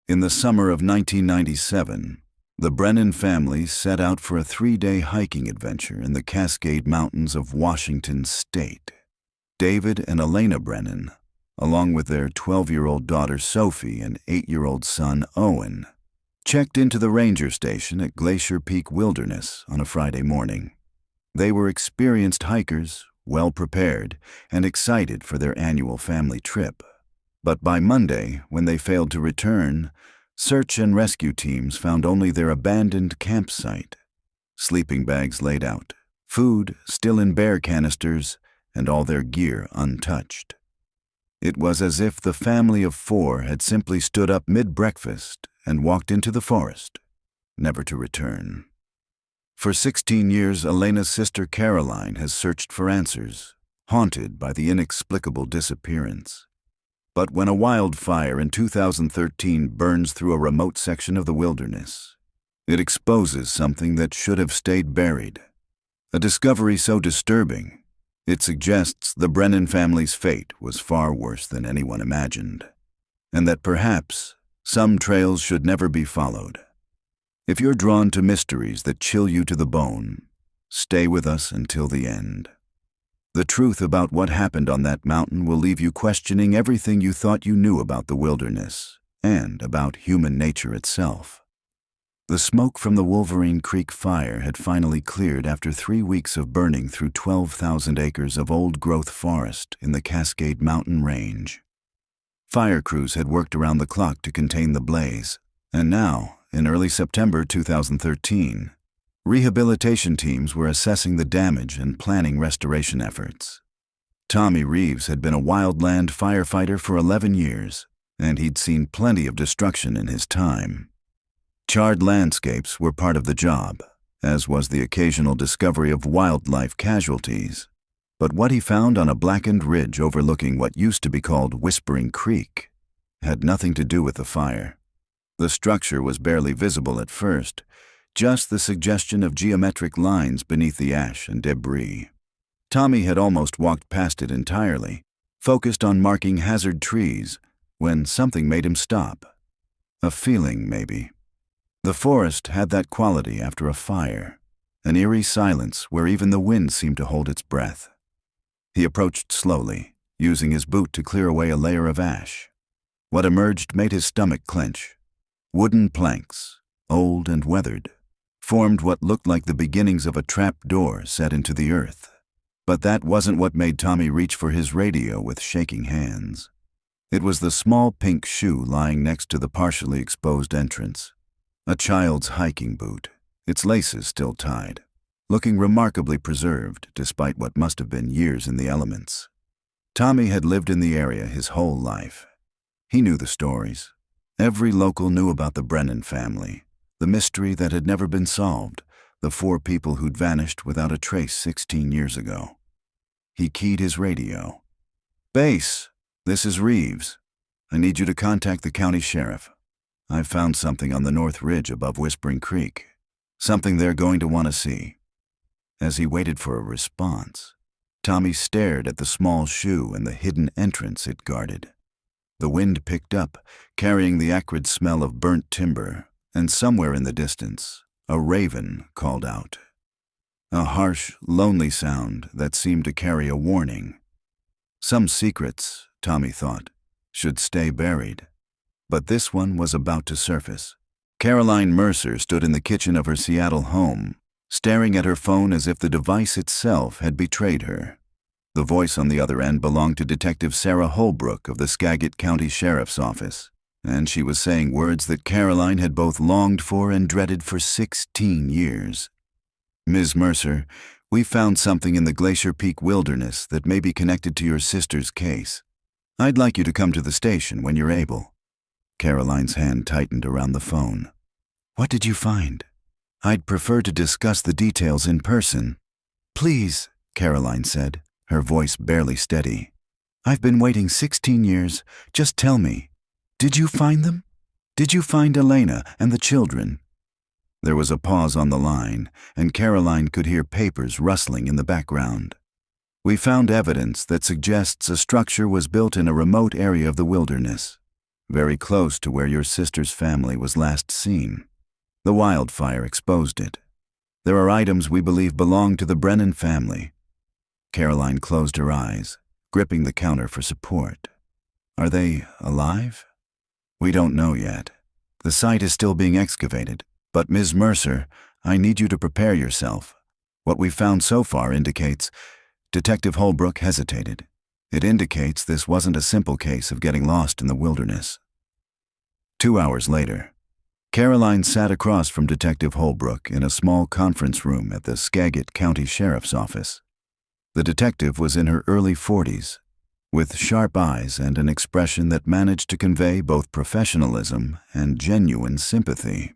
In the summer of 1997, the Brennan family set out for a 3-day hiking adventure in the Cascade Mountains of Washington state. David and Elena Brennan, along with their 12-year-old daughter Sophie and 8-year-old son Owen, checked into the ranger station at Glacier Peak Wilderness on a Friday morning. They were experienced hikers, well prepared, and excited for their annual family trip. But by Monday, when they failed to return, search and rescue teams found only their abandoned campsite. Sleeping bags laid out, food still in bear canisters, and all their gear untouched. It was as if the family of 4 had simply stood up mid-breakfast and walked into the forest, never to return. For 16 years, Elena's sister Caroline has searched for answers, haunted by the inexplicable disappearance. But when a wildfire in 2013 burns through a remote section of the wilderness, it exposes something that should have stayed buried. A discovery so disturbing, it suggests the Brennan family's fate was far worse than anyone imagined, and that perhaps some trails should never be followed. If you're drawn to mysteries that chill you to the bone, stay with us until the end. The truth about what happened on that mountain will leave you questioning everything you thought you knew about the wilderness and about human nature itself. The smoke from the Wolverine Creek fire had finally cleared after 3 weeks of burning through 12,000 acres of old-growth forest in the Cascade Mountain Range. Fire crews had worked around the clock to contain the blaze, and now, in early September 2013, rehabilitation teams were assessing the damage and planning restoration efforts. Tommy Reeves had been a wildland firefighter for 11 years, and he'd seen plenty of destruction in his time. Charred landscapes were part of the job, as was the occasional discovery of wildlife casualties. But what he found on a blackened ridge overlooking what used to be called Whispering Creek had nothing to do with the fire. The structure was barely visible at first, just the suggestion of geometric lines beneath the ash and debris. Tommy had almost walked past it entirely, focused on marking hazard trees, when something made him stop. A feeling, maybe. The forest had that quality after a fire, an eerie silence where even the wind seemed to hold its breath. He approached slowly, using his boot to clear away a layer of ash. What emerged made his stomach clench. Wooden planks, old and weathered, formed what looked like the beginnings of a trap door set into the earth. But that wasn't what made Tommy reach for his radio with shaking hands. It was the small pink shoe lying next to the partially exposed entrance. A child's hiking boot, its laces still tied, looking remarkably preserved despite what must have been years in the elements. Tommy had lived in the area his whole life. He knew the stories. Every local knew about the Brennan family, the mystery that had never been solved, the 4 people who'd vanished without a trace 16 years ago. He keyed his radio. "Base, this is Reeves. I need you to contact the county sheriff. I've found something on the North Ridge above Whispering Creek, something they're going to want to see." As he waited for a response, Tommy stared at the small shoe and the hidden entrance it guarded. The wind picked up, carrying the acrid smell of burnt timber, and somewhere in the distance, a raven called out. A harsh, lonely sound that seemed to carry a warning. Some secrets, Tommy thought, should stay buried. But this one was about to surface. Caroline Mercer stood in the kitchen of her Seattle home, staring at her phone as if the device itself had betrayed her. The voice on the other end belonged to Detective Sarah Holbrook of the Skagit County Sheriff's Office, and she was saying words that Caroline had both longed for and dreaded for 16 years. "Ms. Mercer, we found something in the Glacier Peak Wilderness that may be connected to your sister's case. I'd like you to come to the station when you're able." Caroline's hand tightened around the phone. "What did you find? I'd prefer to discuss the details in person." "Please," Caroline said, her voice barely steady. "I've been waiting 16 years. Just tell me. Did you find them? Did you find Elena and the children?" There was a pause on the line, and Caroline could hear papers rustling in the background. "We found evidence that suggests a structure was built in a remote area of the wilderness. very close to where your sister's family was last seen. The wildfire exposed it. There are items we believe belong to the Brennan family." Caroline closed her eyes, gripping the counter for support. "Are they alive?" "We don't know yet. The site is still being excavated. But Ms. Mercer, I need you to prepare yourself. What we've found so far indicates—" Detective Holbrook hesitated. "It indicates this wasn't a simple case of getting lost in the wilderness." 2 hours later, Caroline sat across from Detective Holbrook in a small conference room at the Skagit County Sheriff's Office. The detective was in her early 40s, with sharp eyes and an expression that managed to convey both professionalism and genuine sympathy.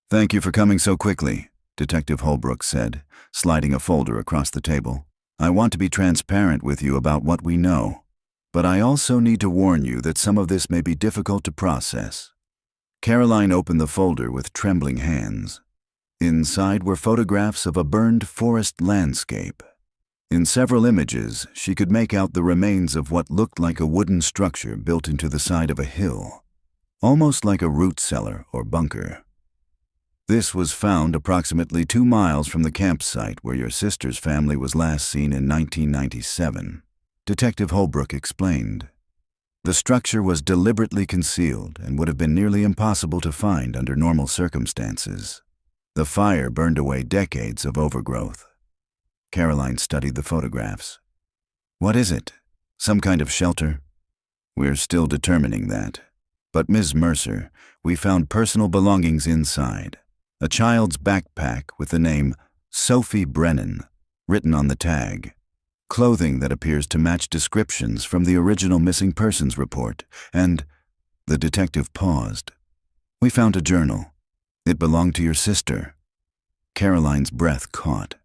"Thank you for coming so quickly," Detective Holbrook said, sliding a folder across the table. "I want to be transparent with you about what we know, but I also need to warn you that some of this may be difficult to process." Caroline opened the folder with trembling hands. Inside were photographs of a burned forest landscape. In several images, she could make out the remains of what looked like a wooden structure built into the side of a hill, almost like a root cellar or bunker. "This was found approximately 2 miles from the campsite where your sister's family was last seen in 1997, Detective Holbrook explained. "The structure was deliberately concealed and would have been nearly impossible to find under normal circumstances. The fire burned away decades of overgrowth." Caroline studied the photographs. "What is it? Some kind of shelter?" "We're still determining that. But Ms. Mercer, we found personal belongings inside. A child's backpack with the name Sophie Brennan written on the tag. Clothing that appears to match descriptions from the original missing persons report, and—" The detective paused. "We found a journal. It belonged to your sister." Caroline's breath caught.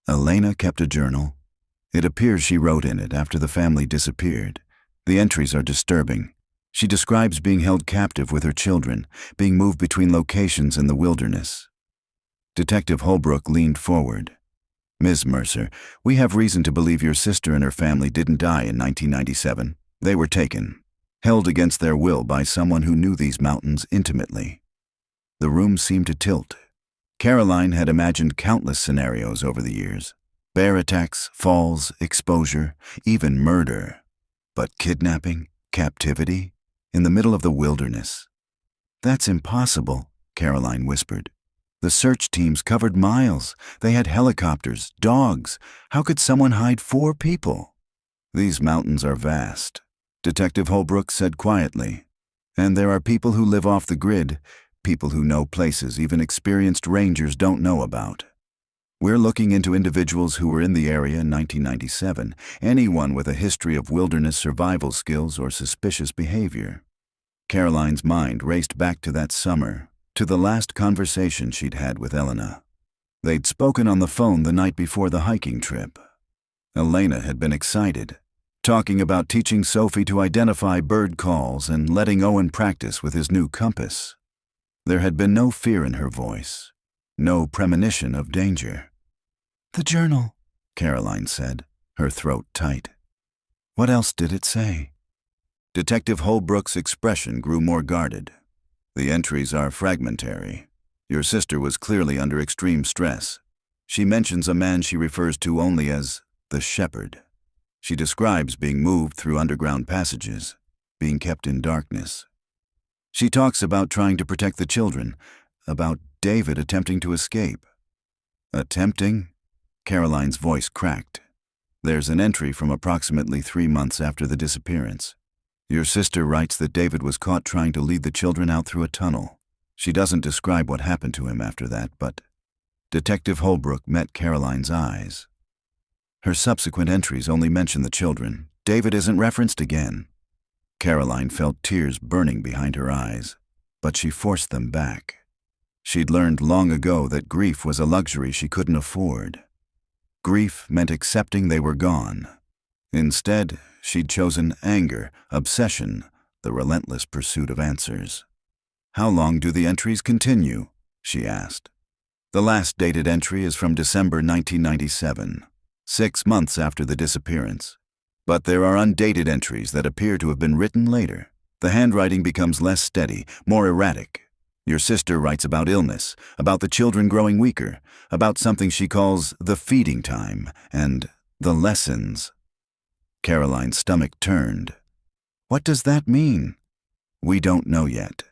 Elena kept a journal. It appears she wrote in it after the family disappeared. The entries are disturbing. She describes being held captive with her children, being moved between locations in the wilderness. Detective Holbrook leaned forward. "Ms. Mercer, we have reason to believe your sister and her family didn't die in 1997. They were taken, held against their will by someone who knew these mountains intimately." The room seemed to tilt. Caroline had imagined countless scenarios over the years. Bear attacks, falls, exposure, even murder. But kidnapping, captivity, in the middle of the wilderness. "That's impossible," Caroline whispered. "The search teams covered miles. They had helicopters, dogs. How could someone hide 4 people?" "These mountains are vast," Detective Holbrook said quietly. "And there are people who live off the grid, people who know places even experienced rangers don't know about. We're looking into individuals who were in the area in 1997, anyone with a history of wilderness survival skills or suspicious behavior." Caroline's mind raced back to that summer, to the last conversation she'd had with Elena. They'd spoken on the phone the night before the hiking trip. Elena had been excited, talking about teaching Sophie to identify bird calls and letting Owen practice with his new compass. There had been no fear in her voice, no premonition of danger. "The journal," Caroline said, her throat tight. "What else did it say?" Detective Holbrook's expression grew more guarded. "The entries are fragmentary. Your sister was clearly under extreme stress. She mentions a man she refers to only as the shepherd. She describes being moved through underground passages, being kept in darkness. She talks about trying to protect the children, about David attempting to escape." "Attempting?" Caroline's voice cracked. "There's an entry from approximately 3 months after the disappearance. Your sister writes that David was caught trying to lead the children out through a tunnel. She doesn't describe what happened to him after that, but—" Detective Holbrook met Caroline's eyes. "Her subsequent entries only mention the children. David isn't referenced again." Caroline felt tears burning behind her eyes, but she forced them back. She'd learned long ago that grief was a luxury she couldn't afford. Grief meant accepting they were gone. Instead, she'd chosen anger, obsession, the relentless pursuit of answers. "How long do the entries continue?" she asked. "The last dated entry is from December 1997, 6 months after the disappearance. But there are undated entries that appear to have been written later, The handwriting becomes less steady, more erratic. Your sister writes about illness, about the children growing weaker, about something she calls the feeding time, and the lessons. Caroline's stomach turned. What does that mean? We don't know yet.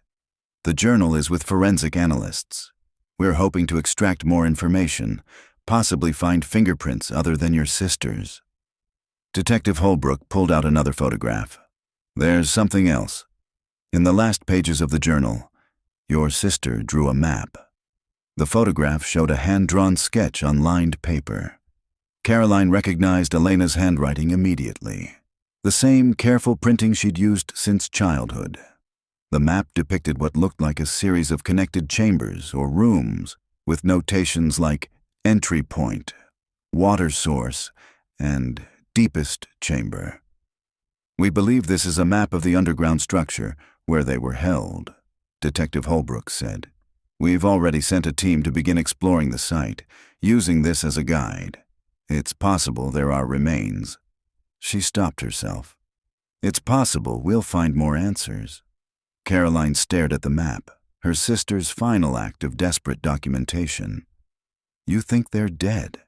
The journal is with forensic analysts. We're hoping to extract more information, possibly find fingerprints other than your sister's. Detective Holbrook pulled out another photograph. There's something else. In the last pages of the journal, your sister drew a map. The photograph showed a hand-drawn sketch on lined paper. Caroline recognized Elena's handwriting immediately. The same careful printing she'd used since childhood. The map depicted what looked like a series of connected chambers or rooms, with notations like entry point, water source, and deepest chamber. We believe this is a map of the underground structure where they were held, Detective Holbrook said. We've already sent a team to begin exploring the site, using this as a guide. It's possible there are remains. She stopped herself. It's possible we'll find more answers. Caroline stared at the map, her sister's final act of desperate documentation. You think they're dead?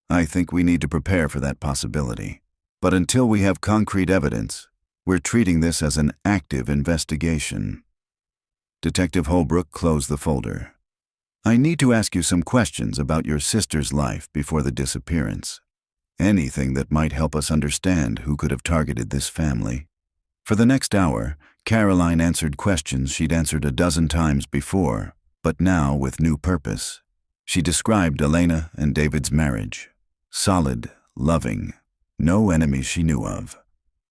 I think we need to prepare for that possibility. But until we have concrete evidence, we're treating this as an active investigation. Detective Holbrook closed the folder. I need to ask you some questions about your sister's life before the disappearance. Anything that might help us understand who could have targeted this family. For the next hour, Caroline answered questions she'd answered a dozen times before, but now with new purpose. She described Elena and David's marriage. Solid, loving, no enemies she knew of.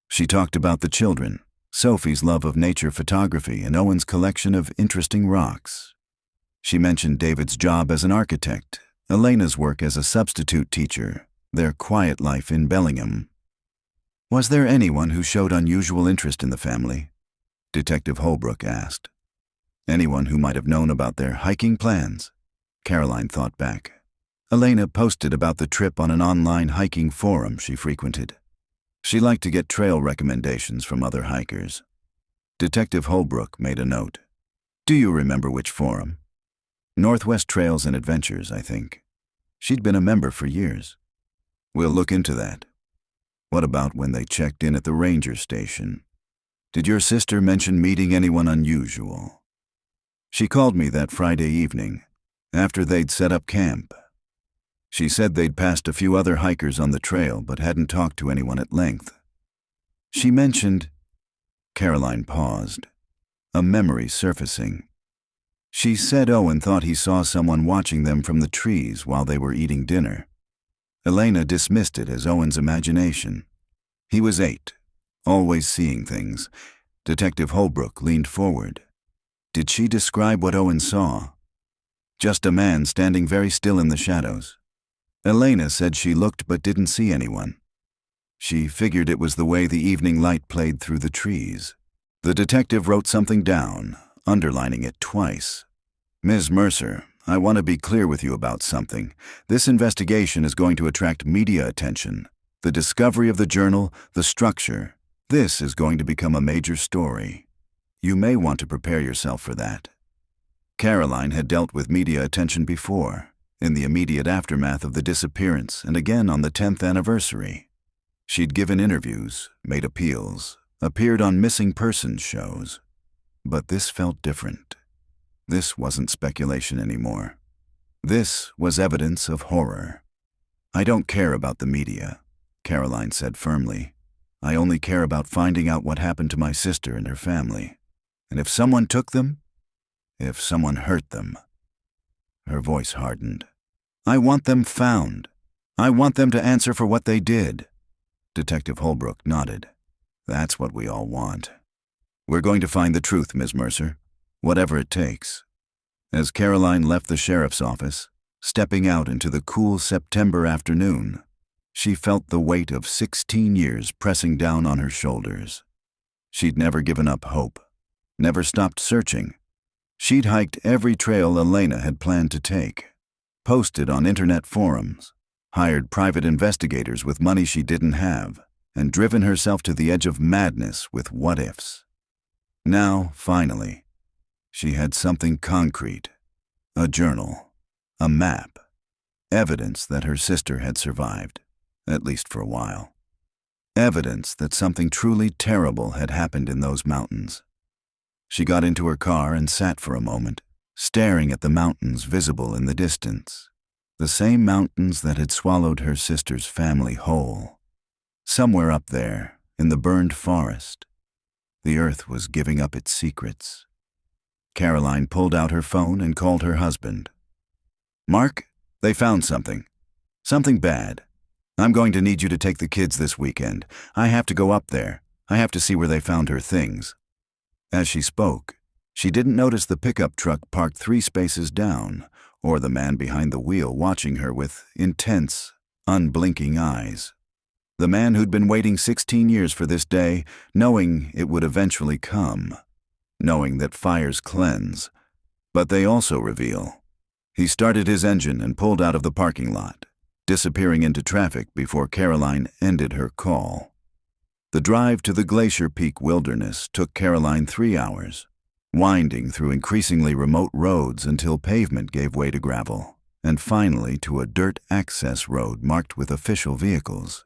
She talked about the children, Sophie's love of nature photography, and Owen's collection of interesting rocks. She mentioned David's job as an architect, Elena's work as a substitute teacher, their quiet life in Bellingham. Was there anyone who showed unusual interest in the family? Detective Holbrook asked. Anyone who might have known about their hiking plans? Caroline thought back. Elena posted about the trip on an online hiking forum she frequented. She liked to get trail recommendations from other hikers. Detective Holbrook made a note. Do you remember which forum? Northwest Trails and Adventures, I think. She'd been a member for years. We'll look into that. What about when they checked in at the ranger station? Did your sister mention meeting anyone unusual? She called me that Friday evening, after they'd set up camp. She said they'd passed a few other hikers on the trail but hadn't talked to anyone at length. She mentioned... Caroline paused, a memory surfacing. She said Owen thought he saw someone watching them from the trees while they were eating dinner. Elena dismissed it as Owen's imagination. He was 8, always seeing things. Detective Holbrook leaned forward. Did she describe what Owen saw? Just a man standing very still in the shadows. Elena said she looked but didn't see anyone. She figured it was the way the evening light played through the trees. The detective wrote something down, underlining it twice. Ms. Mercer, I want to be clear with you about something. This investigation is going to attract media attention. The discovery of the journal, the structure. This is going to become a major story. You may want to prepare yourself for that. Caroline had dealt with media attention before, in the immediate aftermath of the disappearance and again on the 10th anniversary. She'd given interviews, made appeals, appeared on missing persons shows. But this felt different. This wasn't speculation anymore. This was evidence of horror. I don't care about the media, Caroline said firmly. I only care about finding out what happened to my sister and her family. And if someone took them, if someone hurt them. Her voice hardened. I want them found. I want them to answer for what they did. Detective Holbrook nodded. That's what we all want. We're going to find the truth, Ms. Mercer, whatever it takes. As Caroline left the sheriff's office, stepping out into the cool September afternoon, she felt the weight of 16 years pressing down on her shoulders. She'd never given up hope, never stopped searching. She'd hiked every trail Elena had planned to take, posted on internet forums, hired private investigators with money she didn't have, and driven herself to the edge of madness with what-ifs. Now, finally, she had something concrete. A journal. A map. Evidence that her sister had survived, at least for a while. Evidence that something truly terrible had happened in those mountains. She got into her car and sat for a moment, staring at the mountains visible in the distance. The same mountains that had swallowed her sister's family whole. Somewhere up there, in the burned forest, the earth was giving up its secrets. Caroline pulled out her phone and called her husband. "Mark, they found something. Something bad. I'm going to need you to take the kids this weekend. I have to go up there. I have to see where they found her things." As she spoke, she didn't notice the pickup truck parked 3 spaces down, or the man behind the wheel watching her with intense, unblinking eyes. The man who'd been waiting 16 years for this day, knowing it would eventually come, knowing that fires cleanse, but they also reveal. He started his engine and pulled out of the parking lot, disappearing into traffic before Caroline ended her call. The drive to the Glacier Peak Wilderness took Caroline 3 hours, winding through increasingly remote roads until pavement gave way to gravel, and finally to a dirt access road marked with official vehicles.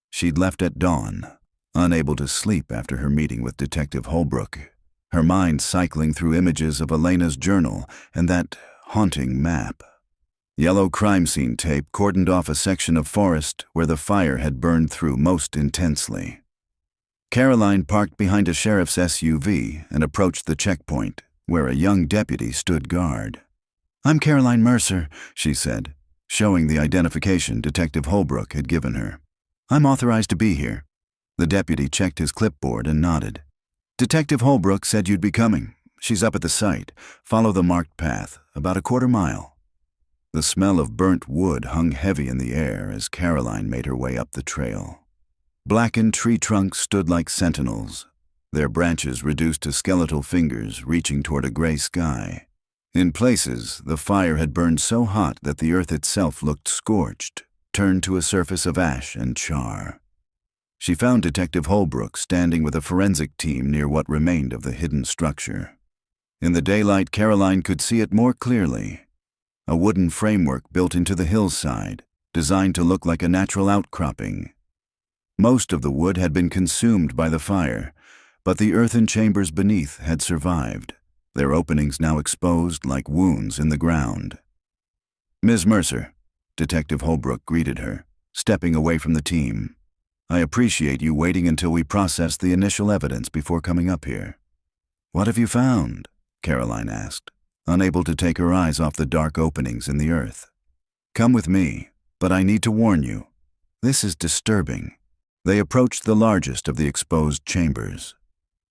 She'd left at dawn, unable to sleep after her meeting with Detective Holbrook, her mind cycling through images of Elena's journal and that haunting map. Yellow crime scene tape cordoned off a section of forest where the fire had burned through most intensely. Caroline parked behind a sheriff's SUV and approached the checkpoint, where a young deputy stood guard. "I'm Caroline Mercer," she said, showing the identification Detective Holbrook had given her. "I'm authorized to be here." The deputy checked his clipboard and nodded. "Detective Holbrook said you'd be coming. She's up at the site. Follow the marked path, about a quarter mile." The smell of burnt wood hung heavy in the air as Caroline made her way up the trail. Blackened tree trunks stood like sentinels, their branches reduced to skeletal fingers reaching toward a gray sky. In places, the fire had burned so hot that the earth itself looked scorched, turned to a surface of ash and char. She found Detective Holbrook standing with a forensic team near what remained of the hidden structure. In the daylight, Caroline could see it more clearly. A wooden framework built into the hillside, designed to look like a natural outcropping. Most of the wood had been consumed by the fire, but the earthen chambers beneath had survived, their openings now exposed like wounds in the ground. "Ms. Mercer," Detective Holbrook greeted her, stepping away from the team. "I appreciate you waiting until we processed the initial evidence before coming up here." "What have you found?" Caroline asked, unable to take her eyes off the dark openings in the earth. "Come with me, but I need to warn you. This is disturbing." They approached the largest of the exposed chambers.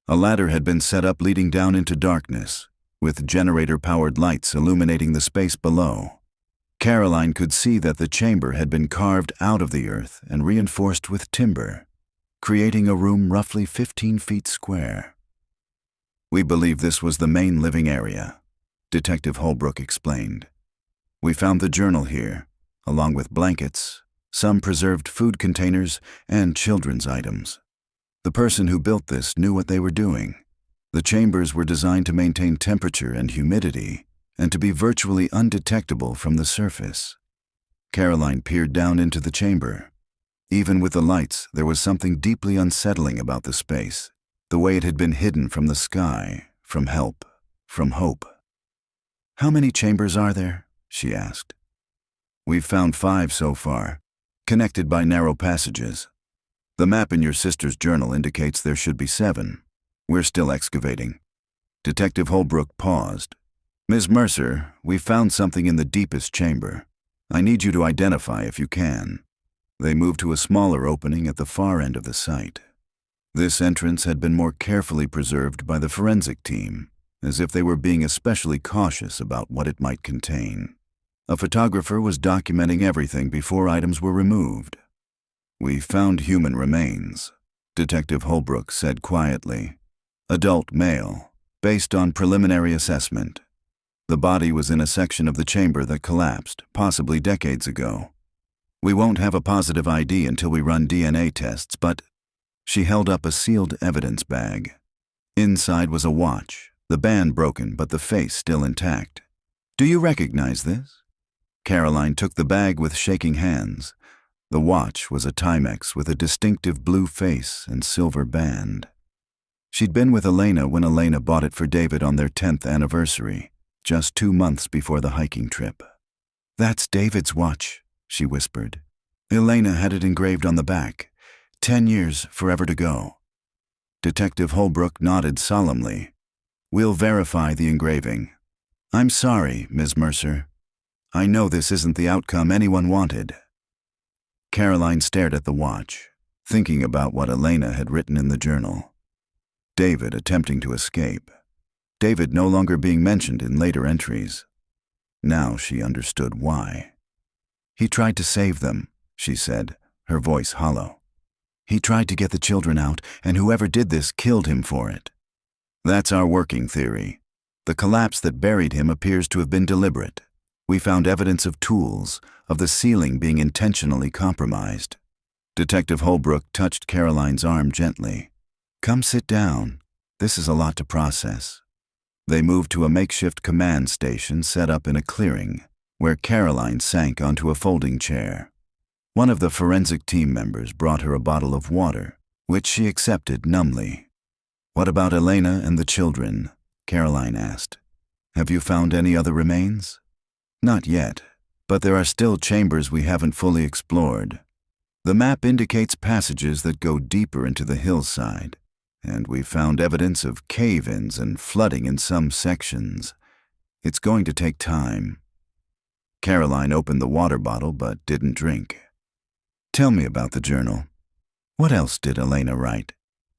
A ladder had been set up leading down into darkness, with generator-powered lights illuminating the space below. Caroline could see that the chamber had been carved out of the earth and reinforced with timber, creating a room roughly 15 feet square. "We believe this was the main living area," Detective Holbrook explained. "We found the journal here, along with blankets, some preserved food containers, and children's items. The person who built this knew what they were doing. The chambers were designed to maintain temperature and humidity, and to be virtually undetectable from the surface." Caroline peered down into the chamber. Even with the lights, there was something deeply unsettling about the space, the way it had been hidden from the sky, from help, from hope. "How many chambers are there?" she asked. "We've found 5 so far, connected by narrow passages. The map in your sister's journal indicates there should be 7. We're still excavating." Detective Holbrook paused. "Ms. Mercer, we found something in the deepest chamber. I need you to identify if you can." They moved to a smaller opening at the far end of the site. This entrance had been more carefully preserved by the forensic team, as if they were being especially cautious about what it might contain. A photographer was documenting everything before items were removed. "We found human remains," Detective Holbrook said quietly. "Adult male, based on preliminary assessment. The body was in a section of the chamber that collapsed, possibly decades ago. We won't have a positive ID until we run DNA tests, but..." She held up a sealed evidence bag. Inside was a watch, the band broken but the face still intact. "Do you recognize this?" Caroline took the bag with shaking hands. The watch was a Timex with a distinctive blue face and silver band. She'd been with Elena when Elena bought it for David on their 10th anniversary, just 2 months before the hiking trip. "That's David's watch," she whispered. "Elena had it engraved on the back. 10 years, forever to go." Detective Holbrook nodded solemnly. "We'll verify the engraving." "I'm sorry, Ms. Mercer. I know this isn't the outcome anyone wanted." Caroline stared at the watch, thinking about what Elena had written in the journal. David attempting to escape. David no longer being mentioned in later entries. Now she understood why. "He tried to save them," she said, her voice hollow. "He tried to get the children out, and whoever did this killed him for it." "That's our working theory. The collapse that buried him appears to have been deliberate. We found evidence of tools, of the ceiling being intentionally compromised." Detective Holbrook touched Caroline's arm gently. "Come sit down. This is a lot to process." They moved to a makeshift command station set up in a clearing, where Caroline sank onto a folding chair. One of the forensic team members brought her a bottle of water, which she accepted numbly. "What about Elena and the children?" Caroline asked. "Have you found any other remains?" "Not yet, but there are still chambers we haven't fully explored. The map indicates passages that go deeper into the hillside, and we've found evidence of cave-ins and flooding in some sections. It's going to take time." Caroline opened the water bottle but didn't drink. "Tell me about the journal. What else did Elena write?"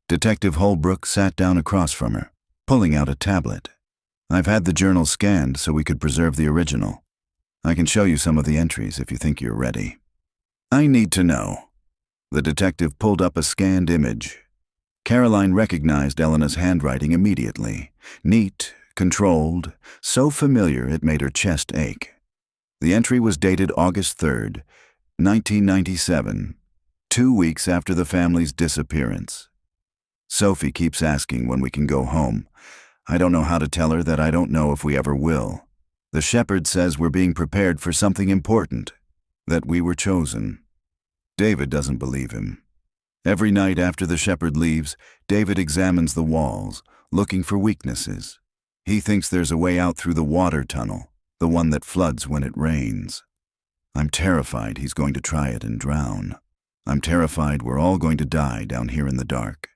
Detective Holbrook sat down across from her, pulling out a tablet. "I've had the journal scanned so we could preserve the original. I can show you some of the entries if you think you're ready." "I need to know." The detective pulled up a scanned image. Caroline recognized Elena's handwriting immediately. Neat, controlled, so familiar it made her chest ache. The entry was dated August 3rd, 1997, 2 weeks after the family's disappearance. "Sophie keeps asking when we can go home. I don't know how to tell her that I don't know if we ever will. The shepherd says we're being prepared for something important, that we were chosen." David doesn't believe him. Every night after the shepherd leaves, David examines the walls, looking for weaknesses. He thinks there's a way out through the water tunnel, the one that floods when it rains. "I'm terrified he's going to try it and drown. I'm terrified we're all going to die down here in the dark."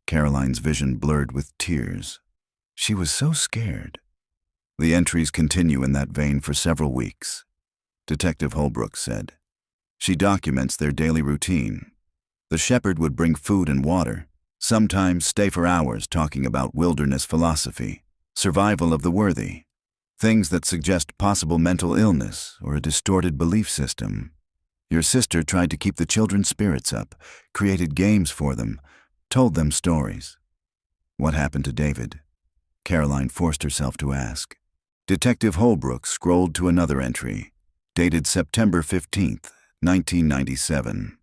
Caroline's vision blurred with tears. She was so scared. The entries continue in that vein for several weeks. Detective Holbrook said. She documents their daily routine. The shepherd would bring food and water, sometimes stay for hours talking about wilderness philosophy, survival of the worthy, things that suggest possible mental illness or a distorted belief system. Your sister tried to keep the children's spirits up, created games for them, told them stories. What happened to David? Caroline forced herself to ask. Detective Holbrook scrolled to another entry, dated September 15th, 1997.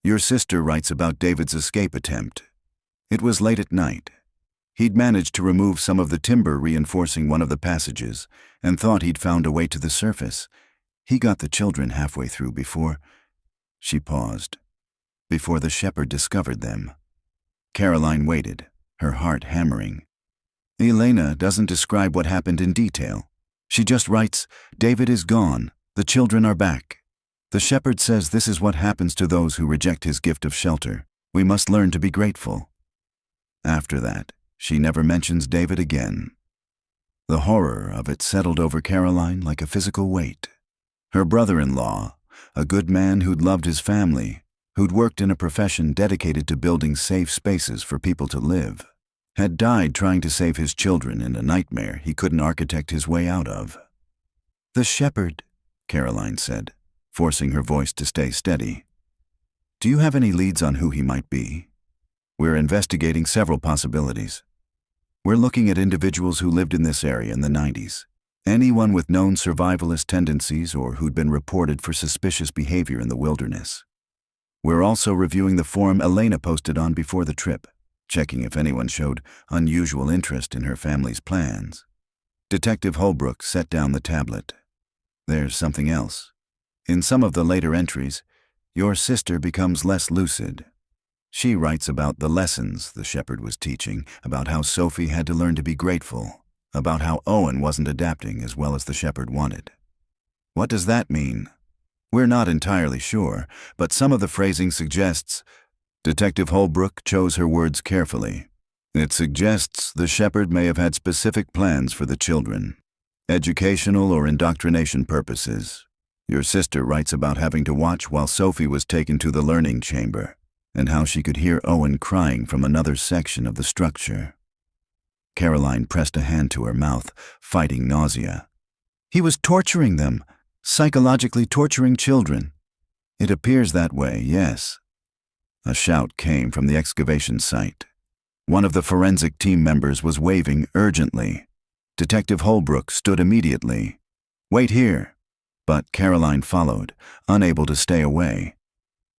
Your sister writes about David's escape attempt. It was late at night. He'd managed to remove some of the timber reinforcing one of the passages and thought he'd found a way to the surface. He got the children halfway through before... She paused. Before the shepherd discovered them. Caroline waited, her heart hammering. Elena doesn't describe what happened in detail. She just writes, David is gone, the children are back. The shepherd says this is what happens to those who reject his gift of shelter. We must learn to be grateful. After that, she never mentions David again. The horror of it settled over Caroline like a physical weight. Her brother-in-law, a good man who'd loved his family, who'd worked in a profession dedicated to building safe spaces for people to live, had died trying to save his children in a nightmare he couldn't architect his way out of. The shepherd, Caroline said, forcing her voice to stay steady. Do you have any leads on who he might be? We're investigating several possibilities. We're looking at individuals who lived in this area in the 90s. Anyone with known survivalist tendencies or who'd been reported for suspicious behavior in the wilderness. We're also reviewing the forum Elena posted on before the trip. checking if anyone showed unusual interest in her family's plans. Detective Holbrook set down the tablet. There's something else. In some of the later entries, your sister becomes less lucid. She writes about the lessons the shepherd was teaching, about how Sophie had to learn to be grateful, about how Owen wasn't adapting as well as the shepherd wanted. What does that mean? We're not entirely sure, but some of the phrasing suggests. Detective Holbrook chose her words carefully. It suggests the shepherd may have had specific plans for the children, educational or indoctrination purposes. Your sister writes about having to watch while Sophie was taken to the learning chamber, and how she could hear Owen crying from another section of the structure. Caroline pressed a hand to her mouth, fighting nausea. He was torturing them, psychologically torturing children. It appears that way, yes. A shout came from the excavation site. One of the forensic team members was waving urgently. Detective Holbrook stood immediately. "Wait here." But Caroline followed, unable to stay away.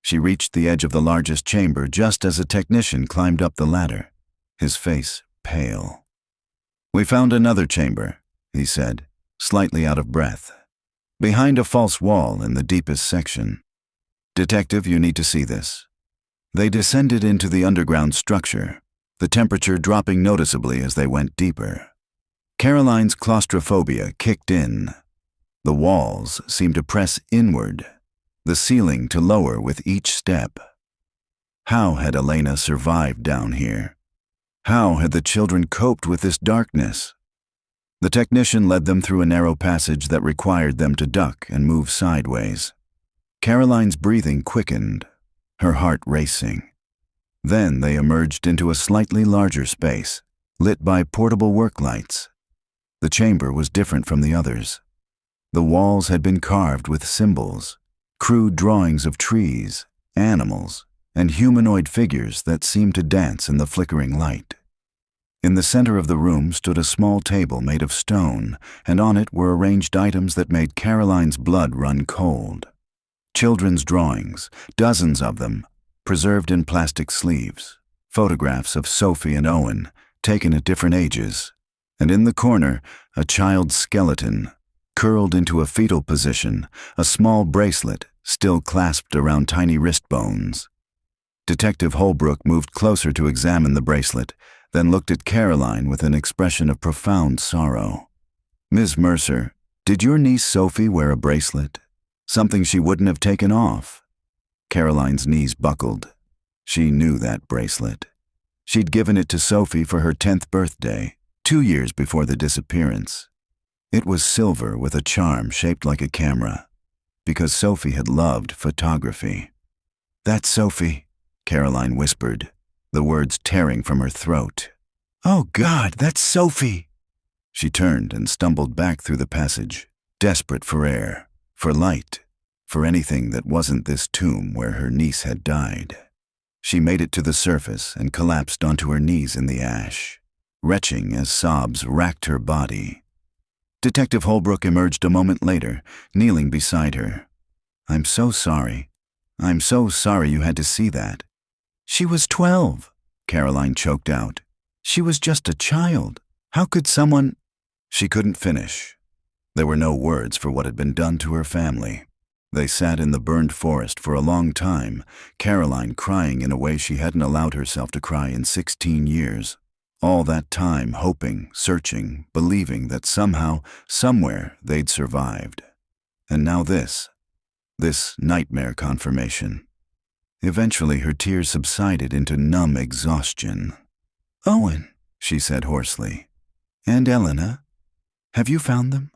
She reached the edge of the largest chamber just as a technician climbed up the ladder, his face pale. "We found another chamber," he said, slightly out of breath. "Behind a false wall in the deepest section. Detective, you need to see this." They descended into the underground structure, the temperature dropping noticeably as they went deeper. Caroline's claustrophobia kicked in. The walls seemed to press inward, the ceiling to lower with each step. How had Elena survived down here? How had the children coped with this darkness? The technician led them through a narrow passage that required them to duck and move sideways. Caroline's breathing quickened, her heart racing. Then they emerged into a slightly larger space, lit by portable work lights. The chamber was different from the others. The walls had been carved with symbols, crude drawings of trees, animals, and humanoid figures that seemed to dance in the flickering light. In the center of the room stood a small table made of stone, and on it were arranged items that made Caroline's blood run cold. Children's drawings, dozens of them, preserved in plastic sleeves, photographs of Sophie and Owen, taken at different ages, and in the corner, a child's skeleton, curled into a fetal position, a small bracelet still clasped around tiny wrist bones. Detective Holbrook moved closer to examine the bracelet, then looked at Caroline with an expression of profound sorrow. "Ms. Mercer, did your niece Sophie wear a bracelet? Something she wouldn't have taken off?" Caroline's knees buckled. She knew that bracelet. She'd given it to Sophie for her 10th birthday, 2 years before the disappearance. It was silver with a charm shaped like a camera, because Sophie had loved photography. "That's Sophie," Caroline whispered, the words tearing from her throat. "Oh God, that's Sophie!" She turned and stumbled back through the passage, desperate for air, for light, for anything that wasn't this tomb where her niece had died. She made it to the surface and collapsed onto her knees in the ash, retching as sobs racked her body. Detective Holbrook emerged a moment later, kneeling beside her. "I'm so sorry. I'm so sorry you had to see that." "She was 12, Caroline choked out. "She was just a child. How could someone—" She couldn't finish. There were no words for what had been done to her family. They sat in the burned forest for a long time, Caroline crying in a way she hadn't allowed herself to cry in 16 years. All that time hoping, searching, believing that somehow, somewhere, they'd survived. And now this nightmare confirmation. Eventually her tears subsided into numb exhaustion. "Owen," she said hoarsely. "And Elena? Have you found them?"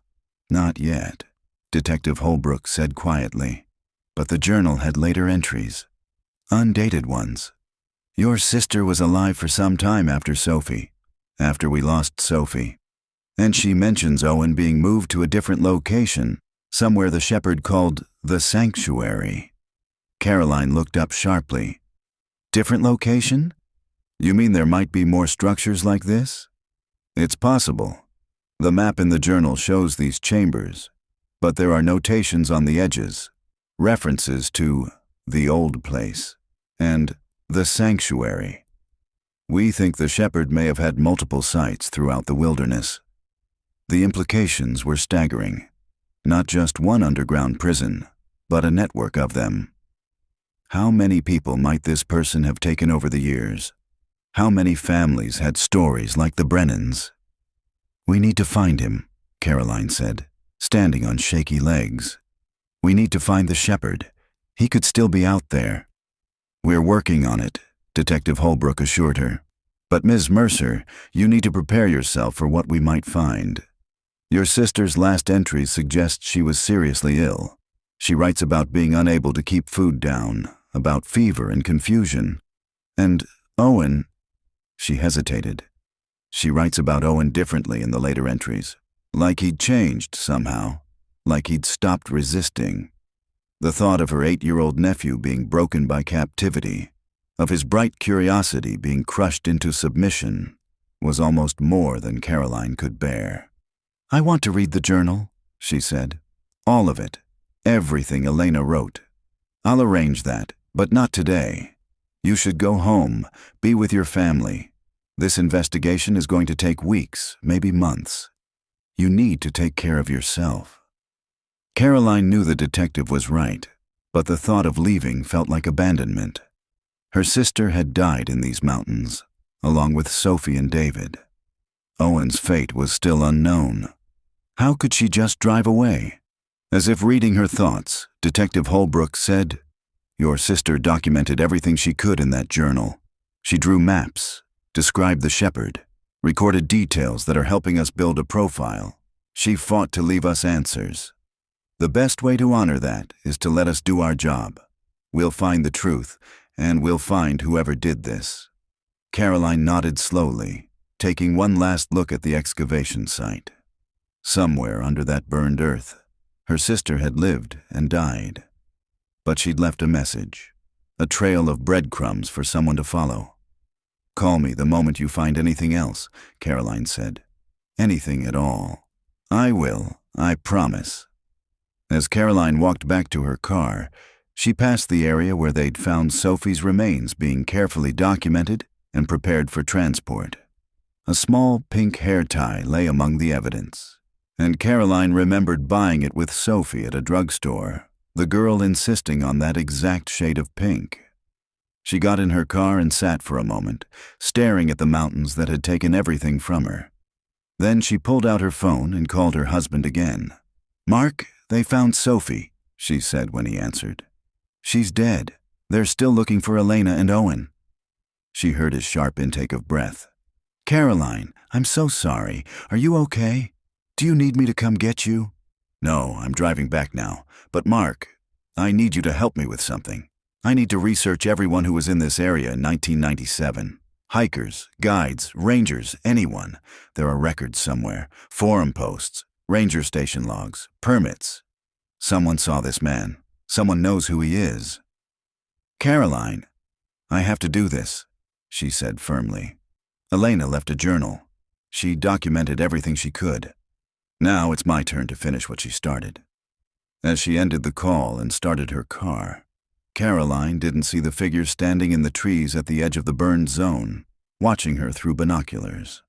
"Not yet," Detective Holbrook said quietly. But the journal had later entries, undated ones. "Your sister was alive for some time after Sophie, after we lost Sophie. And she mentions Owen being moved to a different location, somewhere the shepherd called the sanctuary." Caroline looked up sharply. "Different location? You mean there might be more structures like this?" "It's possible. The map in the journal shows these chambers, but there are notations on the edges, references to the old place and the sanctuary." We think the shepherd may have had multiple sites throughout the wilderness. The implications were staggering. Not just one underground prison, but a network of them. How many people might this person have taken over the years? How many families had stories like the Brennans? "We need to find him," Caroline said, standing on shaky legs. "We need to find the shepherd. He could still be out there." "We're working on it," Detective Holbrook assured her. "But Ms. Mercer, you need to prepare yourself for what we might find. Your sister's last entries suggest she was seriously ill. She writes about being unable to keep food down, about fever and confusion. And Owen," she hesitated. "She writes about Owen differently in the later entries, like he'd changed somehow, like he'd stopped resisting." The thought of her 8-year-old nephew being broken by captivity, of his bright curiosity being crushed into submission, was almost more than Caroline could bear. "I want to read the journal," she said. "All of it. Everything Elena wrote. I'll arrange that, but not today. You should go home, be with your family. This investigation is going to take weeks, maybe months. You need to take care of yourself." Caroline knew the detective was right, but the thought of leaving felt like abandonment. Her sister had died in these mountains, along with Sophie and David. Owen's fate was still unknown. How could she just drive away? As if reading her thoughts, Detective Holbrook said, "Your sister documented everything she could in that journal. She drew maps, described the shepherd, recorded details that are helping us build a profile. She fought to leave us answers. The best way to honor that is to let us do our job. We'll find the truth, and we'll find whoever did this." Caroline nodded slowly, taking one last look at the excavation site. Somewhere under that burned earth, her sister had lived and died. But she'd left a message, a trail of breadcrumbs for someone to follow. "Call me the moment you find anything else," Caroline said. "Anything at all." "I will, I promise." As Caroline walked back to her car, she passed the area where they'd found Sophie's remains being carefully documented and prepared for transport. A small pink hair tie lay among the evidence, and Caroline remembered buying it with Sophie at a drugstore, the girl insisting on that exact shade of pink. She got in her car and sat for a moment, staring at the mountains that had taken everything from her. Then she pulled out her phone and called her husband again. "Mark, they found Sophie," she said when he answered. "She's dead. They're still looking for Elena and Owen." She heard his sharp intake of breath. "Caroline, I'm so sorry. Are you okay? Do you need me to come get you?" "No, I'm driving back now. But Mark, I need you to help me with something. I need to research everyone who was in this area in 1997. Hikers, guides, rangers, anyone. There are records somewhere, forum posts, ranger station logs, permits. Someone saw this man. Someone knows who he is." "Caroline, I have to do this," she said firmly. "Elena left a journal. She documented everything she could. Now it's my turn to finish what she started." As she ended the call and started her car, Caroline didn't see the figure standing in the trees at the edge of the burned zone, watching her through binoculars.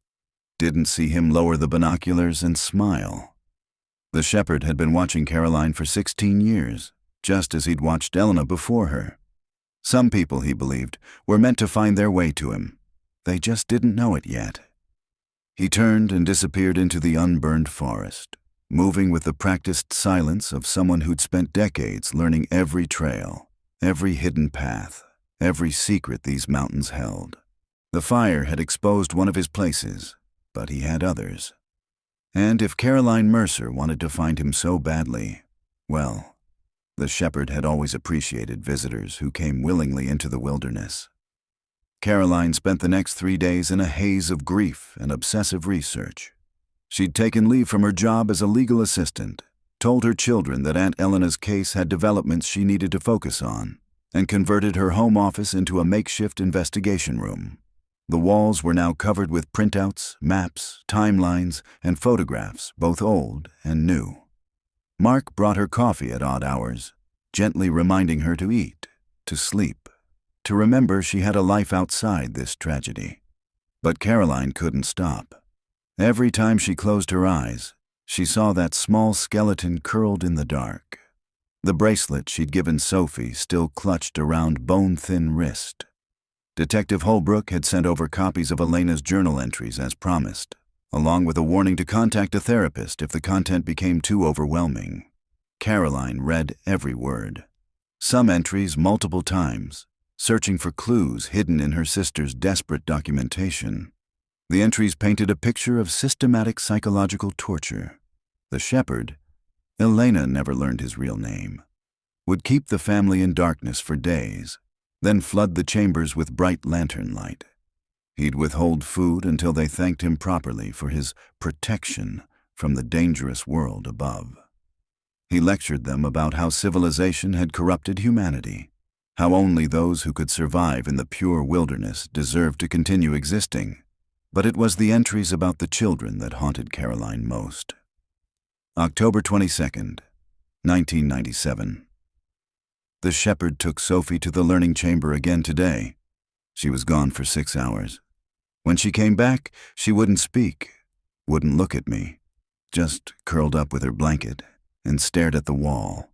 Didn't see him lower the binoculars and smile. The shepherd had been watching Caroline for 16 years, just as he'd watched Elena before her. Some people, he believed, were meant to find their way to him. They just didn't know it yet. He turned and disappeared into the unburned forest, moving with the practiced silence of someone who'd spent decades learning every trail, every hidden path, every secret these mountains held. The fire had exposed one of his places, but he had others. And if Caroline Mercer wanted to find him so badly, well, the shepherd had always appreciated visitors who came willingly into the wilderness. Caroline spent the next 3 days in a haze of grief and obsessive research. She'd taken leave from her job as a legal assistant, told her children that Aunt Elena's case had developments she needed to focus on, and converted her home office into a makeshift investigation room. The walls were now covered with printouts, maps, timelines, and photographs, both old and new. Mark brought her coffee at odd hours, gently reminding her to eat, to sleep, to remember she had a life outside this tragedy. But Caroline couldn't stop. Every time she closed her eyes, she saw that small skeleton curled in the dark. The bracelet she'd given Sophie still clutched around bone-thin wrist. Detective Holbrook had sent over copies of Elena's journal entries as promised, along with a warning to contact a therapist if the content became too overwhelming. Caroline read every word. Some entries multiple times, searching for clues hidden in her sister's desperate documentation. The entries painted a picture of systematic psychological torture. The shepherd, Elena never learned his real name, would keep the family in darkness for days, then flood the chambers with bright lantern light. He'd withhold food until they thanked him properly for his protection from the dangerous world above. He lectured them about how civilization had corrupted humanity, how only those who could survive in the pure wilderness deserved to continue existing. But it was the entries about the children that haunted Caroline most. October 22nd, 1997. The shepherd took Sophie to the learning chamber again today. She was gone for 6 hours. When she came back, she wouldn't speak, wouldn't look at me, just curled up with her blanket and stared at the wall.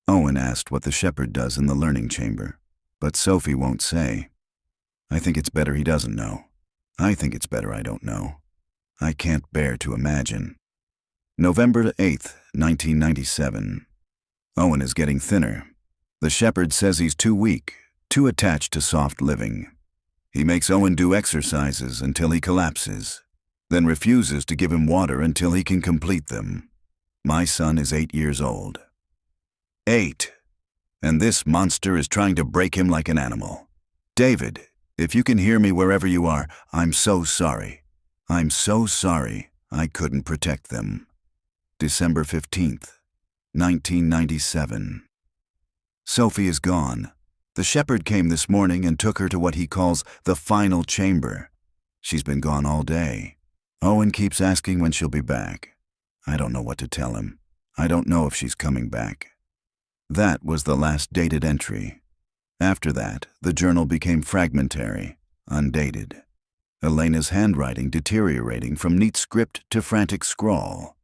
Owen asked what the shepherd does in the learning chamber, but Sophie won't say. I think it's better he doesn't know. I think it's better I don't know. I can't bear to imagine. November 8th, 1997. Owen is getting thinner. The shepherd says he's too weak, too attached to soft living. He makes Owen do exercises until he collapses, then refuses to give him water until he can complete them. My son is 8 years old. 8. And this monster is trying to break him like an animal. David, if you can hear me wherever you are, I'm so sorry. I'm so sorry I couldn't protect them. December 15th, 1997. Sophie is gone. The shepherd came this morning and took her to what he calls the final chamber. She's been gone all day. Owen keeps asking when she'll be back. I don't know what to tell him. I don't know if she's coming back. That was the last dated entry. After that, the journal became fragmentary, undated. Elena's handwriting deteriorating from neat script to frantic scrawl.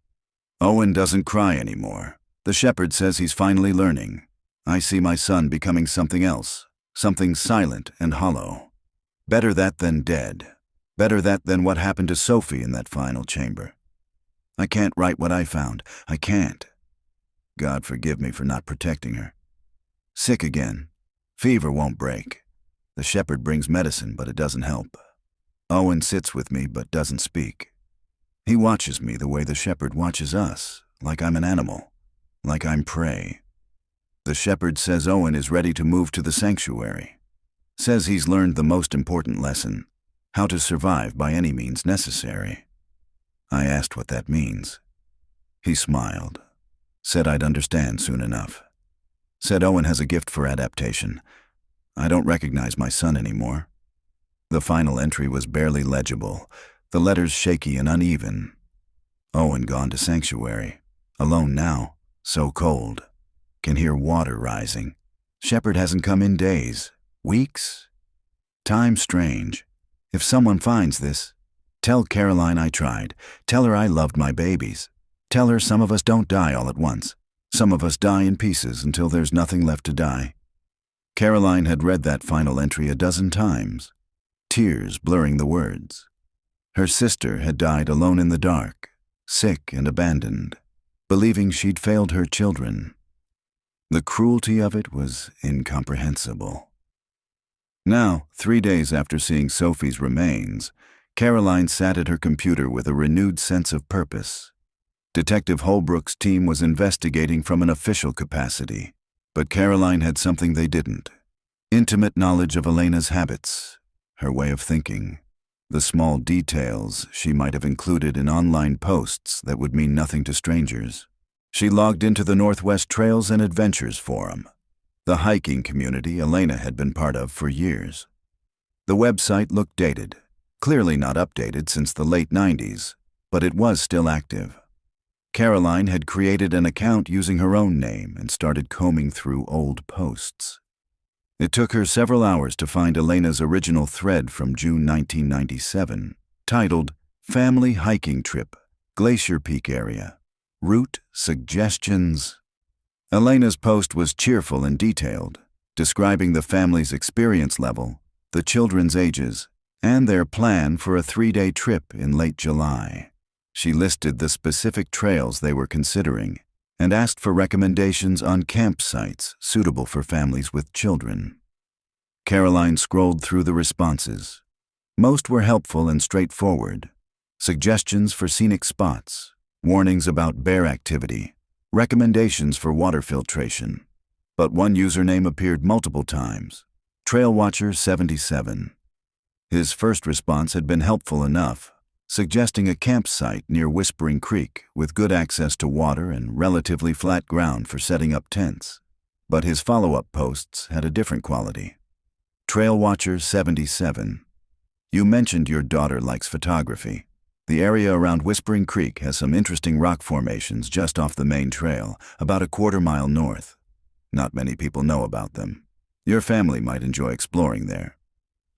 Owen doesn't cry anymore. The shepherd says he's finally learning. I see my son becoming something else, something silent and hollow. Better that than dead. Better that than what happened to Sophie in that final chamber. I can't write what I found. I can't. God forgive me for not protecting her. Sick again. Fever won't break. The shepherd brings medicine, but it doesn't help. Owen sits with me, but doesn't speak. He watches me the way the shepherd watches us, like I'm an animal, like I'm prey. The shepherd says Owen is ready to move to the sanctuary. Says he's learned the most important lesson, how to survive by any means necessary. I asked what that means. He smiled, said I'd understand soon enough. Said Owen has a gift for adaptation. I don't recognize my son anymore. The final entry was barely legible, the letters shaky and uneven. Owen gone to sanctuary, alone now, so cold. Can hear water rising. Shepherd hasn't come in days, weeks. Time strange. If someone finds this, tell Caroline I tried. Tell her I loved my babies. Tell her some of us don't die all at once. Some of us die in pieces until there's nothing left to die. Caroline had read that final entry a dozen times, tears blurring the words. Her sister had died alone in the dark, sick and abandoned, believing she'd failed her children. The cruelty of it was incomprehensible. Now, 3 days after seeing Sophie's remains, Caroline sat at her computer with a renewed sense of purpose. Detective Holbrook's team was investigating from an official capacity, but Caroline had something they didn't. Intimate knowledge of Elena's habits, her way of thinking, the small details she might have included in online posts that would mean nothing to strangers. She logged into the Northwest Trails and Adventures Forum, the hiking community Elena had been part of for years. The website looked dated, clearly not updated since the late 90s, but it was still active. Caroline had created an account using her own name and started combing through old posts. It took her several hours to find Elena's original thread from June 1997, titled Family Hiking Trip, Glacier Peak Area. Route Suggestions. Elena's post was cheerful and detailed, describing the family's experience level, the children's ages, and their plan for a 3-day trip in late July. She listed the specific trails they were considering and asked for recommendations on campsites suitable for families with children. Caroline scrolled through the responses. Most were helpful and straightforward. Suggestions for scenic spots, warnings about bear activity, recommendations for water filtration. But one username appeared multiple times, TrailWatcher77. His first response had been helpful enough, suggesting a campsite near Whispering Creek with good access to water and relatively flat ground for setting up tents. But his follow-up posts had a different quality. TrailWatcher77. You mentioned your daughter likes photography. The area around Whispering Creek has some interesting rock formations just off the main trail, about a quarter-mile north. Not many people know about them. Your family might enjoy exploring there.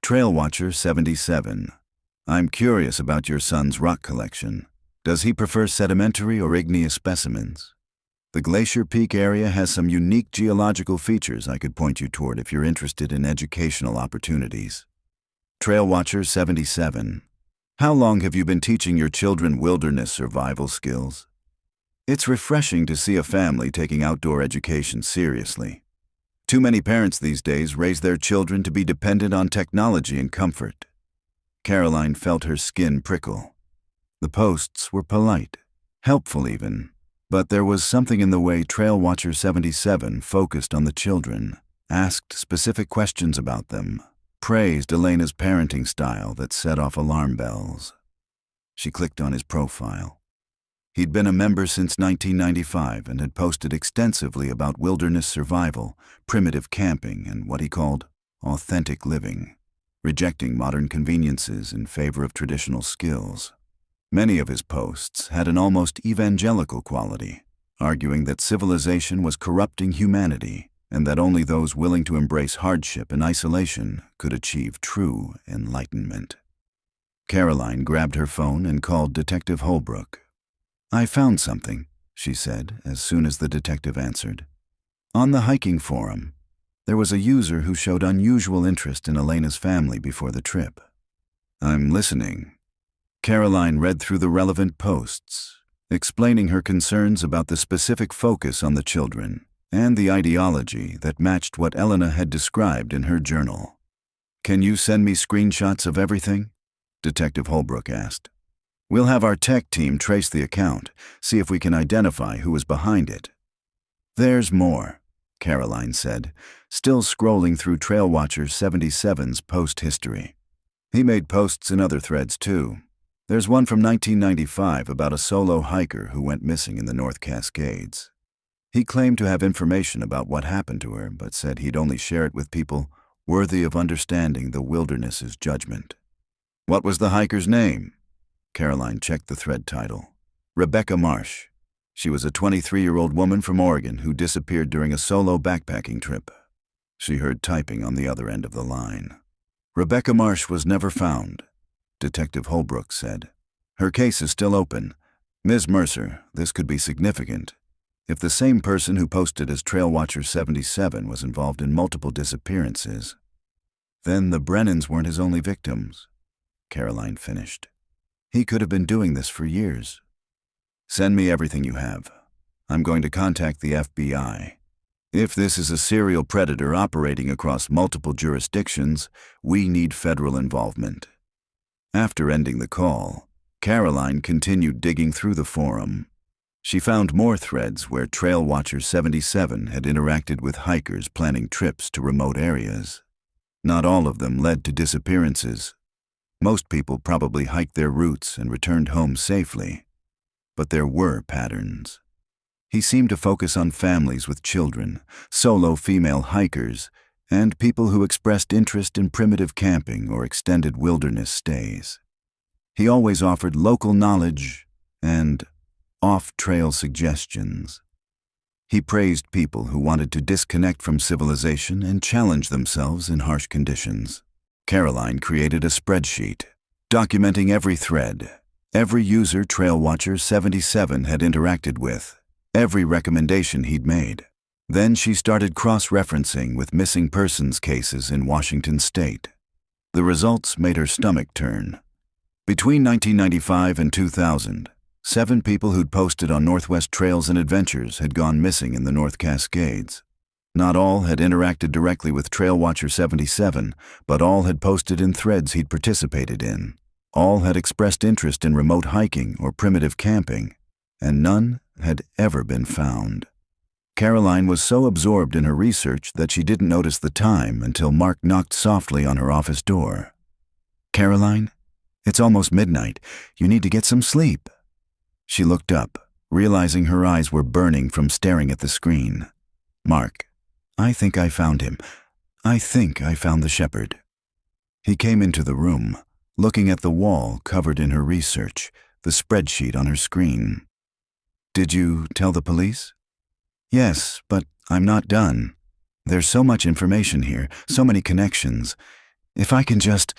TrailWatcher77. I'm curious about your son's rock collection. Does he prefer sedimentary or igneous specimens? The Glacier Peak area has some unique geological features I could point you toward if you're interested in educational opportunities. TrailWatcher77. How long have you been teaching your children wilderness survival skills? It's refreshing to see a family taking outdoor education seriously. Too many parents these days raise their children to be dependent on technology and comfort. Caroline felt her skin prickle. The posts were polite, helpful even, but there was something in the way TrailWatcher77 focused on the children, asked specific questions about them, praised Elena's parenting style that set off alarm bells. She clicked on his profile. He'd been a member since 1995 and had posted extensively about wilderness survival, primitive camping, and what he called authentic living, rejecting modern conveniences in favor of traditional skills. Many of his posts had an almost evangelical quality, arguing that civilization was corrupting humanity and that only those willing to embrace hardship and isolation could achieve true enlightenment. Caroline grabbed her phone and called Detective Holbrook. I found something, she said as soon as the detective answered. On the hiking forum, there was a user who showed unusual interest in Elena's family before the trip. I'm listening. Caroline read through the relevant posts, explaining her concerns about the specific focus on the children and the ideology that matched what Elena had described in her journal. Can you send me screenshots of everything? Detective Holbrook asked. We'll have our tech team trace the account, see if we can identify who was behind it. There's more, Caroline said, still scrolling through TrailWatcher77's post history. He made posts in other threads too. There's one from 1995 about a solo hiker who went missing in the North Cascades. He claimed to have information about what happened to her, but said he'd only share it with people worthy of understanding the wilderness's judgment. What was the hiker's name? Caroline checked the thread title. Rebecca Marsh. She was a 23-year-old woman from Oregon who disappeared during a solo backpacking trip. She heard typing on the other end of the line. Rebecca Marsh was never found, Detective Holbrook said. Her case is still open. Ms. Mercer, this could be significant. If the same person who posted as TrailWatcher77 was involved in multiple disappearances, then the Brennans weren't his only victims, Caroline finished. He could have been doing this for years. Send me everything you have. I'm going to contact the FBI. If this is a serial predator operating across multiple jurisdictions, we need federal involvement. After ending the call, Caroline continued digging through the forum. She found more threads where TrailWatcher77 had interacted with hikers planning trips to remote areas. Not all of them led to disappearances. Most people probably hiked their routes and returned home safely. But there were patterns. He seemed to focus on families with children, solo female hikers, and people who expressed interest in primitive camping or extended wilderness stays. He always offered local knowledge and off-trail suggestions. He praised people who wanted to disconnect from civilization and challenge themselves in harsh conditions. Caroline created a spreadsheet, documenting every thread, every user Trailwatcher 77 had interacted with, every recommendation he'd made. Then she started cross-referencing with missing persons cases in Washington state. The results made her stomach turn. Between 1995 and 2000, 7 people who'd posted on Northwest Trails and Adventures had gone missing in the North Cascades. Not all had interacted directly with Trailwatcher 77, but all had posted in threads he'd participated in. All had expressed interest in remote hiking or primitive camping, and none had ever been found. Caroline was so absorbed in her research that she didn't notice the time until Mark knocked softly on her office door. "Caroline, it's almost midnight. You need to get some sleep." She looked up, realizing her eyes were burning from staring at the screen. "Mark, I think I found him. I think I found the shepherd." He came into the room, looking at the wall covered in her research, the spreadsheet on her screen. "Did you tell the police?" "Yes, but I'm not done. There's so much information here, so many connections. If I can just—"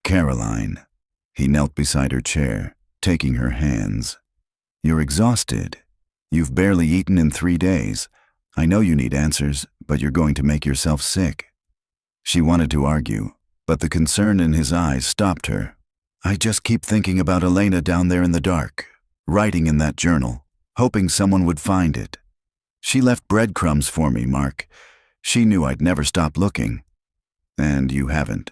"Caroline." He knelt beside her chair, taking her hands. "You're exhausted. You've barely eaten in 3 days. I know you need answers, but you're going to make yourself sick." She wanted to argue, but the concern in his eyes stopped her. "I just keep thinking about Elena down there in the dark, writing in that journal, hoping someone would find it. She left breadcrumbs for me, Mark. She knew I'd never stop looking. And you haven't.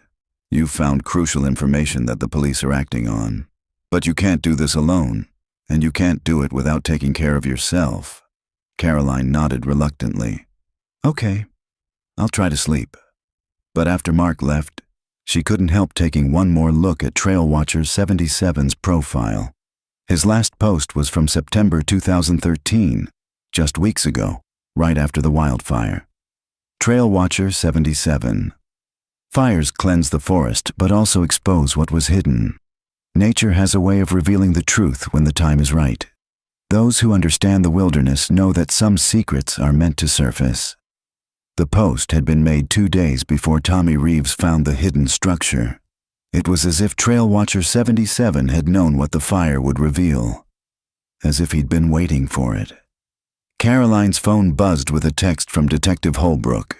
You've found crucial information that the police are acting on. But you can't do this alone, and you can't do it without taking care of yourself." Caroline nodded reluctantly. "Okay, I'll try to sleep." But after Mark left, she couldn't help taking one more look at Trailwatcher 77's profile. His last post was from September 2013, just weeks ago, right after the wildfire. Trailwatcher 77. Fires cleanse the forest, but also expose what was hidden. Nature has a way of revealing the truth when the time is right. Those who understand the wilderness know that some secrets are meant to surface. The post had been made 2 days before Tommy Reeves found the hidden structure. It was as if Trailwatcher 77 had known what the fire would reveal, as if he'd been waiting for it. Caroline's phone buzzed with a text from Detective Holbrook.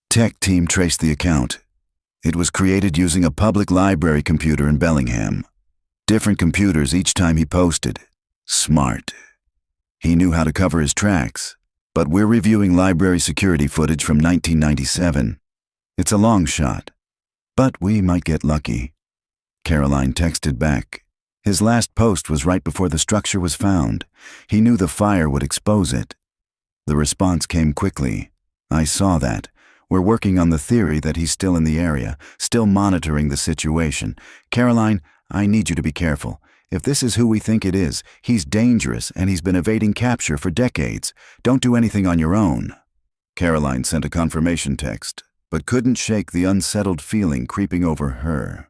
Tech team traced the account. It was created using a public library computer in Bellingham. Different computers each time he posted. Smart. He knew how to cover his tracks, but we're reviewing library security footage from 1997. It's a long shot, but we might get lucky. Caroline texted back. His last post was right before the structure was found. He knew the fire would expose it. The response came quickly. "I saw that. We're working on the theory that he's still in the area, still monitoring the situation. Caroline, I need you to be careful. If this is who we think it is, he's dangerous and he's been evading capture for decades. Don't do anything on your own." Caroline sent a confirmation text, but couldn't shake the unsettled feeling creeping over her.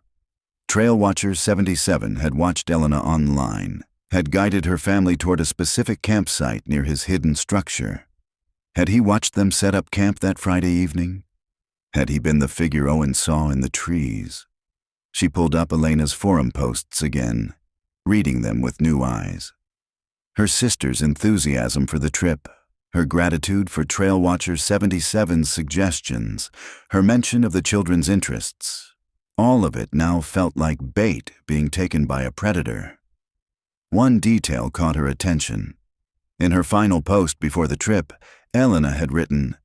Trailwatcher 77 had watched Elena online, had guided her family toward a specific campsite near his hidden structure. Had he watched them set up camp that Friday evening? Had he been the figure Owen saw in the trees? She pulled up Elena's forum posts again, reading them with new eyes. Her sister's enthusiasm for the trip, her gratitude for Trailwatcher 77's suggestions, her mention of the children's interests. All of it now felt like bait being taken by a predator. One detail caught her attention. In her final post before the trip, Elena had written,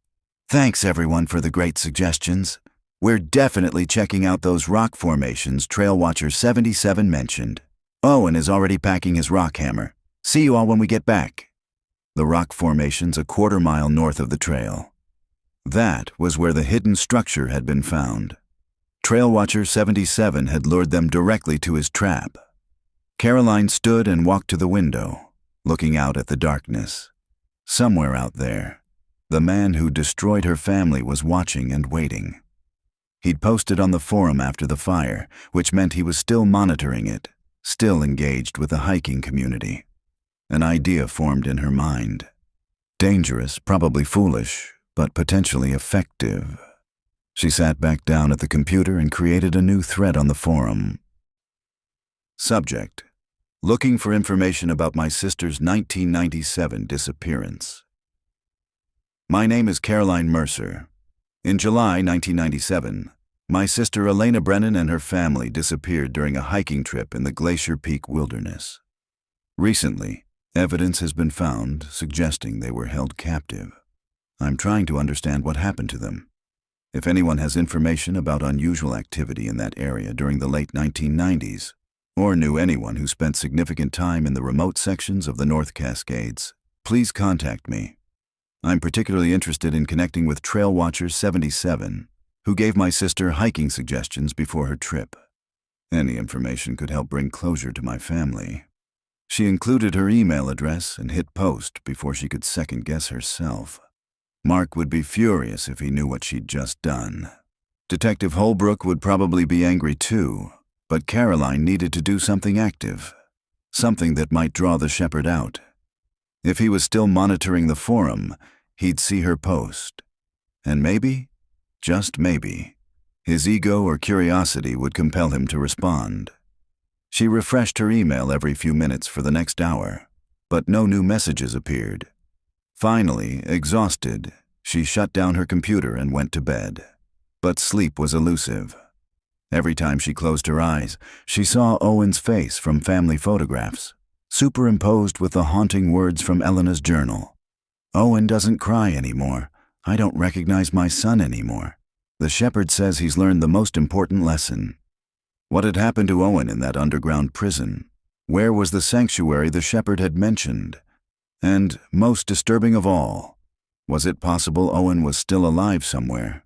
"Thanks everyone for the great suggestions. We're definitely checking out those rock formations Trailwatcher 77 mentioned. Owen is already packing his rock hammer. See you all when we get back." The rock formations a quarter-mile north of the trail. That was where the hidden structure had been found. Trailwatcher 77 had lured them directly to his trap. Caroline stood and walked to the window, looking out at the darkness. Somewhere out there, the man who destroyed her family was watching and waiting. He'd posted on the forum after the fire, which meant he was still monitoring it, still engaged with the hiking community. An idea formed in her mind. Dangerous, probably foolish, but potentially effective. She sat back down at the computer and created a new thread on the forum. Subject: looking for information about my sister's 1997 disappearance. My name is Caroline Mercer. In July 1997, my sister Elena Brennan and her family disappeared during a hiking trip in the Glacier Peak Wilderness. Recently, evidence has been found suggesting they were held captive. I'm trying to understand what happened to them. If anyone has information about unusual activity in that area during the late 1990s, or knew anyone who spent significant time in the remote sections of the North Cascades, please contact me. I'm particularly interested in connecting with Trail Watcher 77, who gave my sister hiking suggestions before her trip. Any information could help bring closure to my family. She included her email address and hit post before she could second-guess herself. Mark would be furious if he knew what she'd just done. Detective Holbrook would probably be angry too, but Caroline needed to do something active, something that might draw the shepherd out. If he was still monitoring the forum, he'd see her post. And maybe, just maybe, his ego or curiosity would compel him to respond. She refreshed her email every few minutes for the next hour, but no new messages appeared. Finally, exhausted, she shut down her computer and went to bed. But sleep was elusive. Every time she closed her eyes, she saw Owen's face from family photographs, superimposed with the haunting words from Elena's journal. Owen doesn't cry anymore. I don't recognize my son anymore. The shepherd says he's learned the most important lesson. What had happened to Owen in that underground prison? Where was the sanctuary the shepherd had mentioned? And, most disturbing of all, was it possible Owen was still alive somewhere?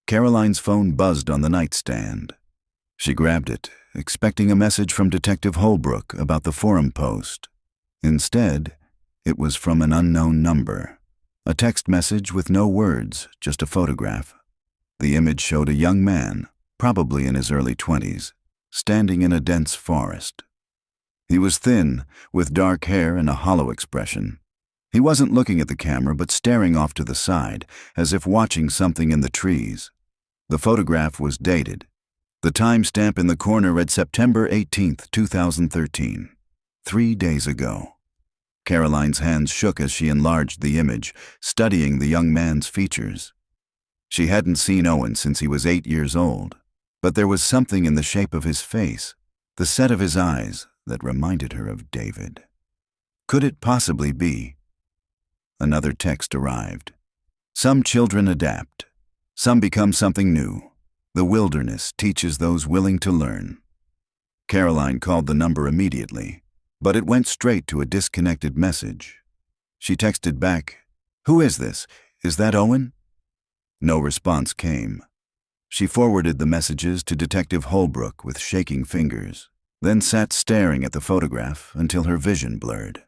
Caroline's phone buzzed on the nightstand. She grabbed it, expecting a message from Detective Holbrook about the forum post. Instead, it was from an unknown number. A text message with no words, just a photograph. The image showed a young man, probably in his early 20s, standing in a dense forest. He was thin, with dark hair and a hollow expression. He wasn't looking at the camera but staring off to the side, as if watching something in the trees. The photograph was dated. The timestamp in the corner read September 18, 2013, 3 days ago. Caroline's hands shook as she enlarged the image, studying the young man's features. She hadn't seen Owen since he was 8 years old, but there was something in the shape of his face, the set of his eyes, that reminded her of David. Could it possibly be? Another text arrived. Some children adapt. Some become something new. The wilderness teaches those willing to learn. Caroline called the number immediately, but it went straight to a disconnected message. She texted back, "Who is this? Is that Owen?" No response came. She forwarded the messages to Detective Holbrook with shaking fingers, then sat staring at the photograph until her vision blurred.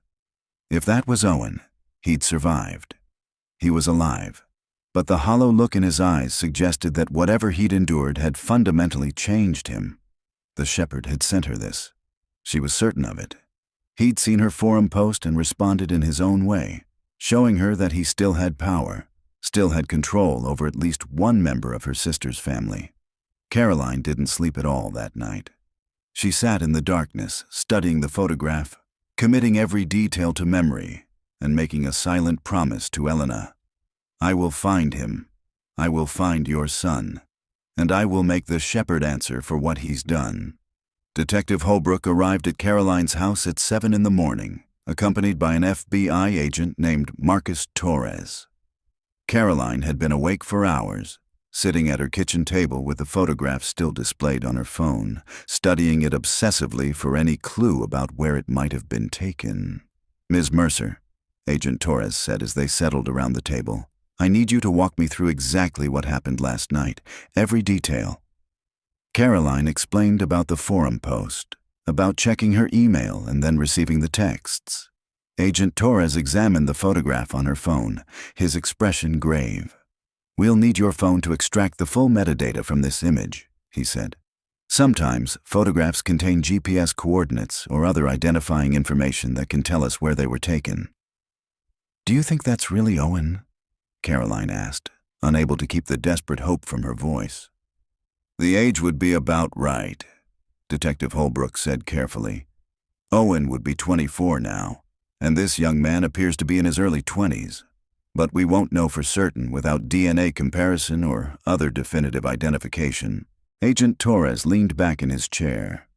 If that was Owen, he'd survived. He was alive, but the hollow look in his eyes suggested that whatever he'd endured had fundamentally changed him. The shepherd had sent her this. She was certain of it. He'd seen her forum post and responded in his own way, showing her that he still had power, still had control over at least one member of her sister's family. Caroline didn't sleep at all that night. She sat in the darkness, studying the photograph, committing every detail to memory, and making a silent promise to Elena. I will find him. I will find your son. And I will make the shepherd answer for what he's done. Detective Holbrook arrived at Caroline's house at 7 in the morning, accompanied by an FBI agent named Marcus Torres. Caroline had been awake for hours, sitting at her kitchen table with the photograph still displayed on her phone, studying it obsessively for any clue about where it might have been taken. Ms. Mercer, Agent Torres said as they settled around the table, I need you to walk me through exactly what happened last night, every detail. Caroline explained about the forum post, about checking her email and then receiving the texts. Agent Torres examined the photograph on her phone, his expression grave. We'll need your phone to extract the full metadata from this image, he said. Sometimes, photographs contain GPS coordinates or other identifying information that can tell us where they were taken. Do you think that's really Owen? Caroline asked, unable to keep the desperate hope from her voice. The age would be about right, Detective Holbrook said carefully. Owen would be 24 now, and this young man appears to be in his early 20s. But we won't know for certain without DNA comparison or other definitive identification. Agent Torres leaned back in his chair.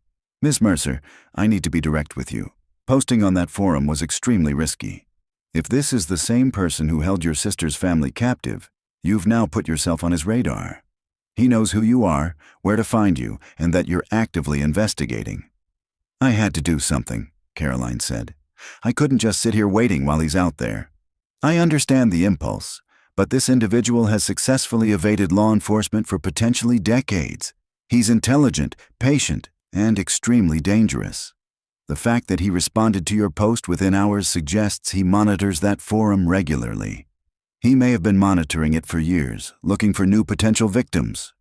Miss Mercer, I need to be direct with you. Posting on that forum was extremely risky. If this is the same person who held your sister's family captive, you've now put yourself on his radar. He knows who you are, where to find you, and that you're actively investigating. I had to do something, Caroline said. I couldn't just sit here waiting while he's out there. I understand the impulse, but this individual has successfully evaded law enforcement for potentially decades. He's intelligent, patient, and extremely dangerous. The fact that he responded to your post within hours suggests he monitors that forum regularly. He may have been monitoring it for years, looking for new potential victims.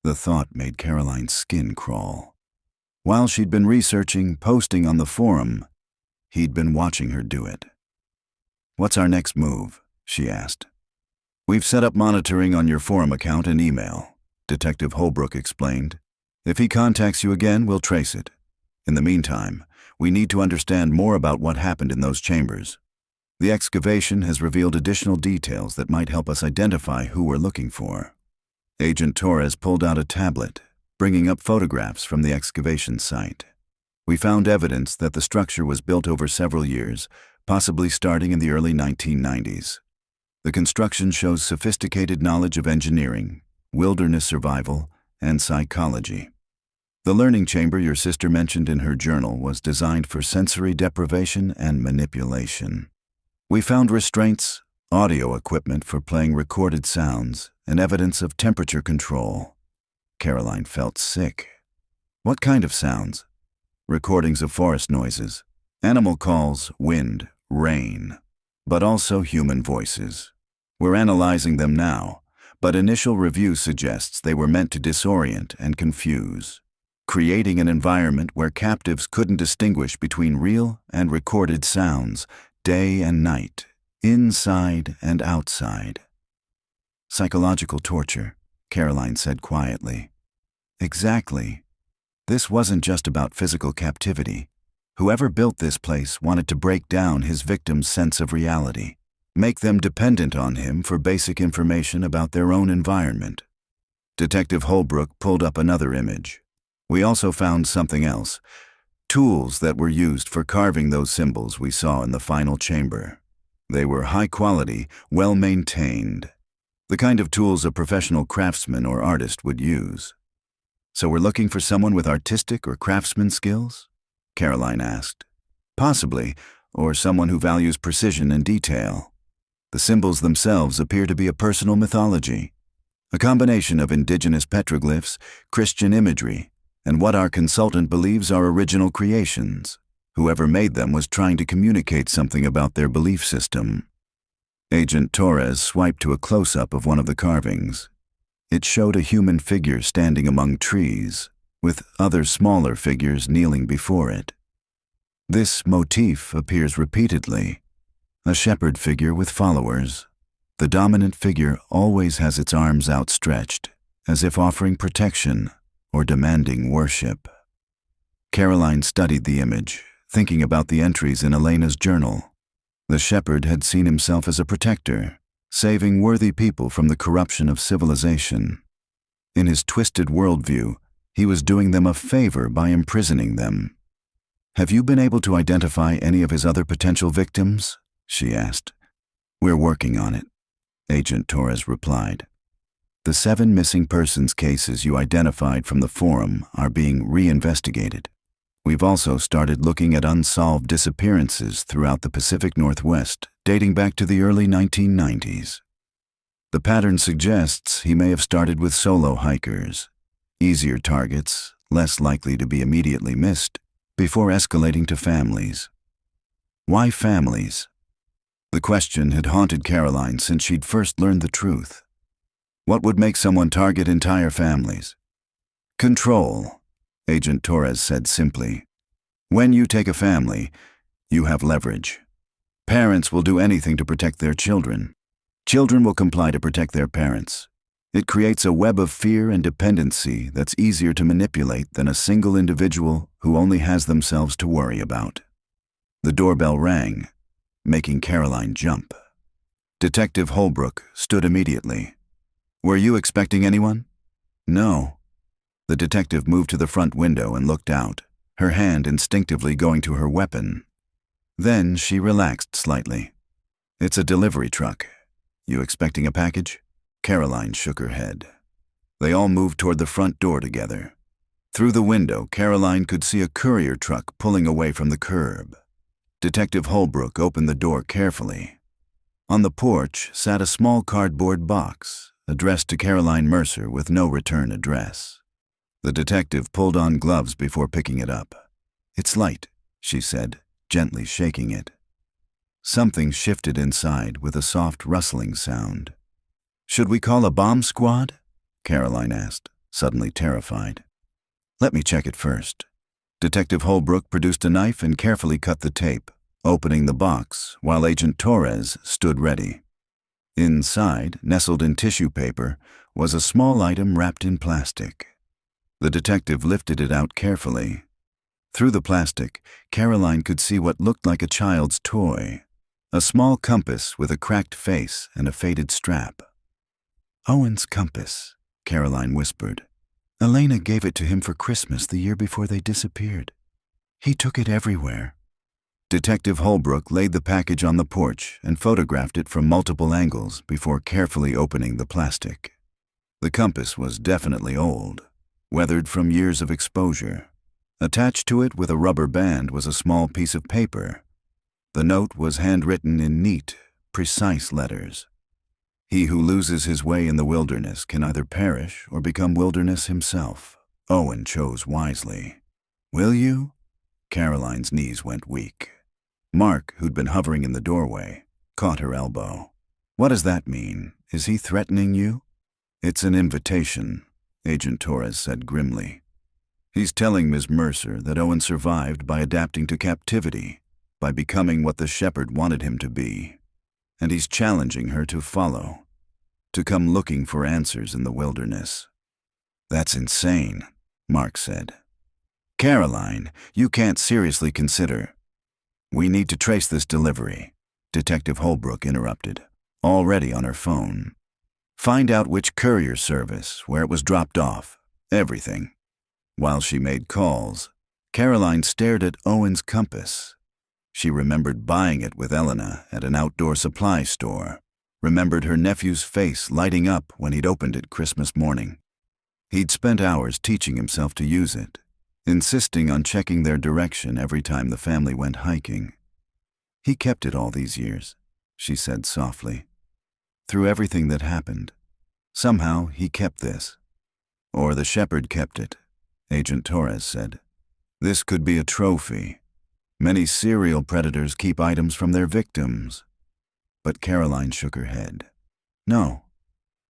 The thought made Caroline's skin crawl. While she'd been researching, posting on the forum, he'd been watching her do it. What's our next move? She asked. We've set up monitoring on your forum account and email, Detective Holbrook explained. If he contacts you again, we'll trace it. In the meantime, we need to understand more about what happened in those chambers. The excavation has revealed additional details that might help us identify who we're looking for. Agent Torres pulled out a tablet, bringing up photographs from the excavation site. We found evidence that the structure was built over several years, possibly starting in the early 1990s. The construction shows sophisticated knowledge of engineering, wilderness survival, and psychology. The learning chamber your sister mentioned in her journal was designed for sensory deprivation and manipulation. We found restraints, audio equipment for playing recorded sounds, and evidence of temperature control. Caroline felt sick. What kind of sounds? Recordings of forest noises, animal calls, wind, rain, but also human voices. We're analyzing them now, but initial review suggests they were meant to disorient and confuse, creating an environment where captives couldn't distinguish between real and recorded sounds, day and night, inside and outside. Psychological torture, Caroline said quietly. Exactly. This wasn't just about physical captivity. Whoever built this place wanted to break down his victim's sense of reality, make them dependent on him for basic information about their own environment. Detective Holbrook pulled up another image. We also found something else. Tools that were used for carving those symbols we saw in the final chamber. They were high quality, well maintained. The kind of tools a professional craftsman or artist would use. So we're looking for someone with artistic or craftsman skills? Caroline asked. Possibly, or someone who values precision and detail. The symbols themselves appear to be a personal mythology, a combination of indigenous petroglyphs, Christian imagery, and what our consultant believes are original creations. Whoever made them was trying to communicate something about their belief system. Agent Torres swiped to a close-up of one of the carvings. It showed a human figure standing among trees, with other smaller figures kneeling before it. This motif appears repeatedly. A shepherd figure with followers. The dominant figure always has its arms outstretched, as if offering protection or demanding worship. Caroline studied the image, thinking about the entries in Elena's journal. The shepherd had seen himself as a protector, saving worthy people from the corruption of civilization. In his twisted worldview, he was doing them a favor by imprisoning them. Have you been able to identify any of his other potential victims? She asked. We're working on it, Agent Torres replied. The 7 missing persons cases you identified from the forum are being reinvestigated. We've also started looking at unsolved disappearances throughout the Pacific Northwest, dating back to the early 1990s. The pattern suggests he may have started with solo hikers, easier targets, less likely to be immediately missed, before escalating to families. Why families? The question had haunted Caroline since she'd first learned the truth. What would make someone target entire families? Control, Agent Torres said simply. When you take a family, you have leverage. Parents will do anything to protect their children. Children will comply to protect their parents. It creates a web of fear and dependency that's easier to manipulate than a single individual who only has themselves to worry about. The doorbell rang, making Caroline jump. Detective Holbrook stood immediately. "Were you expecting anyone?" "No." The detective moved to the front window and looked out, her hand instinctively going to her weapon. Then she relaxed slightly. "It's a delivery truck. You expecting a package?" Caroline shook her head. They all moved toward the front door together. Through the window, Caroline could see a courier truck pulling away from the curb. Detective Holbrook opened the door carefully. On the porch sat a small cardboard box, addressed to Caroline Mercer with no return address. The detective pulled on gloves before picking it up. "It's light," she said, gently shaking it. Something shifted inside with a soft rustling sound. "Should we call a bomb squad?" Caroline asked, suddenly terrified. "Let me check it first." Detective Holbrook produced a knife and carefully cut the tape, opening the box while Agent Torres stood ready. Inside, nestled in tissue paper, was a small item wrapped in plastic. The detective lifted it out carefully. Through the plastic, Caroline could see what looked like a child's toy, a small compass with a cracked face and a faded strap. "Owen's compass," Caroline whispered. "Elena gave it to him for Christmas the year before they disappeared. He took it everywhere." Detective Holbrook laid the package on the porch and photographed it from multiple angles before carefully opening the plastic. The compass was definitely old, weathered from years of exposure. Attached to it with a rubber band was a small piece of paper. The note was handwritten in neat, precise letters. "He who loses his way in the wilderness can either perish or become wilderness himself. Owen chose wisely." "Will you?" Caroline's knees went weak. Mark, who'd been hovering in the doorway, caught her elbow. "What does that mean? Is he threatening you?" "It's an invitation," Agent Torres said grimly. "He's telling Ms. Mercer that Owen survived by adapting to captivity, by becoming what the shepherd wanted him to be. And he's challenging her to follow, to come looking for answers in the wilderness." "That's insane," Mark said. "Caroline, you can't seriously consider—" "We need to trace this delivery," Detective Holbrook interrupted, already on her phone. "Find out which courier service, where it was dropped off, everything." While she made calls, Caroline stared at Owen's compass. She remembered buying it with Elena at an outdoor supply store, remembered her nephew's face lighting up when he'd opened it Christmas morning. He'd spent hours teaching himself to use it, insisting on checking their direction every time the family went hiking. "He kept it all these years," she said softly. "Through everything that happened, somehow he kept this." "Or the shepherd kept it," Agent Torres said. "This could be a trophy. Many serial predators keep items from their victims." But Caroline shook her head. "No.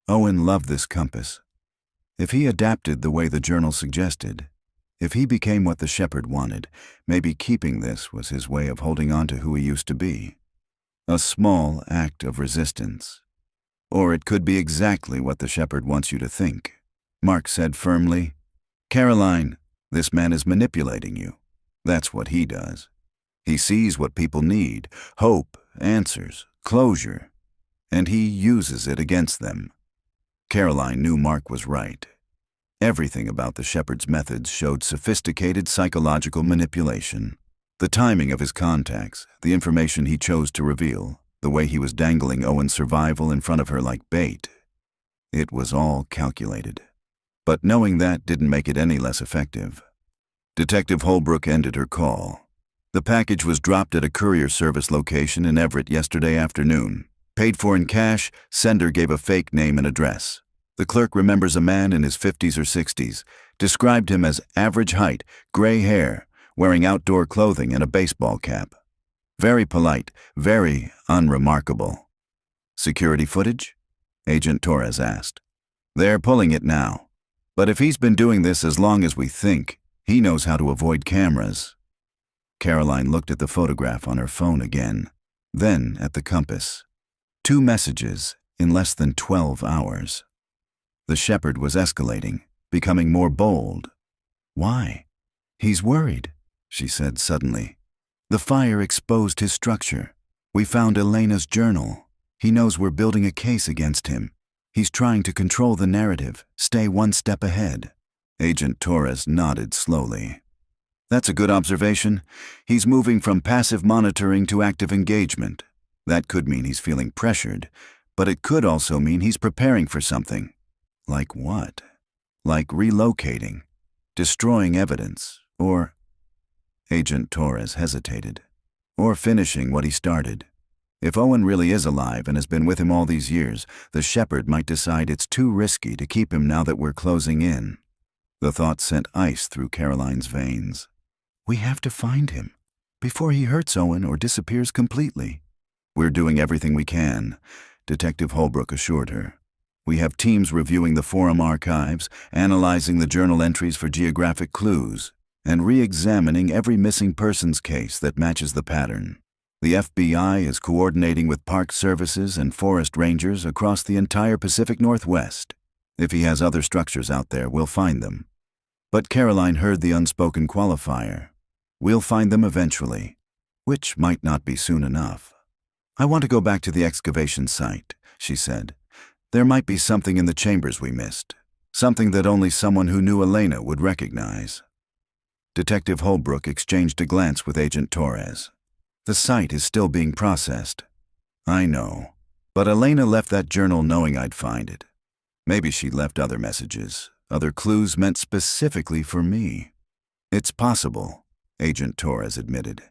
Owen loved this compass. If he adapted the way the journal suggested, if he became what the shepherd wanted, maybe keeping this was his way of holding on to who he used to be. A small act of resistance. Or it could be exactly what the shepherd wants you to think," Mark said firmly. "Caroline, this man is manipulating you. That's what he does. He sees what people need, hope, answers, closure, and he uses it against them." Caroline knew Mark was right. Everything about the shepherd's methods showed sophisticated psychological manipulation. The timing of his contacts, the information he chose to reveal, the way he was dangling Owen's survival in front of her like bait. It was all calculated. But knowing that didn't make it any less effective. Detective Holbrook ended her call. The package was dropped at a courier service location in Everett yesterday afternoon. Paid for in cash, sender gave a fake name and address. The clerk remembers a man in his 50s or 60s, described him as average height, gray hair, wearing outdoor clothing and a baseball cap. Very polite, very unremarkable. "Security footage?" Agent Torres asked. "They're pulling it now. But if he's been doing this as long as we think, he knows how to avoid cameras." Caroline looked at the photograph on her phone again. Then at the compass. 2 messages in less than 12 hours. The shepherd was escalating, becoming more bold. Why? He's worried, she said suddenly. The fire exposed his structure. We found Elena's journal. He knows we're building a case against him. He's trying to control the narrative, stay 1 step ahead. Agent Torres nodded slowly. That's a good observation. He's moving from passive monitoring to active engagement. That could mean he's feeling pressured, but it could also mean he's preparing for something. Like what? Like relocating, destroying evidence, or... Agent Torres hesitated. Or finishing what he started. If Owen really is alive and has been with him all these years, the shepherd might decide it's too risky to keep him now that we're closing in. The thought sent ice through Caroline's veins. We have to find him, before he hurts Owen or disappears completely. We're doing everything we can, Detective Holbrook assured her. We have teams reviewing the forum archives, analyzing the journal entries for geographic clues, and re-examining every missing persons case that matches the pattern. The FBI is coordinating with park services and forest rangers across the entire Pacific Northwest. If he has other structures out there, we'll find them. But Caroline heard the unspoken qualifier. We'll find them eventually, which might not be soon enough. I want to go back to the excavation site, she said. There might be something in the chambers we missed, something that only someone who knew Elena would recognize. Detective Holbrook exchanged a glance with Agent Torres. The site is still being processed. I know, but Elena left that journal knowing I'd find it. Maybe she left other messages, other clues meant specifically for me. It's possible, Agent Torres admitted.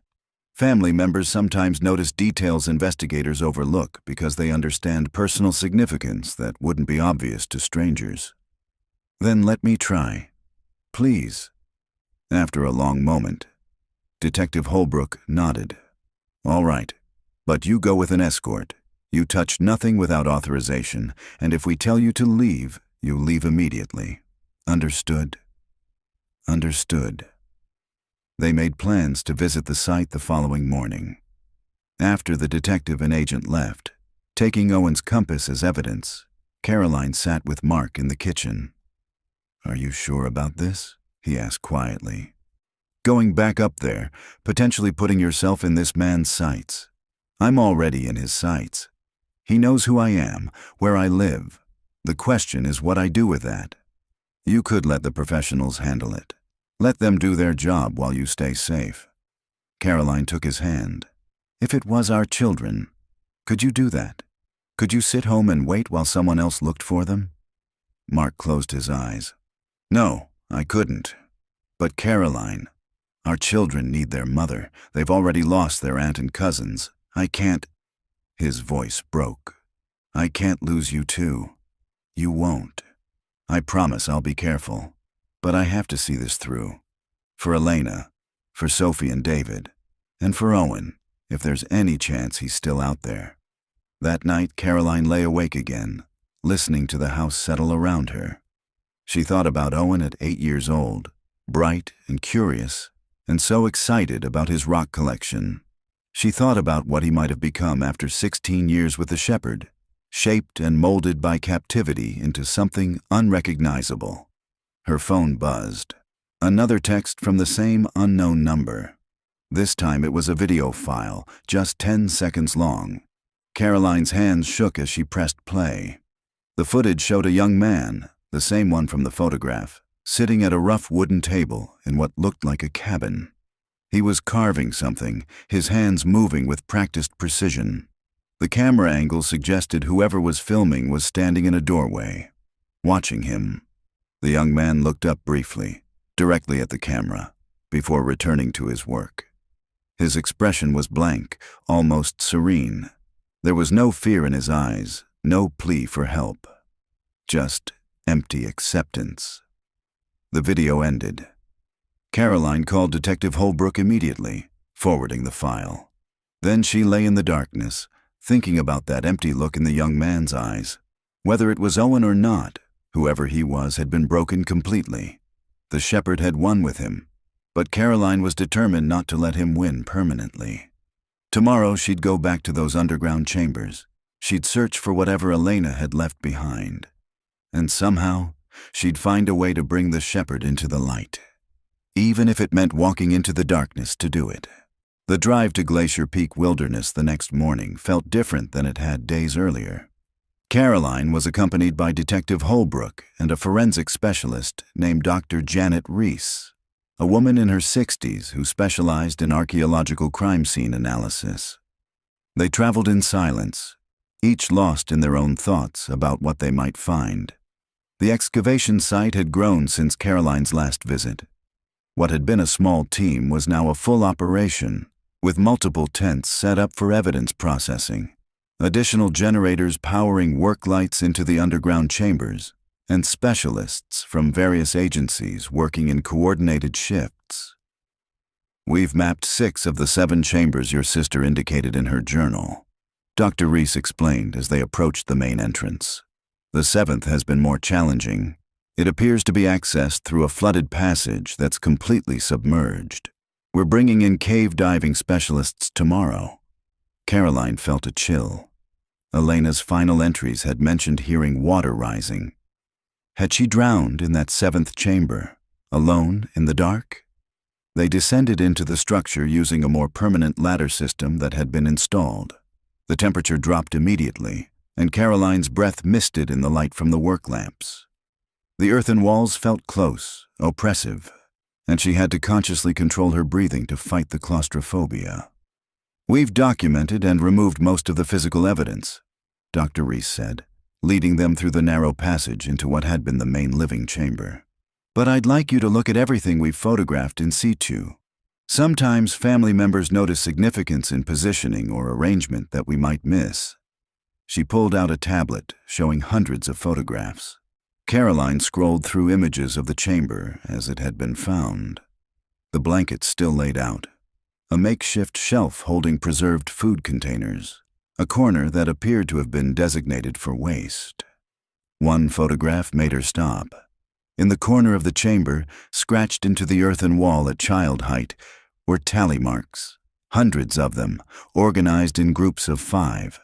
Family members sometimes notice details investigators overlook because they understand personal significance that wouldn't be obvious to strangers. Then let me try. Please. After a long moment, Detective Holbrook nodded. All right, but you go with an escort. You touch nothing without authorization, and if we tell you to leave, you leave immediately. Understood? Understood. They made plans to visit the site the following morning. After the detective and agent left, taking Owen's compass as evidence, Caroline sat with Mark in the kitchen. Are you sure about this? He asked quietly. Going back up there, potentially putting yourself in this man's sights. I'm already in his sights. He knows who I am, where I live. The question is what I do with that. You could let the professionals handle it. Let them do their job while you stay safe. Caroline took his hand. If it was our children, could you do that? Could you sit home and wait while someone else looked for them? Mark closed his eyes. No, I couldn't. But Caroline, our children need their mother. They've already lost their aunt and cousins. I can't... His voice broke. I can't lose you too. You won't. I promise I'll be careful. But I have to see this through. For Elena, for Sophie and David, and for Owen, if there's any chance he's still out there. That night, Caroline lay awake again, listening to the house settle around her. She thought about Owen at 8 years old, bright and curious, and so excited about his rock collection. She thought about what he might have become after 16 years with the shepherd, shaped and molded by captivity into something unrecognizable. Her phone buzzed. Another text from the same unknown number. This time it was a video file, just 10 seconds long. Caroline's hands shook as she pressed play. The footage showed a young man, the same one from the photograph, sitting at a rough wooden table in what looked like a cabin. He was carving something, his hands moving with practiced precision. The camera angle suggested whoever was filming was standing in a doorway, watching him. The young man looked up briefly, directly at the camera, before returning to his work. His expression was blank, almost serene. There was no fear in his eyes, no plea for help. Just empty acceptance. The video ended. Caroline called Detective Holbrook immediately, forwarding the file. Then she lay in the darkness, thinking about that empty look in the young man's eyes. Whether it was Owen or not, whoever he was had been broken completely. The shepherd had won with him, but Caroline was determined not to let him win permanently. Tomorrow she'd go back to those underground chambers. She'd search for whatever Elena had left behind. And somehow, she'd find a way to bring the shepherd into the light, even if it meant walking into the darkness to do it. The drive to Glacier Peak Wilderness the next morning felt different than it had days earlier. Caroline was accompanied by Detective Holbrook and a forensic specialist named Dr. Janet Reese, a woman in her 60s who specialized in archaeological crime scene analysis. They traveled in silence, each lost in their own thoughts about what they might find. The excavation site had grown since Caroline's last visit. What had been a small team was now a full operation, with multiple tents set up for evidence processing, additional generators powering work lights into the underground chambers, and specialists from various agencies working in coordinated shifts. "We've mapped 6 of the 7 chambers your sister indicated in her journal," Dr. Reese explained as they approached the main entrance. "The 7th has been more challenging. It appears to be accessed through a flooded passage that's completely submerged. We're bringing in cave diving specialists tomorrow." Caroline felt a chill. Elena's final entries had mentioned hearing water rising. Had she drowned in that 7th chamber, alone in the dark? They descended into the structure using a more permanent ladder system that had been installed. The temperature dropped immediately, and Caroline's breath misted in the light from the work lamps. The earthen walls felt close, oppressive, and she had to consciously control her breathing to fight the claustrophobia. "We've documented and removed most of the physical evidence," Dr. Reese said, leading them through the narrow passage into what had been the main living chamber. "But I'd like you to look at everything we've photographed in situ. Sometimes family members notice significance in positioning or arrangement that we might miss." She pulled out a tablet showing hundreds of photographs. Caroline scrolled through images of the chamber as it had been found. The blankets still laid out, a makeshift shelf holding preserved food containers, a corner that appeared to have been designated for waste. One photograph made her stop. In the corner of the chamber, scratched into the earthen wall at child height, were tally marks, hundreds of them, organized in groups of 5.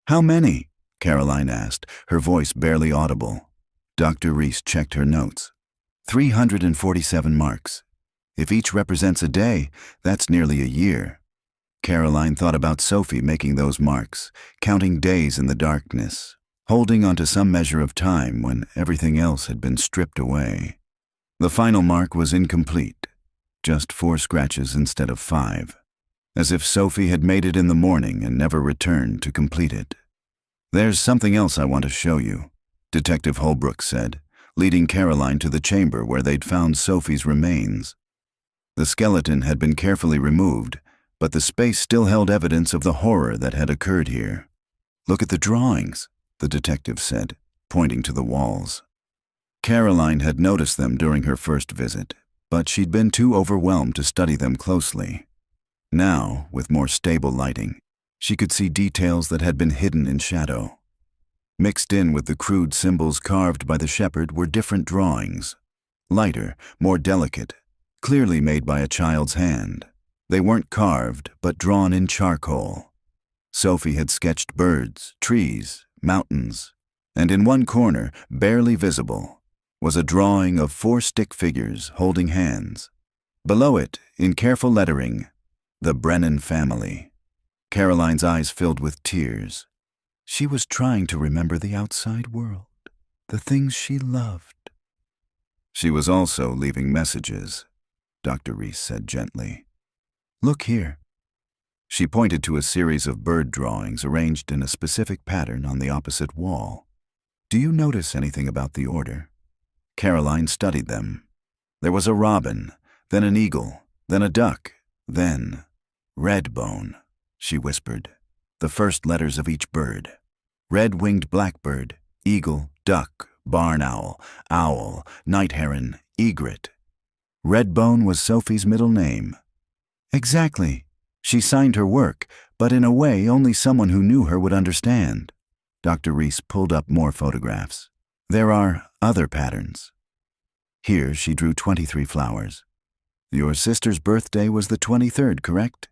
"How many?" Caroline asked, her voice barely audible. Dr. Reese checked her notes. 347 marks. If each represents a day, that's nearly a year. Caroline thought about Sophie making those marks, counting days in the darkness, holding onto some measure of time when everything else had been stripped away. The final mark was incomplete, just 4 scratches instead of 5, as if Sophie had made it in the morning and never returned to complete it. "There's something else I want to show you," Detective Holbrook said, leading Caroline to the chamber where they'd found Sophie's remains. The skeleton had been carefully removed, but the space still held evidence of the horror that had occurred here. "Look at the drawings," the detective said, pointing to the walls. Caroline had noticed them during her first visit, but she'd been too overwhelmed to study them closely. Now, with more stable lighting, she could see details that had been hidden in shadow. Mixed in with the crude symbols carved by the shepherd were different drawings, lighter, more delicate, clearly made by a child's hand. They weren't carved, but drawn in charcoal. Sophie had sketched birds, trees, mountains, and in one corner, barely visible, was a drawing of 4 stick figures holding hands. Below it, in careful lettering, "The Brennan Family." Caroline's eyes filled with tears. She was trying to remember the outside world, the things she loved. She was also leaving messages, Dr. Reese said gently. "Look here." She pointed to a series of bird drawings arranged in a specific pattern on the opposite wall. "Do you notice anything about the order?" Caroline studied them. There was a robin, then an eagle, then a duck, then Redbone, she whispered, the first letters of each bird. Red-winged blackbird, eagle, duck, barn owl, owl, night heron, egret. Redbone was Sophie's middle name. Exactly. She signed her work, but in a way only someone who knew her would understand. Dr. Reese pulled up more photographs. There are other patterns. Here she drew 23 flowers. Your sister's birthday was the 23rd, correct?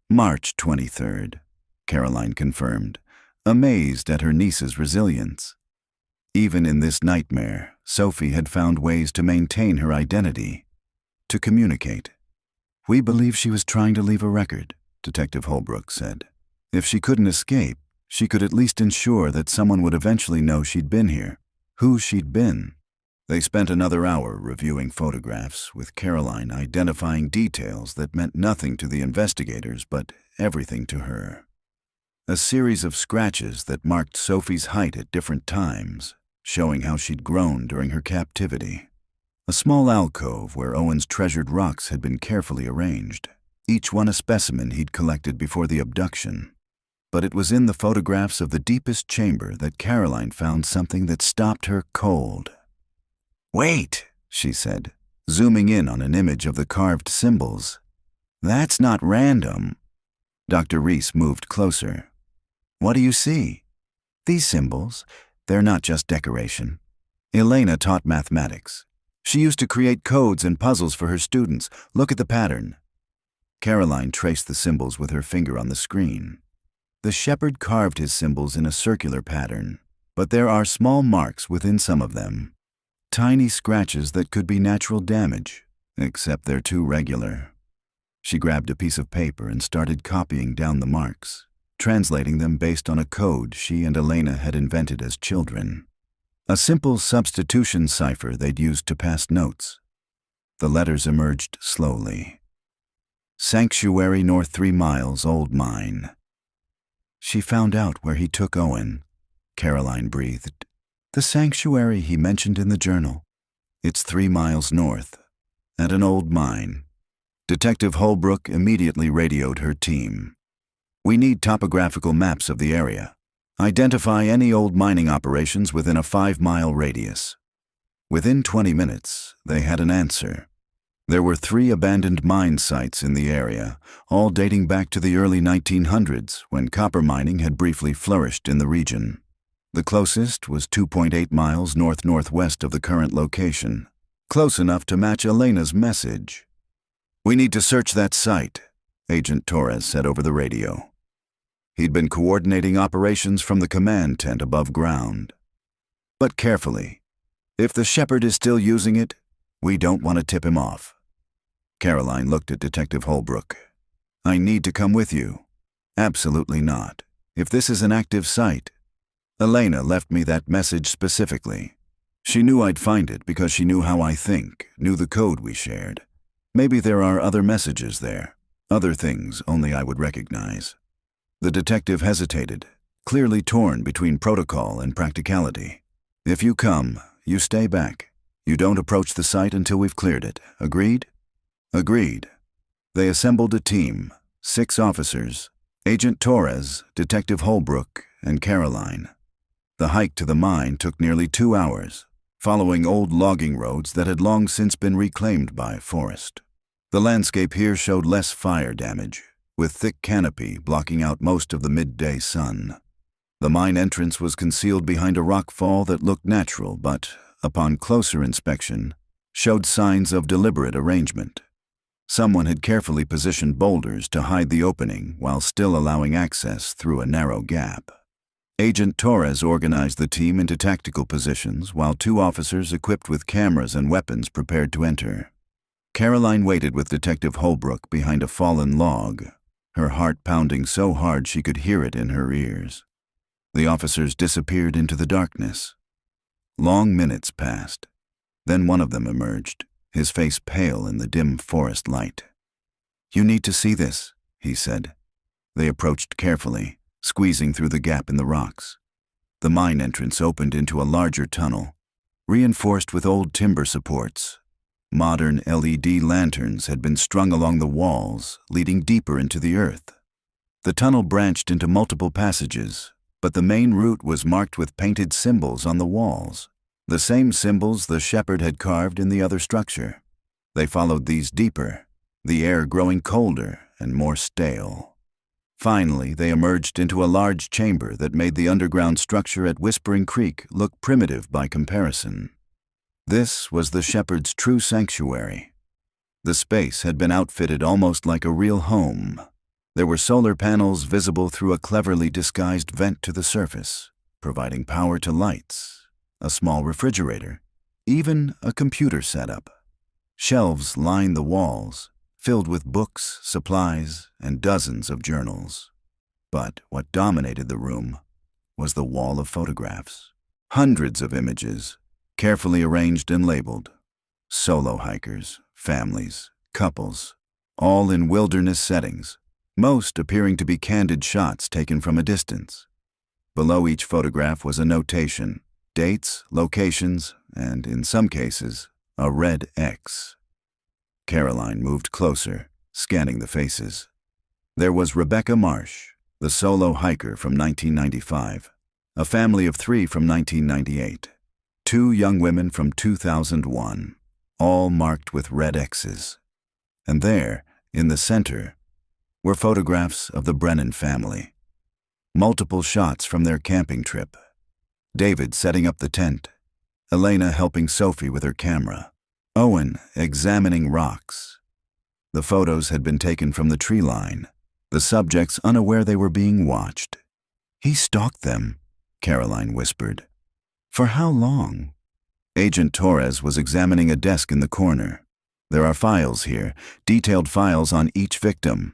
March 23rd, Caroline confirmed, amazed at her niece's resilience. Even in this nightmare, Sophie had found ways to maintain her identity, to communicate. "We believe she was trying to leave a record," Detective Holbrook said. "If she couldn't escape, she could at least ensure that someone would eventually know she'd been here, who she'd been." They spent another hour reviewing photographs, with Caroline identifying details that meant nothing to the investigators but everything to her. A series of scratches that marked Sophie's height at different times, showing how she'd grown during her captivity. A small alcove where Owen's treasured rocks had been carefully arranged, each one a specimen he'd collected before the abduction. But it was in the photographs of the deepest chamber that Caroline found something that stopped her cold. "Wait," she said, zooming in on an image of the carved symbols. "That's not random." Dr. Reese moved closer. "What do you see?" "These symbols, they're not just decoration. Elena taught mathematics. She used to create codes and puzzles for her students. Look at the pattern." Caroline traced the symbols with her finger on the screen. The shepherd carved his symbols in a circular pattern, but there are small marks within some of them. Tiny scratches that could be natural damage, except they're too regular. She grabbed a piece of paper and started copying down the marks, translating them based on a code she and Elena had invented as children. A simple substitution cipher they'd used to pass notes. The letters emerged slowly. "Sanctuary North 3 miles, Old Mine." "She found out where he took Owen," Caroline breathed. "The sanctuary he mentioned in the journal. It's 3 miles north, at an old mine." Detective Holbrook immediately radioed her team. "We need topographical maps of the area. Identify any old mining operations within a 5-mile radius." Within 20 minutes, they had an answer. There were 3 abandoned mine sites in the area, all dating back to the early 1900s, when copper mining had briefly flourished in the region. The closest was 2.8 miles north-northwest of the current location, close enough to match Elena's message. "We need to search that site," Agent Torres said over the radio. He'd been coordinating operations from the command tent above ground. "But carefully. If the shepherd is still using it, we don't want to tip him off." Caroline looked at Detective Holbrook. "I need to come with you." "Absolutely not. If this is an active site." "Elena left me that message specifically. She knew I'd find it because she knew how I think, knew the code we shared. Maybe there are other messages there, other things only I would recognize." The detective hesitated, clearly torn between protocol and practicality. "If you come, you stay back. You don't approach the site until we've cleared it. Agreed?" "Agreed." They assembled a team, 6 officers, Agent Torres, Detective Holbrook, and Caroline. The hike to the mine took nearly 2 hours, following old logging roads that had long since been reclaimed by forest. The landscape here showed less fire damage, with thick canopy blocking out most of the midday sun. The mine entrance was concealed behind a rock fall that looked natural but, upon closer inspection, showed signs of deliberate arrangement. Someone had carefully positioned boulders to hide the opening while still allowing access through a narrow gap. Agent Torres organized the team into tactical positions while 2 officers equipped with cameras and weapons prepared to enter. Caroline waited with Detective Holbrook behind a fallen log, her heart pounding so hard she could hear it in her ears. The officers disappeared into the darkness. Long minutes passed. Then one of them emerged, his face pale in the dim forest light. "You need to see this," he said. They approached carefully, squeezing through the gap in the rocks. The mine entrance opened into a larger tunnel, reinforced with old timber supports. Modern LED lanterns had been strung along the walls, leading deeper into the earth. The tunnel branched into multiple passages, but the main route was marked with painted symbols on the walls, the same symbols the shepherd had carved in the other structure. They followed these deeper, the air growing colder and more stale. Finally, they emerged into a large chamber that made the underground structure at Whispering Creek look primitive by comparison. This was the shepherd's true sanctuary. The space had been outfitted almost like a real home. There were solar panels visible through a cleverly disguised vent to the surface, providing power to lights, a small refrigerator, even a computer setup. Shelves lined the walls, filled with books, supplies, and dozens of journals. But what dominated the room was the wall of photographs. Hundreds of images, carefully arranged and labeled. Solo hikers, families, couples, all in wilderness settings, most appearing to be candid shots taken from a distance. Below each photograph was a notation, dates, locations, and, in some cases, a red X. Caroline moved closer, scanning the faces. There was Rebecca Marsh, the solo hiker from 1995, a family of 3 from 1998, 2 young women from 2001, all marked with red X's. And there, in the center, were photographs of the Brennan family. Multiple shots from their camping trip. David setting up the tent, Elena helping Sophie with her camera, Owen examining rocks. The photos had been taken from the tree line, the subjects unaware they were being watched. "He stalked them," Caroline whispered. "For how long?" Agent Torres was examining a desk in the corner. "There are files here, detailed files on each victim."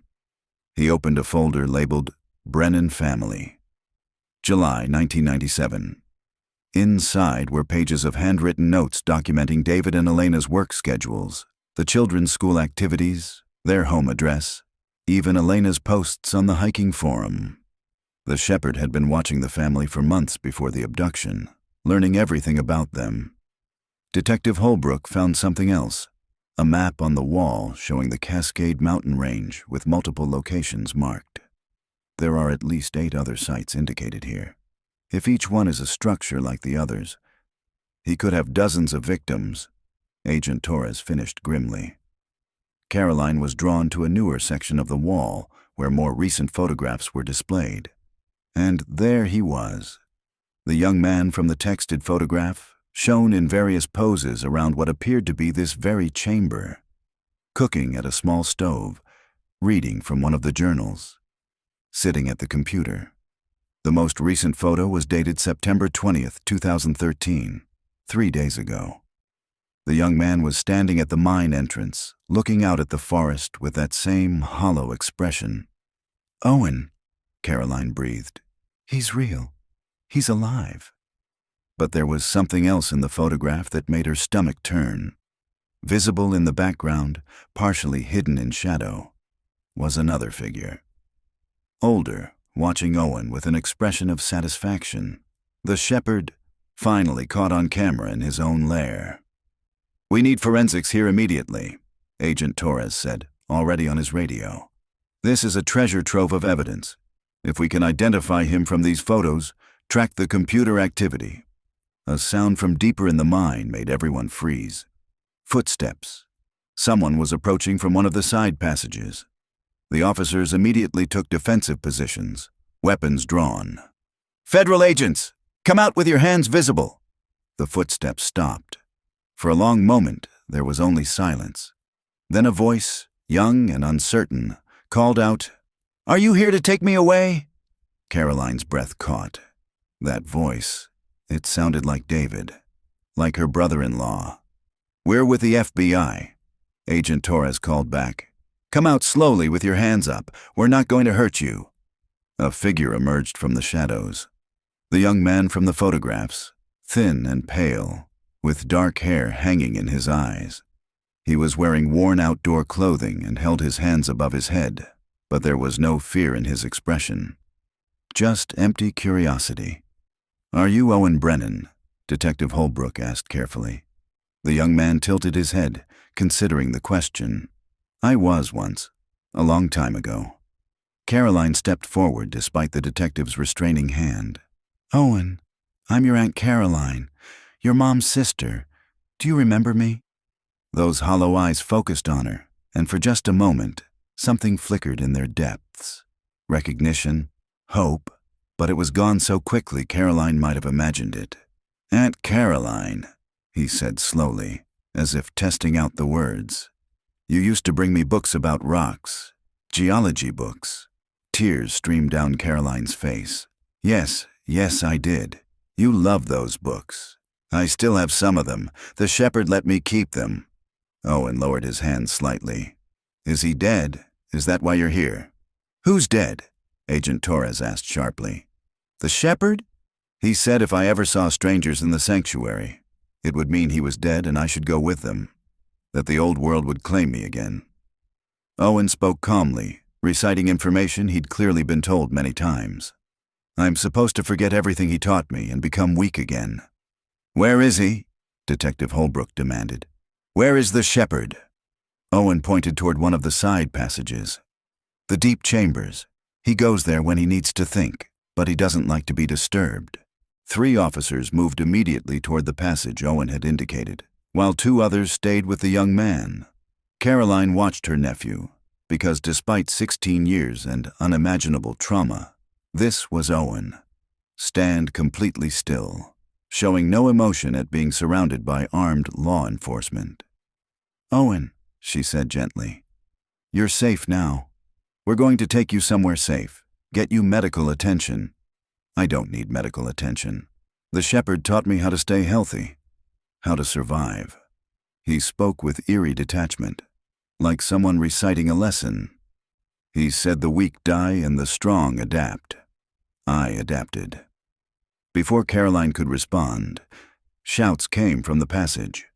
He opened a folder labeled Brennan Family. July 1997. Inside were pages of handwritten notes documenting David and Elena's work schedules, the children's school activities, their home address, even Elena's posts on the hiking forum. The shepherd had been watching the family for months before the abduction, learning everything about them. Detective Holbrook found something else, a map on the wall showing the Cascade Mountain Range with multiple locations marked. There are at least 8 other sites indicated here. If each one is a structure like the others, he could have dozens of victims, Agent Torres finished grimly. Caroline was drawn to a newer section of the wall where more recent photographs were displayed. And there he was, the young man from the texted photograph, shown in various poses around what appeared to be this very chamber, cooking at a small stove, reading from one of the journals, sitting at the computer. The most recent photo was dated September 20th, 2013, 3 days ago. The young man was standing at the mine entrance, looking out at the forest with that same hollow expression. "Owen," Caroline breathed. "He's real. He's alive." But there was something else in the photograph that made her stomach turn. Visible in the background, partially hidden in shadow, was another figure. Older, watching Owen with an expression of satisfaction. The shepherd, finally caught on camera in his own lair. "We need forensics here immediately," Agent Torres said, already on his radio. "This is a treasure trove of evidence. If we can identify him from these photos, track the computer activity." A sound from deeper in the mine made everyone freeze. Footsteps. Someone was approaching from one of the side passages. The officers immediately took defensive positions, weapons drawn. "Federal agents, come out with your hands visible." The footsteps stopped. For a long moment, there was only silence. Then a voice, young and uncertain, called out, "Are you here to take me away?" Caroline's breath caught. That voice, it sounded like David, like her brother-in-law. "We're with the FBI," Agent Torres called back. "Come out slowly with your hands up. We're not going to hurt you." A figure emerged from the shadows. The young man from the photographs, thin and pale, with dark hair hanging in his eyes. He was wearing worn outdoor clothing and held his hands above his head, but there was no fear in his expression. Just empty curiosity. "Are you Owen Brennan?" Detective Holbrook asked carefully. The young man tilted his head, considering the question. "I was once, a long time ago." Caroline stepped forward despite the detective's restraining hand. "Owen, I'm your Aunt Caroline, your mom's sister. Do you remember me?" Those hollow eyes focused on her, and for just a moment, something flickered in their depths. Recognition, hope, but it was gone so quickly Caroline might have imagined it. "Aunt Caroline," he said slowly, as if testing out the words. "You used to bring me books about rocks, geology books. Tears streamed down Caroline's face. Yes, I did. You loved those books. I still have some of them. The shepherd let me keep them. Owen lowered his hand slightly. Is he dead? Is that why you're here? Who's dead? Agent Torres asked sharply. The shepherd? He said if I ever saw strangers in the sanctuary, it would mean he was dead and I should go with them, that the old world would claim me again. Owen spoke calmly, reciting information he'd clearly been told many times. I'm supposed to forget everything he taught me and become weak again. Where is he? Detective Holbrook demanded. Where is the shepherd? Owen pointed toward one of the side passages. The deep chambers. He goes there when he needs to think, but he doesn't like to be disturbed. 3 officers moved immediately toward the passage Owen had indicated, while 2 others stayed with the young man. Caroline watched her nephew, because despite 16 years and unimaginable trauma, this was Owen. Stand completely still, showing no emotion at being surrounded by armed law enforcement. Owen, she said gently, you're safe now. We're going to take you somewhere safe, get you medical attention. I don't need medical attention. The shepherd taught me how to stay healthy, how to survive. He spoke with eerie detachment, like someone reciting a lesson. He said the weak die and the strong adapt. I adapted. Before Caroline could respond, shouts came from the passage.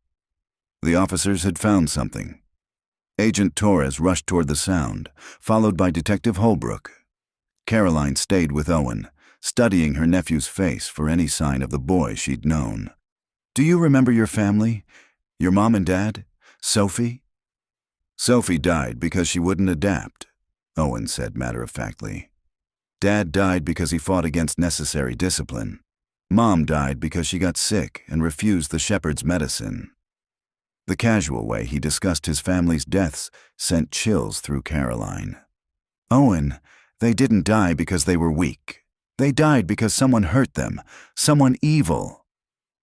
The officers had found something. Agent Torres rushed toward the sound, followed by Detective Holbrook. Caroline stayed with Owen, studying her nephew's face for any sign of the boy she'd known. Do you remember your family? Your mom and dad? Sophie? Sophie died because she wouldn't adapt, Owen said matter-of-factly. Dad died because he fought against necessary discipline. Mom died because she got sick and refused the shepherd's medicine. The casual way he discussed his family's deaths sent chills through Caroline. Owen, they didn't die because they were weak. They died because someone hurt them, someone evil.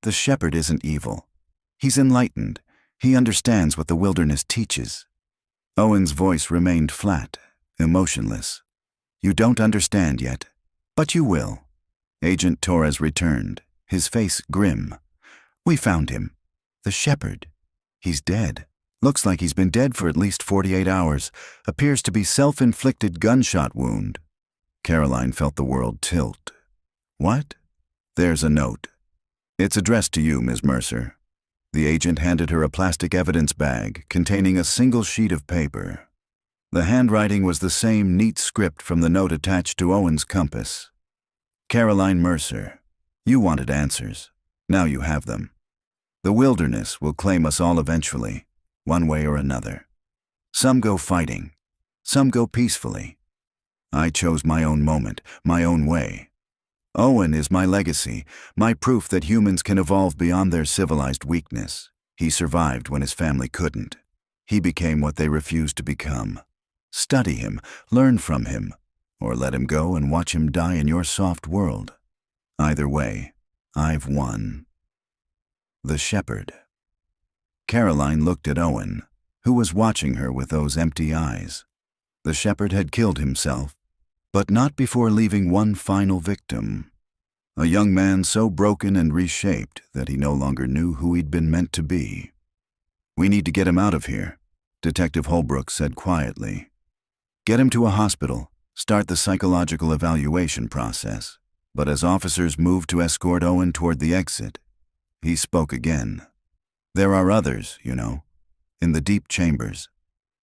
The shepherd isn't evil. He's enlightened. He understands what the wilderness teaches. Owen's voice remained flat, emotionless. You don't understand yet, but you will. Agent Torres returned, his face grim. We found him. The shepherd. He's dead. Looks like he's been dead for at least 48 hours. Appears to be self-inflicted gunshot wound. Caroline felt the world tilt. What? There's a note. It's addressed to you, Ms. Mercer. The agent handed her a plastic evidence bag containing a single sheet of paper. The handwriting was the same neat script from the note attached to Owen's compass. Caroline Mercer, you wanted answers. Now you have them. The wilderness will claim us all eventually, one way or another. Some go fighting. Some go peacefully. I chose my own moment, my own way. Owen is my legacy, my proof that humans can evolve beyond their civilized weakness. He survived when his family couldn't. He became what they refused to become. Study him, learn from him, or let him go and watch him die in your soft world. Either way, I've won. The shepherd. Caroline looked at Owen, who was watching her with those empty eyes. The shepherd had killed himself, but not before leaving one final victim. A young man so broken and reshaped that he no longer knew who he'd been meant to be. We need to get him out of here, Detective Holbrook said quietly. Get him to a hospital, start the psychological evaluation process. But as officers moved to escort Owen toward the exit, he spoke again. There are others, you know, in the deep chambers.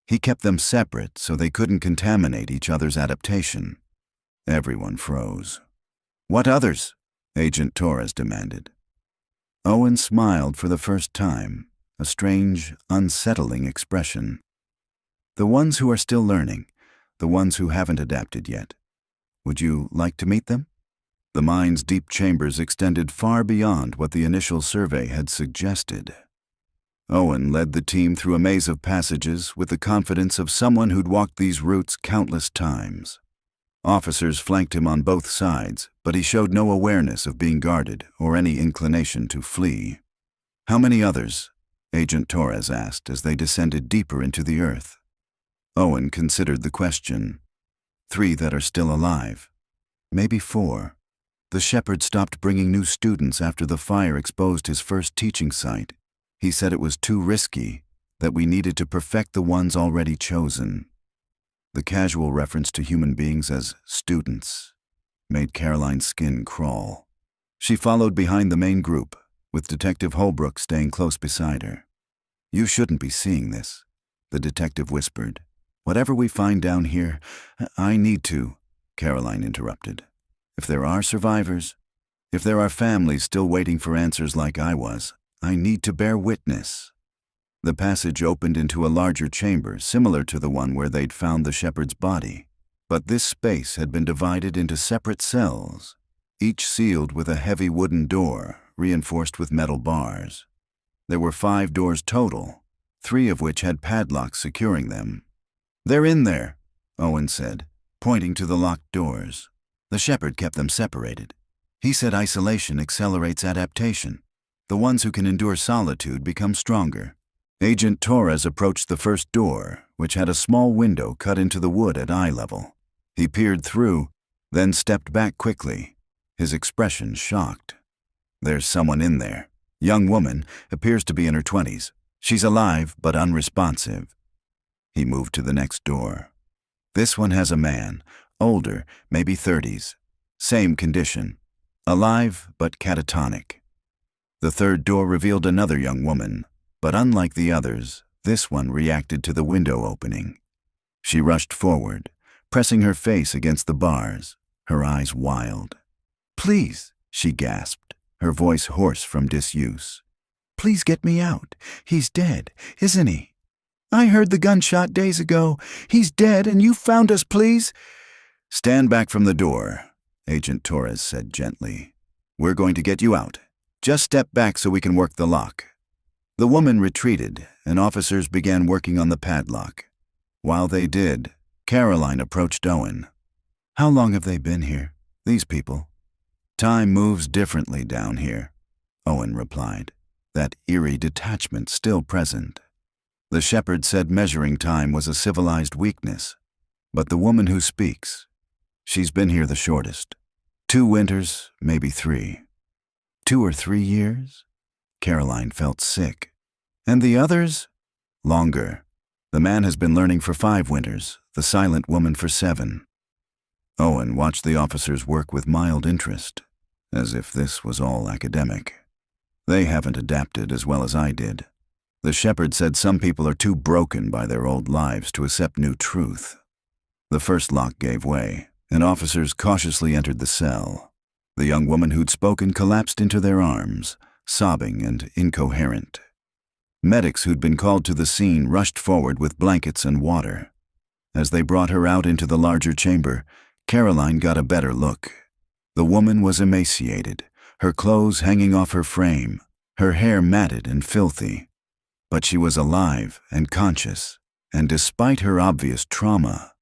He kept them separate so they couldn't contaminate each other's adaptation. Everyone froze. What others? Agent Torres demanded. Owen smiled for the first time, a strange, unsettling expression. The ones who are still learning, the ones who haven't adapted yet. Would you like to meet them? The mine's deep chambers extended far beyond what the initial survey had suggested. Owen led the team through a maze of passages with the confidence of someone who'd walked these routes countless times. Officers flanked him on both sides, but he showed no awareness of being guarded or any inclination to flee. How many others? Agent Torres asked as they descended deeper into the earth. Owen considered the question. 3 that are still alive. Maybe 4. The shepherd stopped bringing new students after the fire exposed his first teaching site. He said it was too risky, that we needed to perfect the ones already chosen. The casual reference to human beings as students made Caroline's skin crawl. She followed behind the main group, with Detective Holbrook staying close beside her. "You shouldn't be seeing this," the detective whispered. "Whatever we find down here, I need to," Caroline interrupted. "If there are survivors, if there are families still waiting for answers like I was, I need to bear witness." The passage opened into a larger chamber similar to the one where they'd found the shepherd's body. But this space had been divided into separate cells, each sealed with a heavy wooden door reinforced with metal bars. There were 5 doors total, 3 of which had padlocks securing them. "They're in there," Owen said, pointing to the locked doors. "The shepherd kept them separated. He said isolation accelerates adaptation. The ones who can endure solitude become stronger." Agent Torres approached the first door, which had a small window cut into the wood at eye level. He peered through, then stepped back quickly, his expression shocked. "There's someone in there. Young woman, appears to be in her 20s. She's alive but unresponsive." He moved to the next door. "This one has a man, older, maybe 30s. Same condition. Alive but catatonic." The third door revealed another young woman, but unlike the others, this one reacted to the window opening. She rushed forward, pressing her face against the bars, her eyes wild. "Please," she gasped, her voice hoarse from disuse. "Please get me out. He's dead, isn't he? I heard the gunshot days ago. He's dead and you found us, please." "Stand back from the door," Agent Torres said gently. "We're going to get you out. Just step back so we can work the lock." The woman retreated, and officers began working on the padlock. While they did, Caroline approached Owen. "How long have they been here, these people?" "Time moves differently down here," Owen replied, that eerie detachment still present. The shepherd said measuring time was a civilized weakness, but the woman who speaks, she's been here the shortest. 2 winters, maybe 3. 2 or 3 years? Caroline felt sick. "And the others?" "Longer. The man has been learning for 5 winters, the silent woman for 7. Owen watched the officers work with mild interest, as if this was all academic. "They haven't adapted as well as I did. The shepherd said some people are too broken by their old lives to accept new truth." The first lock gave way, and officers cautiously entered the cell. The young woman who'd spoken collapsed into their arms, sobbing and incoherent. Medics who'd been called to the scene rushed forward with blankets and water. As they brought her out into the larger chamber, Caroline got a better look. The woman was emaciated, her clothes hanging off her frame, her hair matted and filthy. But she was alive and conscious, and despite her obvious trauma,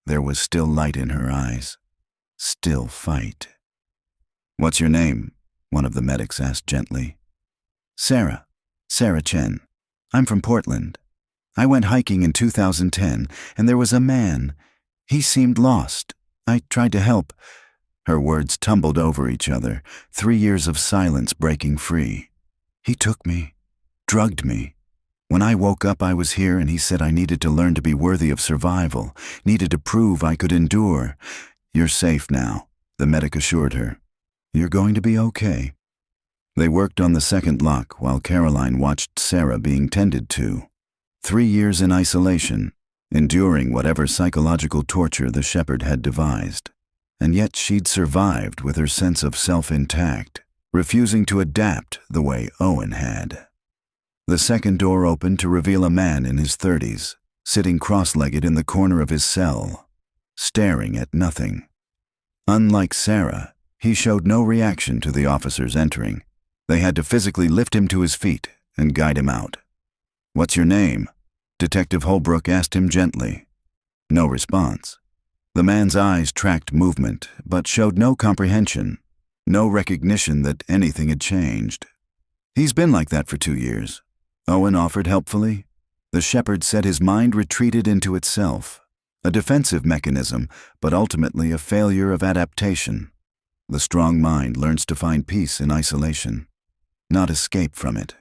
there was still light in her eyes. Still fight. "What's your name?" one of the medics asked gently. Sarah Chen. I'm from Portland. I went hiking in 2010, and there was a man. He seemed lost. I tried to help." Her words tumbled over each other, 3 years of silence breaking free. "He took me, drugged me. When I woke up, I was here, and he said I needed to learn to be worthy of survival, needed to prove I could endure." "You're safe now," the medic assured her. "You're going to be okay." They worked on the second lock while Caroline watched Sarah being tended to. 3 years in isolation, enduring whatever psychological torture the shepherd had devised. And yet she'd survived with her sense of self intact, refusing to adapt the way Owen had. The second door opened to reveal a man in his 30s, sitting cross-legged in the corner of his cell, staring at nothing. Unlike Sarah, he showed no reaction to the officers entering. They had to physically lift him to his feet and guide him out. "What's your name?" Detective Holbrook asked him gently. No response. The man's eyes tracked movement, but showed no comprehension, no recognition that anything had changed. "He's been like that for 2 years," Owen offered helpfully. The shepherd said his mind retreated into itself. A defensive mechanism, but ultimately a failure of adaptation. The strong mind learns to find peace in isolation, not escape from it.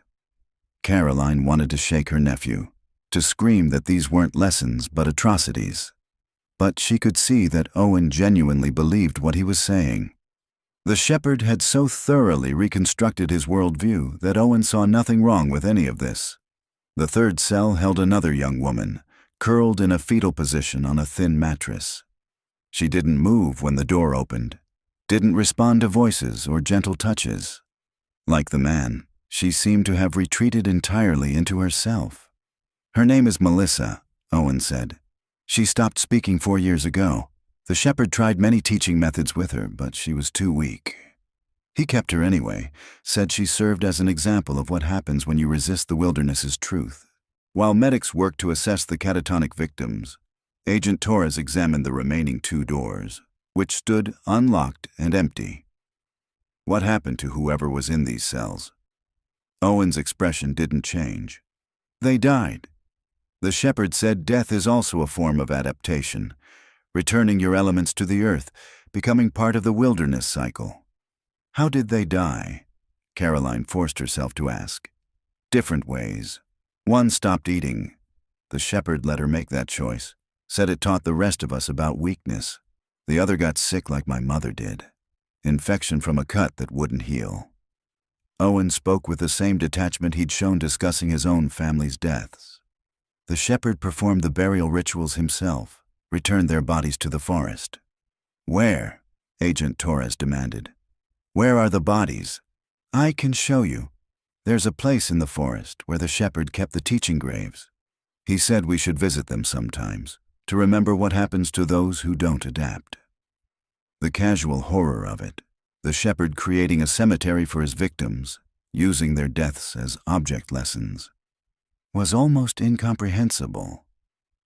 Caroline wanted to shake her nephew, to scream that these weren't lessons but atrocities. But she could see that Owen genuinely believed what he was saying. The shepherd had so thoroughly reconstructed his worldview that Owen saw nothing wrong with any of this. The third cell held another young woman, curled in a fetal position on a thin mattress. She didn't move when the door opened, didn't respond to voices or gentle touches. Like the man, she seemed to have retreated entirely into herself. "Her name is Melissa," Owen said. "She stopped speaking 4 years ago. The shepherd tried many teaching methods with her, but she was too weak. He kept her anyway, said she served as an example of what happens when you resist the wilderness's truth." While medics worked to assess the catatonic victims, Agent Torres examined the remaining 2 doors, which stood unlocked and empty. What happened to whoever was in these cells? Owen's expression didn't change. "They died." The shepherd said death is also a form of adaptation, returning your elements to the earth, becoming part of the wilderness cycle. "How did they die?" Caroline forced herself to ask. "Different ways. One stopped eating. The shepherd let her make that choice, said it taught the rest of us about weakness. The other got sick like my mother did. Infection from a cut that wouldn't heal." Owen spoke with the same detachment he'd shown discussing his own family's deaths. "The shepherd performed the burial rituals himself, returned their bodies to the forest." "Where?" Agent Torres demanded. "Where are the bodies?" "I can show you. There's a place in the forest where the shepherd kept the teaching graves. He said we should visit them sometimes, to remember what happens to those who don't adapt." The casual horror of it, the shepherd creating a cemetery for his victims, using their deaths as object lessons, was almost incomprehensible.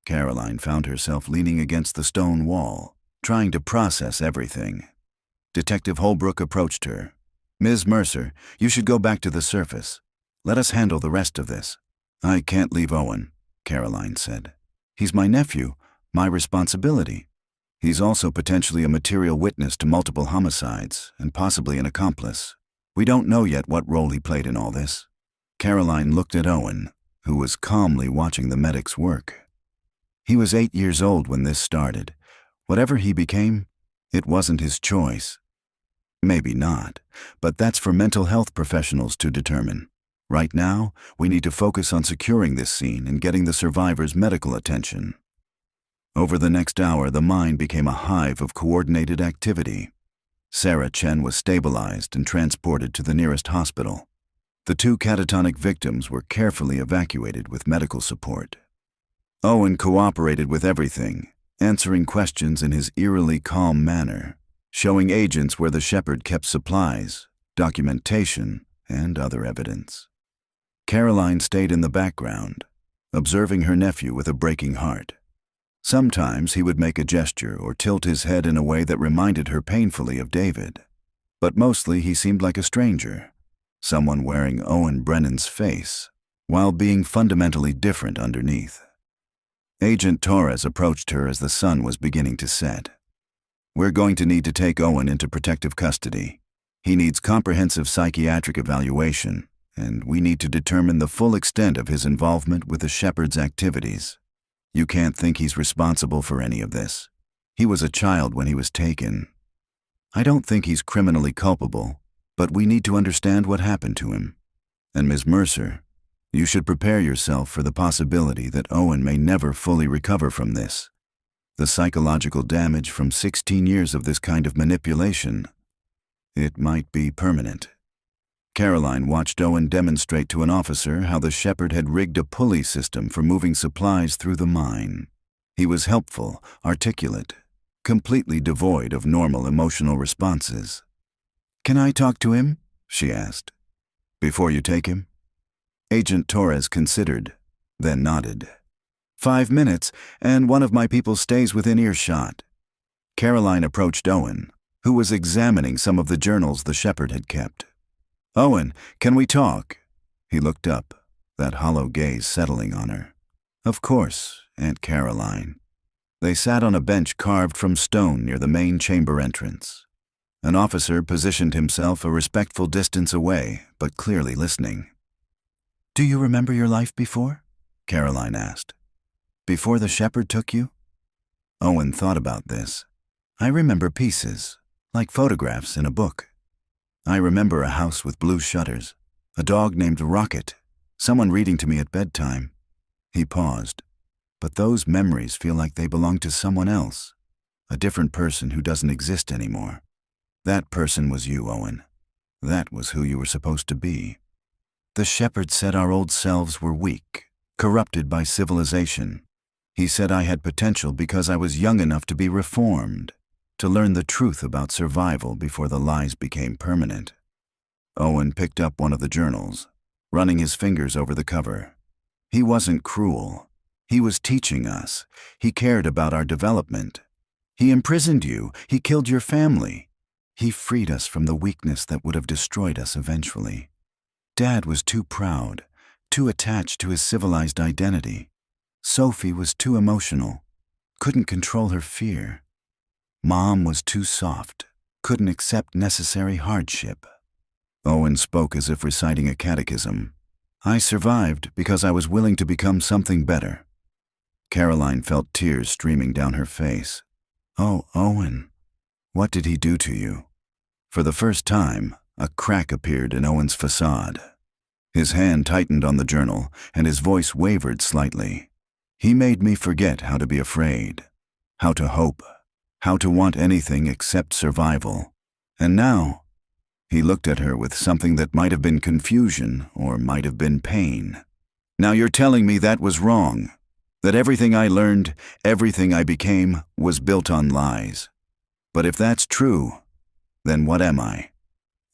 Caroline found herself leaning against the stone wall, trying to process everything. Detective Holbrook approached her. "Ms. Mercer, you should go back to the surface. Let us handle the rest of this." "I can't leave Owen," Caroline said. "He's my nephew, my responsibility. He's also potentially a material witness to multiple homicides, and possibly an accomplice. We don't know yet what role he played in all this." Caroline looked at Owen, who was calmly watching the medics work. He was 8 years old when this started. Whatever he became, it wasn't his choice. Maybe not, but that's for mental health professionals to determine. Right now, we need to focus on securing this scene and getting the survivors medical attention. Over the next hour, the mine became a hive of coordinated activity. Sarah Chen was stabilized and transported to the nearest hospital. The 2 catatonic victims were carefully evacuated with medical support. Owen cooperated with everything, answering questions in his eerily calm manner, showing agents where the shepherd kept supplies, documentation, and other evidence. Caroline stayed in the background, observing her nephew with a breaking heart. Sometimes he would make a gesture or tilt his head in a way that reminded her painfully of David, but mostly he seemed like a stranger, someone wearing Owen Brennan's face, while being fundamentally different underneath. Agent Torres approached her as the sun was beginning to set. "We're going to need to take Owen into protective custody. He needs comprehensive psychiatric evaluation, and we need to determine the full extent of his involvement with the shepherd's activities. You can't think he's responsible for any of this. He was a child when he was taken. I don't think he's criminally culpable, but we need to understand what happened to him. And Ms. Mercer, you should prepare yourself for the possibility that Owen may never fully recover from this. The psychological damage from 16 years of this kind of manipulation, it might be permanent." Caroline watched Owen demonstrate to an officer how the shepherd had rigged a pulley system for moving supplies through the mine. He was helpful, articulate, completely devoid of normal emotional responses. "Can I talk to him?" she asked. "Before you take him?" Agent Torres considered, then nodded. 5 minutes, and one of my people stays within earshot." Caroline approached Owen, who was examining some of the journals the shepherd had kept. "Owen, can we talk?" He looked up, that hollow gaze settling on her. "Of course, Aunt Caroline." They sat on a bench carved from stone near the main chamber entrance. An officer positioned himself a respectful distance away, but clearly listening. "Do you remember your life before?" Caroline asked. "Before the shepherd took you?" Owen thought about this. "I remember pieces, like photographs in a book. I remember a house with blue shutters, a dog named Rocket, someone reading to me at bedtime." He paused. "But those memories feel like they belong to someone else, a different person who doesn't exist anymore. That person was you, Owen. That was who you were supposed to be. The shepherd said our old selves were weak, corrupted by civilization. He said I had potential because I was young enough to be reformed, to learn the truth about survival before the lies became permanent." Owen picked up one of the journals, running his fingers over the cover. "He wasn't cruel. He was teaching us. He cared about our development. He imprisoned you. He killed your family. He freed us from the weakness that would have destroyed us eventually. Dad was too proud, too attached to his civilized identity. Sophie was too emotional, couldn't control her fear. Mom was too soft, couldn't accept necessary hardship." Owen spoke as if reciting a catechism. "I survived because I was willing to become something better." Caroline felt tears streaming down her face. "Oh, Owen, what did he do to you?" For the first time, a crack appeared in Owen's facade. His hand tightened on the journal, and his voice wavered slightly. "He made me forget how to be afraid, how to hope, how to want anything except survival. And now," he looked at her with something that might have been confusion or might have been pain. "Now you're telling me that was wrong, that everything I learned, everything I became, was built on lies. But if that's true, then what am I?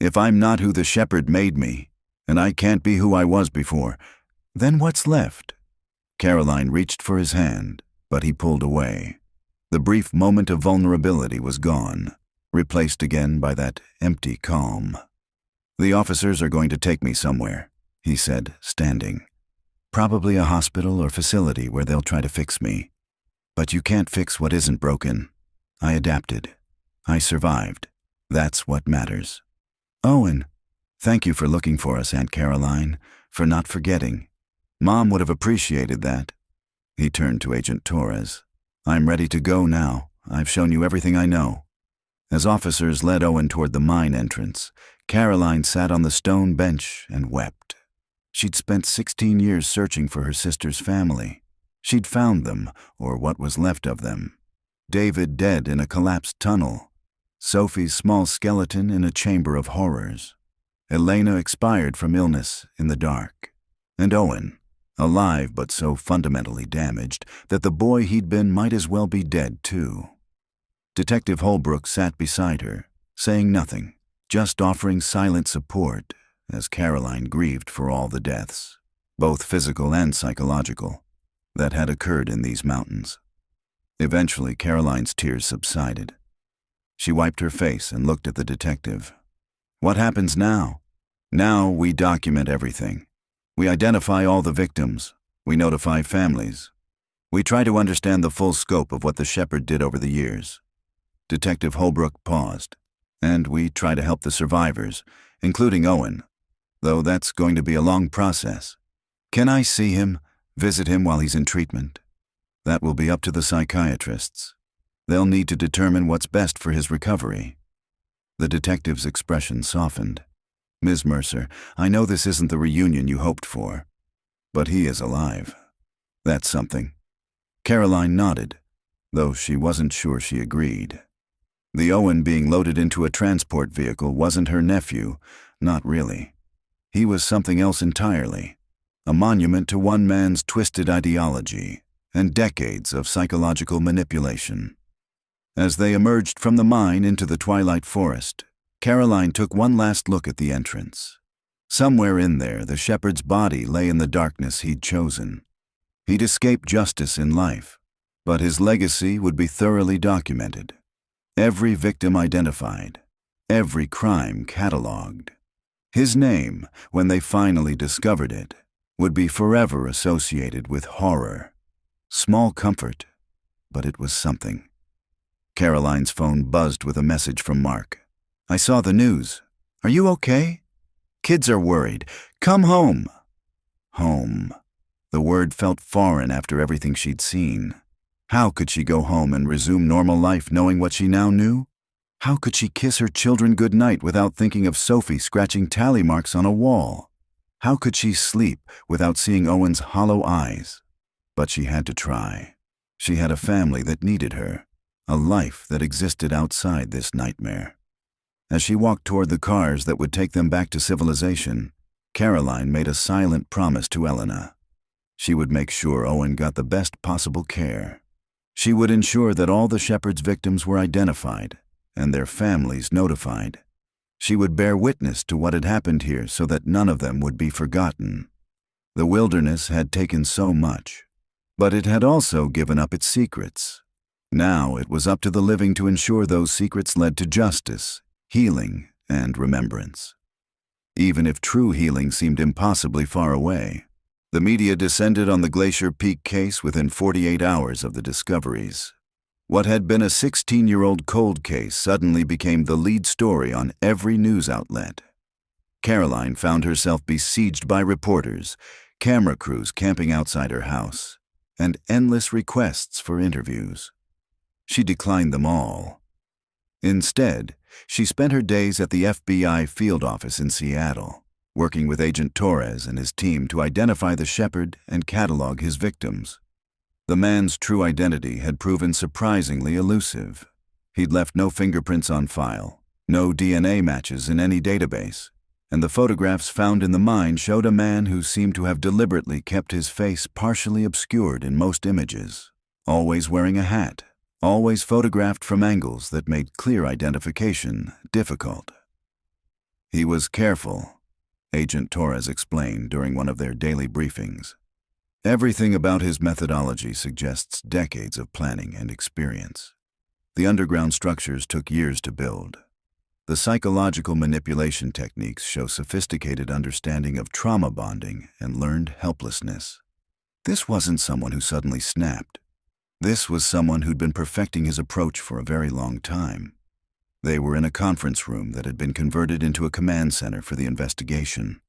If I'm not who the shepherd made me, and I can't be who I was before, then what's left?" Caroline reached for his hand, but he pulled away. The brief moment of vulnerability was gone, replaced again by that empty calm. "The officers are going to take me somewhere," he said, standing. "Probably a hospital or facility where they'll try to fix me. But you can't fix what isn't broken. I adapted. I survived. That's what matters." "Owen, thank you for looking for us, Aunt Caroline, for not forgetting. Mom would have appreciated that." He turned to Agent Torres. "I'm ready to go now. I've shown you everything I know." As officers led Owen toward the mine entrance, Caroline sat on the stone bench and wept. She'd spent 16 years searching for her sister's family. She'd found them, or what was left of them. David dead in a collapsed tunnel. Sophie's small skeleton in a chamber of horrors. Elena expired from illness in the dark. And Owen, alive but so fundamentally damaged that the boy he'd been might as well be dead too. Detective Holbrook sat beside her, saying nothing, just offering silent support as Caroline grieved for all the deaths, both physical and psychological, that had occurred in these mountains. Eventually, Caroline's tears subsided. She wiped her face and looked at the detective. "What happens now? Now we document everything. We identify all the victims. We notify families. We try to understand the full scope of what the shepherd did over the years." Detective Holbrook paused. "And we try to help the survivors, including Owen, though that's going to be a long process. Can I see him, visit him while he's in treatment?" "That will be up to the psychiatrists. They'll need to determine what's best for his recovery." The detective's expression softened. "Ms. Mercer, I know this isn't the reunion you hoped for, but he is alive. That's something." Caroline nodded, though she wasn't sure she agreed. The Owen being loaded into a transport vehicle wasn't her nephew, not really. He was something else entirely, a monument to one man's twisted ideology and decades of psychological manipulation. As they emerged from the mine into the twilight forest, Caroline took one last look at the entrance. Somewhere in there, the shepherd's body lay in the darkness he'd chosen. He'd escaped justice in life, but his legacy would be thoroughly documented. Every victim identified, every crime catalogued. His name, when they finally discovered it, would be forever associated with horror. Small comfort, but it was something. Caroline's phone buzzed with a message from Mark. "I saw the news. Are you okay? Kids are worried. Come home." Home. The word felt foreign after everything she'd seen. How could she go home and resume normal life knowing what she now knew? How could she kiss her children goodnight without thinking of Sophie scratching tally marks on a wall? How could she sleep without seeing Owen's hollow eyes? But she had to try. She had a family that needed her, a life that existed outside this nightmare. As she walked toward the cars that would take them back to civilization, Caroline made a silent promise to Elena. She would make sure Owen got the best possible care. She would ensure that all the Shepherd's victims were identified and their families notified. She would bear witness to what had happened here so that none of them would be forgotten. The wilderness had taken so much, but it had also given up its secrets. Now it was up to the living to ensure those secrets led to justice, healing, and remembrance. Even if true healing seemed impossibly far away, the media descended on the Glacier Peak case within 48 hours of the discoveries. What had been a 16-year-old cold case suddenly became the lead story on every news outlet. Caroline found herself besieged by reporters, camera crews camping outside her house, and endless requests for interviews. She declined them all. Instead, she spent her days at the FBI field office in Seattle, working with Agent Torres and his team to identify the Shepherd and catalog his victims. The man's true identity had proven surprisingly elusive. He'd left no fingerprints on file, no DNA matches in any database, and the photographs found in the mine showed a man who seemed to have deliberately kept his face partially obscured in most images, always wearing a hat, always photographed from angles that made clear identification difficult. He was careful, Agent Torres explained during one of their daily briefings. Everything about his methodology suggests decades of planning and experience. The underground structures took years to build. The psychological manipulation techniques show sophisticated understanding of trauma bonding and learned helplessness. This wasn't someone who suddenly snapped. This was someone who'd been perfecting his approach for a very long time. They were in a conference room that had been converted into a command center for the investigation.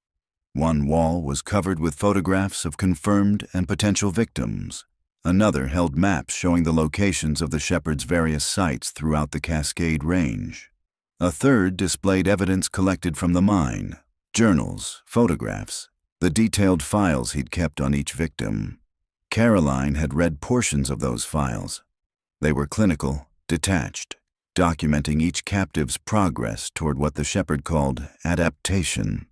One wall was covered with photographs of confirmed and potential victims. Another held maps showing the locations of the Shepherd's various sites throughout the Cascade Range. A third displayed evidence collected from the mine, journals, photographs, the detailed files he'd kept on each victim. Caroline had read portions of those files. They were clinical, detached, documenting each captive's progress toward what the Shepherd called adaptation.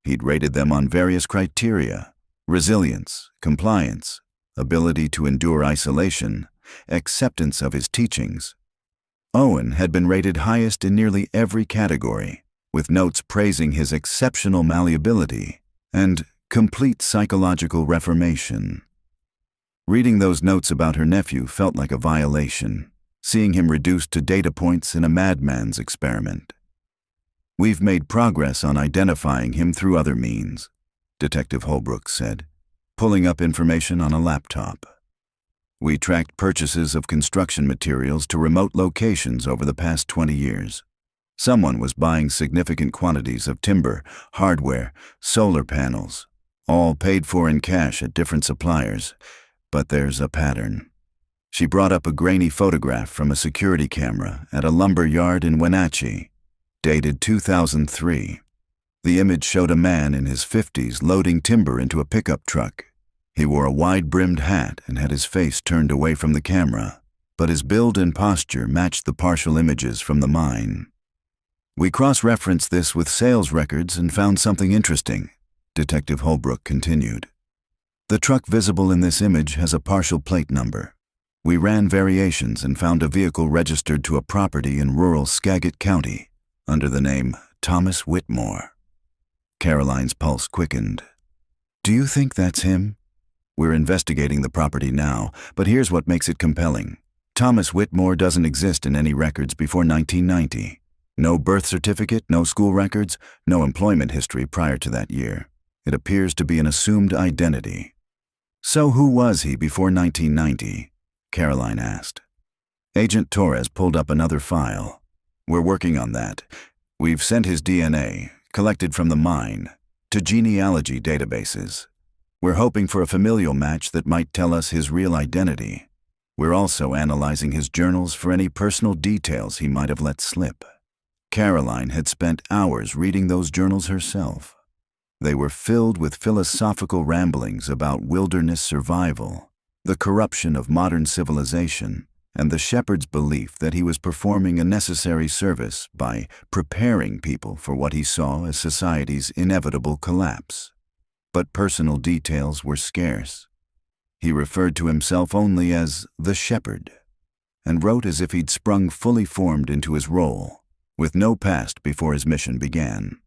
He'd rated them on various criteria: resilience, compliance, ability to endure isolation, acceptance of his teachings. Owen had been rated highest in nearly every category, with notes praising his exceptional malleability and complete psychological reformation. Reading those notes about her nephew felt like a violation, seeing him reduced to data points in a madman's experiment. "We've made progress on identifying him through other means," Detective Holbrook said, pulling up information on a laptop. "We tracked purchases of construction materials to remote locations over the past 20 years. Someone was buying significant quantities of timber, hardware, solar panels, all paid for in cash at different suppliers, but there's a pattern." She brought up a grainy photograph from a security camera at a lumber yard in Wenatchee, dated 2003. The image showed a man in his 50s loading timber into a pickup truck. He wore a wide-brimmed hat and had his face turned away from the camera, but his build and posture matched the partial images from the mine. "We cross-referenced this with sales records and found something interesting," Detective Holbrook continued. "The truck visible in this image has a partial plate number. We ran variations and found a vehicle registered to a property in rural Skagit County under the name Thomas Whitmore." Caroline's pulse quickened. "Do you think that's him?" "We're investigating the property now, but here's what makes it compelling. Thomas Whitmore doesn't exist in any records before 1990. No birth certificate, no school records, no employment history prior to that year. It appears to be an assumed identity." "So who was he before 1990? Caroline asked. Agent Torres pulled up another file. We're working on that. We've sent his DNA, collected from the mine, to genealogy databases. We're hoping for a familial match that might tell us his real identity. We're also analyzing his journals for any personal details he might have let slip. Caroline had spent hours reading those journals herself. They were filled with philosophical ramblings about wilderness survival, the corruption of modern civilization, and the shepherd's belief that he was performing a necessary service by preparing people for what he saw as society's inevitable collapse. But personal details were scarce. He referred to himself only as the shepherd, and wrote as if he'd sprung fully formed into his role, with no past before his mission began.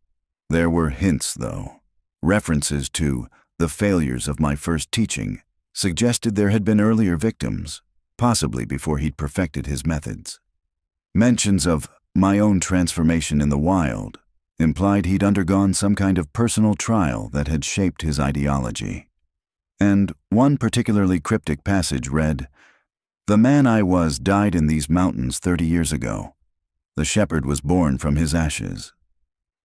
There were hints, though. References to the failures of my first teaching suggested there had been earlier victims, possibly before he'd perfected his methods. Mentions of my own transformation in the wild implied he'd undergone some kind of personal trial that had shaped his ideology. And one particularly cryptic passage read, "The man I was died in these mountains 30 years ago. The shepherd was born from his ashes."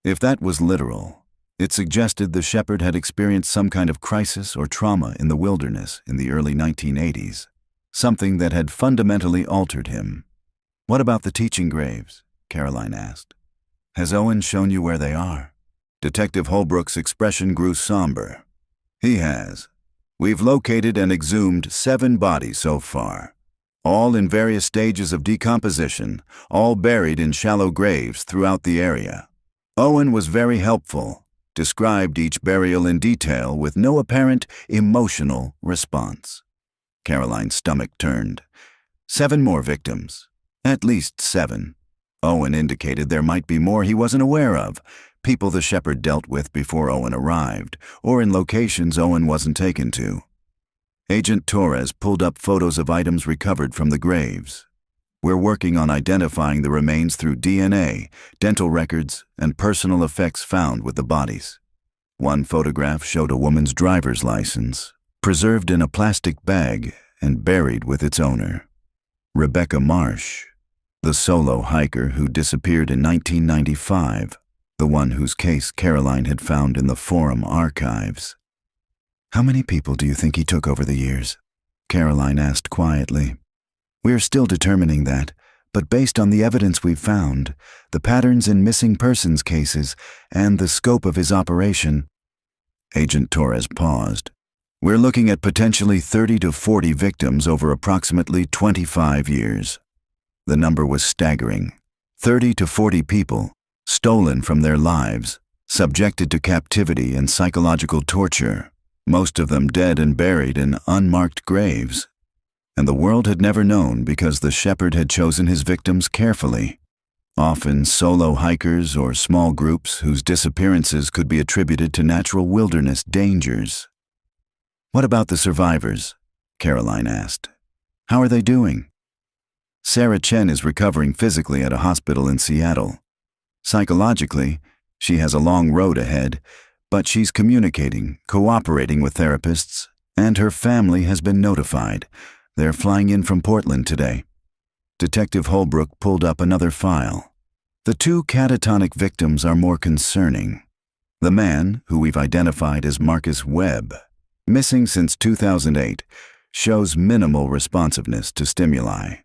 If that was literal, it suggested the shepherd had experienced some kind of crisis or trauma in the wilderness in the early 1980s, something that had fundamentally altered him. "What about the teaching graves?" Caroline asked. "Has Owen shown you where they are?" Detective Holbrook's expression grew somber. "He has. We've located and exhumed 7 bodies so far, all in various stages of decomposition, all buried in shallow graves throughout the area. Owen was very helpful, described each burial in detail with no apparent emotional response." Caroline's stomach turned. 7 more victims. At least 7. Owen indicated there might be more he wasn't aware of, people the shepherd dealt with before Owen arrived, or in locations Owen wasn't taken to. Agent Torres pulled up photos of items recovered from the graves. "We're working on identifying the remains through DNA, dental records, and personal effects found with the bodies." One photograph showed a woman's driver's license, preserved in a plastic bag and buried with its owner. Rebecca Marsh, the solo hiker who disappeared in 1995, the one whose case Caroline had found in the Forum archives. "How many people do you think he took over the years?" Caroline asked quietly. "We're still determining that, but based on the evidence we've found, the patterns in missing persons cases, and the scope of his operation..." Agent Torres paused. "We're looking at potentially 30 to 40 victims over approximately 25 years. The number was staggering. 30 to 40 people, stolen from their lives, subjected to captivity and psychological torture, most of them dead and buried in unmarked graves. And the world had never known because the shepherd had chosen his victims carefully, often solo hikers or small groups whose disappearances could be attributed to natural wilderness dangers." "What about the survivors?" Caroline asked. "How are they doing?" "Sarah Chen is recovering physically at a hospital in Seattle. Psychologically, she has a long road ahead, but she's communicating, cooperating with therapists, and her family has been notified. They're flying in from Portland today." Detective Holbrook pulled up another file. "The 2 catatonic victims are more concerning. The man, who we've identified as Marcus Webb, missing since 2008, shows minimal responsiveness to stimuli.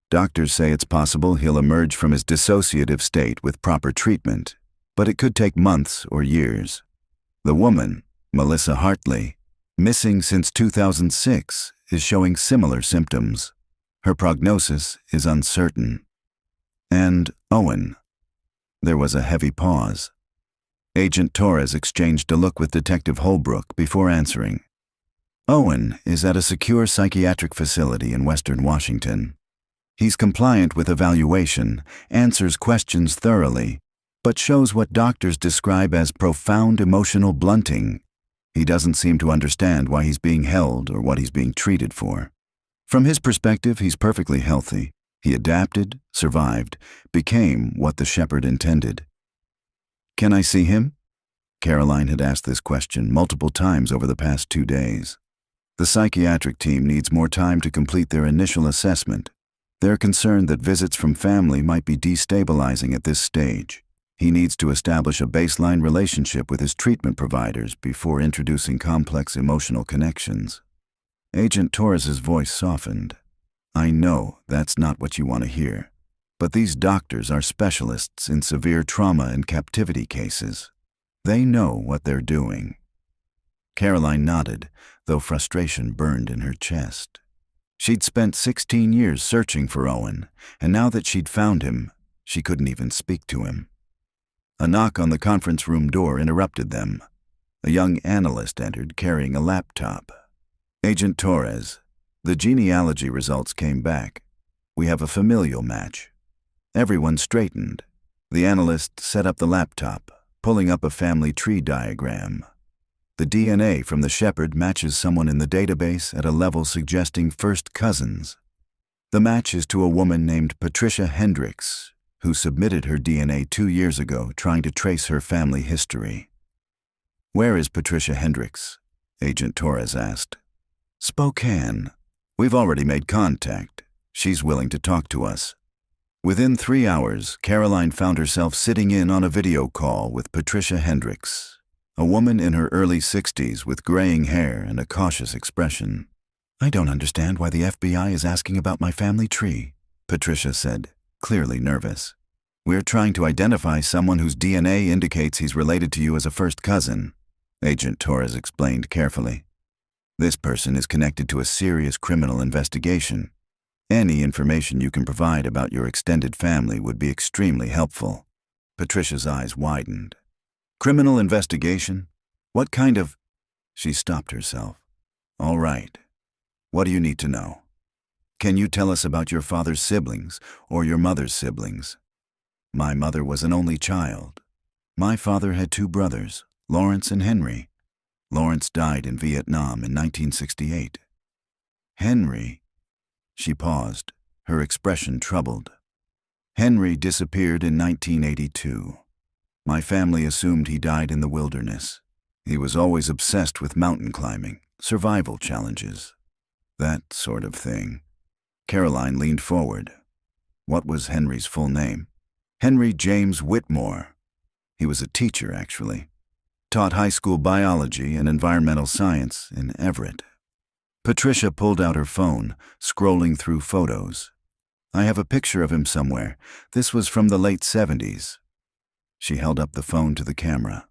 Doctors say it's possible he'll emerge from his dissociative state with proper treatment, but it could take months or years. The woman, Melissa Hartley, missing since 2006, is showing similar symptoms. Her prognosis is uncertain. And Owen." There was a heavy pause. Agent Torres exchanged a look with Detective Holbrook before answering. "Owen is at a secure psychiatric facility in Western Washington. He's compliant with evaluation, answers questions thoroughly, but shows what doctors describe as profound emotional blunting. He doesn't seem to understand why he's being held or what he's being treated for. From his perspective, he's perfectly healthy. He adapted, survived, became what the shepherd intended." "Can I see him?" Caroline had asked this question multiple times over the past 2 days. The psychiatric team needs more time to complete their initial assessment. They're concerned that visits from family might be destabilizing at this stage. He needs to establish a baseline relationship with his treatment providers before introducing complex emotional connections. Agent Torres's voice softened. I know that's not what you want to hear, but these doctors are specialists in severe trauma and captivity cases. They know what they're doing. Caroline nodded, though frustration burned in her chest. She'd spent 16 years searching for Owen, and now that she'd found him, she couldn't even speak to him. A knock on the conference room door interrupted them. A young analyst entered carrying a laptop. Agent Torres, the genealogy results came back. We have a familial match. Everyone straightened. The analyst set up the laptop, pulling up a family tree diagram. The DNA from the shepherd matches someone in the database at a level suggesting first cousins. The match is to a woman named Patricia Hendricks, who submitted her DNA 2 years ago trying to trace her family history. Where is Patricia Hendricks? Agent Torres asked. Spokane. We've already made contact. She's willing to talk to us. Within 3 hours, Caroline found herself sitting in on a video call with Patricia Hendricks, a woman in her early 60s with graying hair and a cautious expression. I don't understand why the FBI is asking about my family tree, Patricia said, clearly nervous. We're trying to identify someone whose DNA indicates he's related to you as a first cousin, Agent Torres explained carefully. This person is connected to a serious criminal investigation. Any information you can provide about your extended family would be extremely helpful. Patricia's eyes widened. Criminal investigation? What kind of... She stopped herself. All right. What do you need to know? Can you tell us about your father's siblings or your mother's siblings? My mother was an only child. My father had 2 brothers, Lawrence and Henry. Lawrence died in Vietnam in 1968. Henry... She paused, her expression troubled. Henry disappeared in 1982. My family assumed he died in the wilderness. He was always obsessed with mountain climbing, survival challenges, that sort of thing. Caroline leaned forward. What was Henry's full name? Henry James Whitmore. He was a teacher, actually. Taught high school biology and environmental science in Everett. Patricia pulled out her phone, scrolling through photos. I have a picture of him somewhere. This was from the late 70s. She held up the phone to the camera.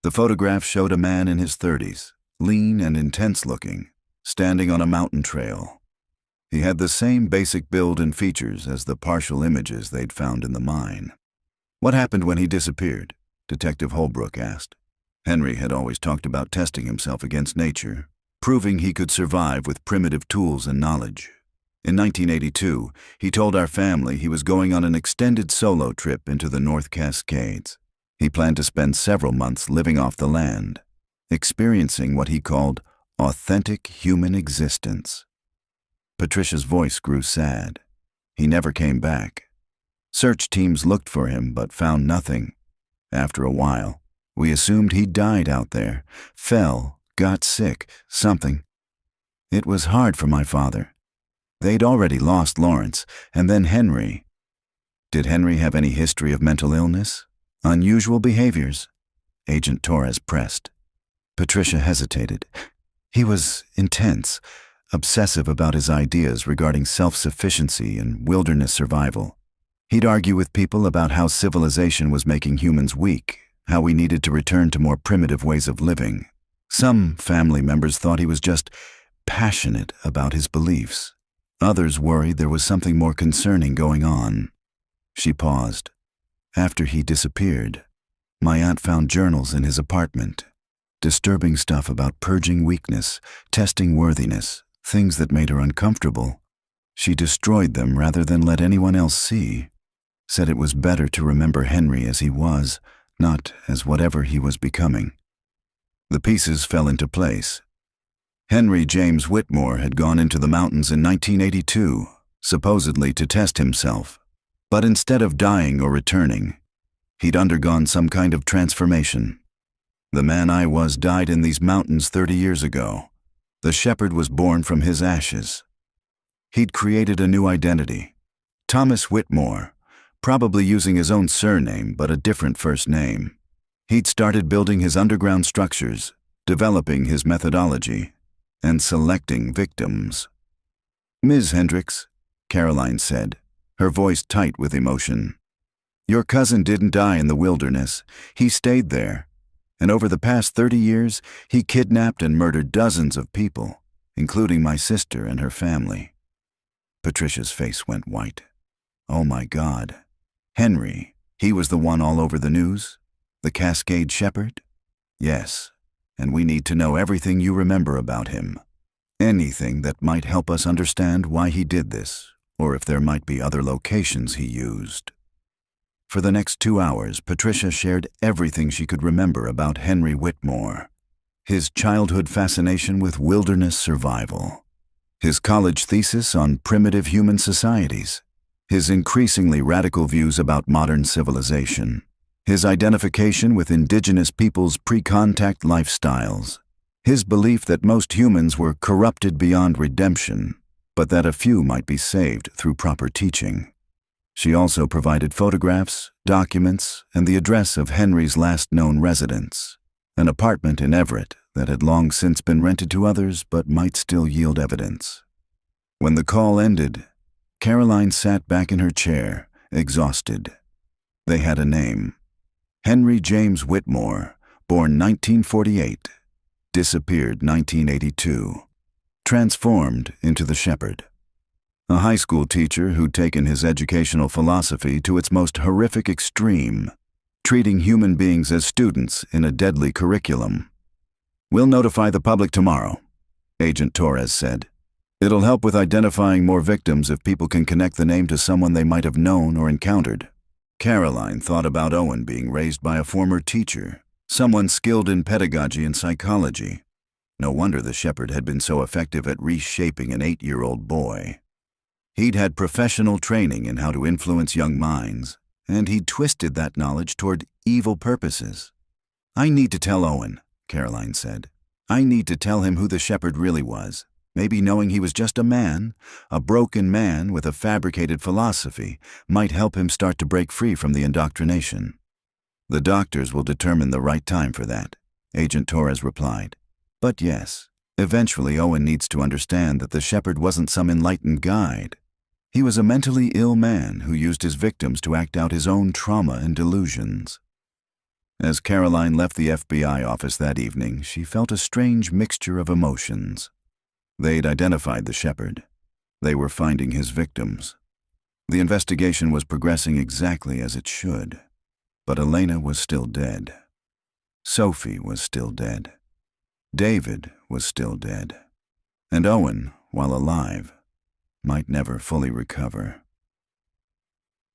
The photograph showed a man in his 30s, lean and intense-looking, standing on a mountain trail. He had the same basic build and features as the partial images they'd found in the mine. What happened when he disappeared? Detective Holbrook asked. Henry had always talked about testing himself against nature, proving he could survive with primitive tools and knowledge. In 1982, he told our family he was going on an extended solo trip into the North Cascades. He planned to spend several months living off the land, experiencing what he called authentic human existence. Patricia's voice grew sad. He never came back. Search teams looked for him but found nothing. After a while, we assumed he died out there, fell, got sick, something. It was hard for my father. They'd already lost Lawrence, and then Henry. Did Henry have any history of mental illness? Unusual behaviors? Agent Torres pressed. Patricia hesitated. He was intense, obsessive about his ideas regarding self-sufficiency and wilderness survival. He'd argue with people about how civilization was making humans weak, how we needed to return to more primitive ways of living. Some family members thought he was just passionate about his beliefs. Others worried there was something more concerning going on. She paused. After he disappeared, my aunt found journals in his apartment. Disturbing stuff about purging weakness, testing worthiness, things that made her uncomfortable. She destroyed them rather than let anyone else see. Said it was better to remember Henry as he was, not as whatever he was becoming. The pieces fell into place. Henry James Whitmore had gone into the mountains in 1982, supposedly to test himself. But instead of dying or returning, he'd undergone some kind of transformation. The man I was died in these mountains 30 years ago. The shepherd was born from his ashes. He'd created a new identity, Thomas Whitmore, probably using his own surname but a different first name. He'd started building his underground structures, developing his methodology, and selecting victims. "Ms. Hendricks," Caroline said, her voice tight with emotion, "your cousin didn't die in the wilderness. He stayed there. And over the past 30 years, he kidnapped and murdered dozens of people, including my sister and her family." Patricia's face went white. "Oh my God. Henry, he was the one all over the news? The Cascade Shepherd?" "Yes, and we need to know everything you remember about him. Anything that might help us understand why he did this, or if there might be other locations he used." For the next 2 hours, Patricia shared everything she could remember about Henry Whitmore. His childhood fascination with wilderness survival, his college thesis on primitive human societies, his increasingly radical views about modern civilization, his identification with indigenous peoples' pre-contact lifestyles, his belief that most humans were corrupted beyond redemption, but that a few might be saved through proper teaching. She also provided photographs, documents, and the address of Henry's last known residence, an apartment in Everett that had long since been rented to others but might still yield evidence. When the call ended, Caroline sat back in her chair, exhausted. They had a name. Henry James Whitmore, born 1948, disappeared 1982, transformed into the shepherd. A high school teacher who'd taken his educational philosophy to its most horrific extreme, treating human beings as students in a deadly curriculum. "We'll notify the public tomorrow," Agent Torres said. "It'll help with identifying more victims if people can connect the name to someone they might have known or encountered." Caroline thought about Owen being raised by a former teacher, someone skilled in pedagogy and psychology. No wonder the shepherd had been so effective at reshaping an 8-year-old boy. He'd had professional training in how to influence young minds, and he'd twisted that knowledge toward evil purposes. "I need to tell Owen," Caroline said. "I need to tell him who the shepherd really was. Maybe knowing he was just a broken man with a fabricated philosophy, might help him start to break free from the indoctrination." "The doctors will determine the right time for that," Agent Torres replied. "But yes, eventually Owen needs to understand that the shepherd wasn't some enlightened guide. He was a mentally ill man who used his victims to act out his own trauma and delusions." As Caroline left the FBI office that evening, she felt a strange mixture of emotions. They'd identified the shepherd. They were finding his victims. The investigation was progressing exactly as it should. But Elena was still dead. Sophie was still dead. David was still dead. And Owen, while alive, might never fully recover.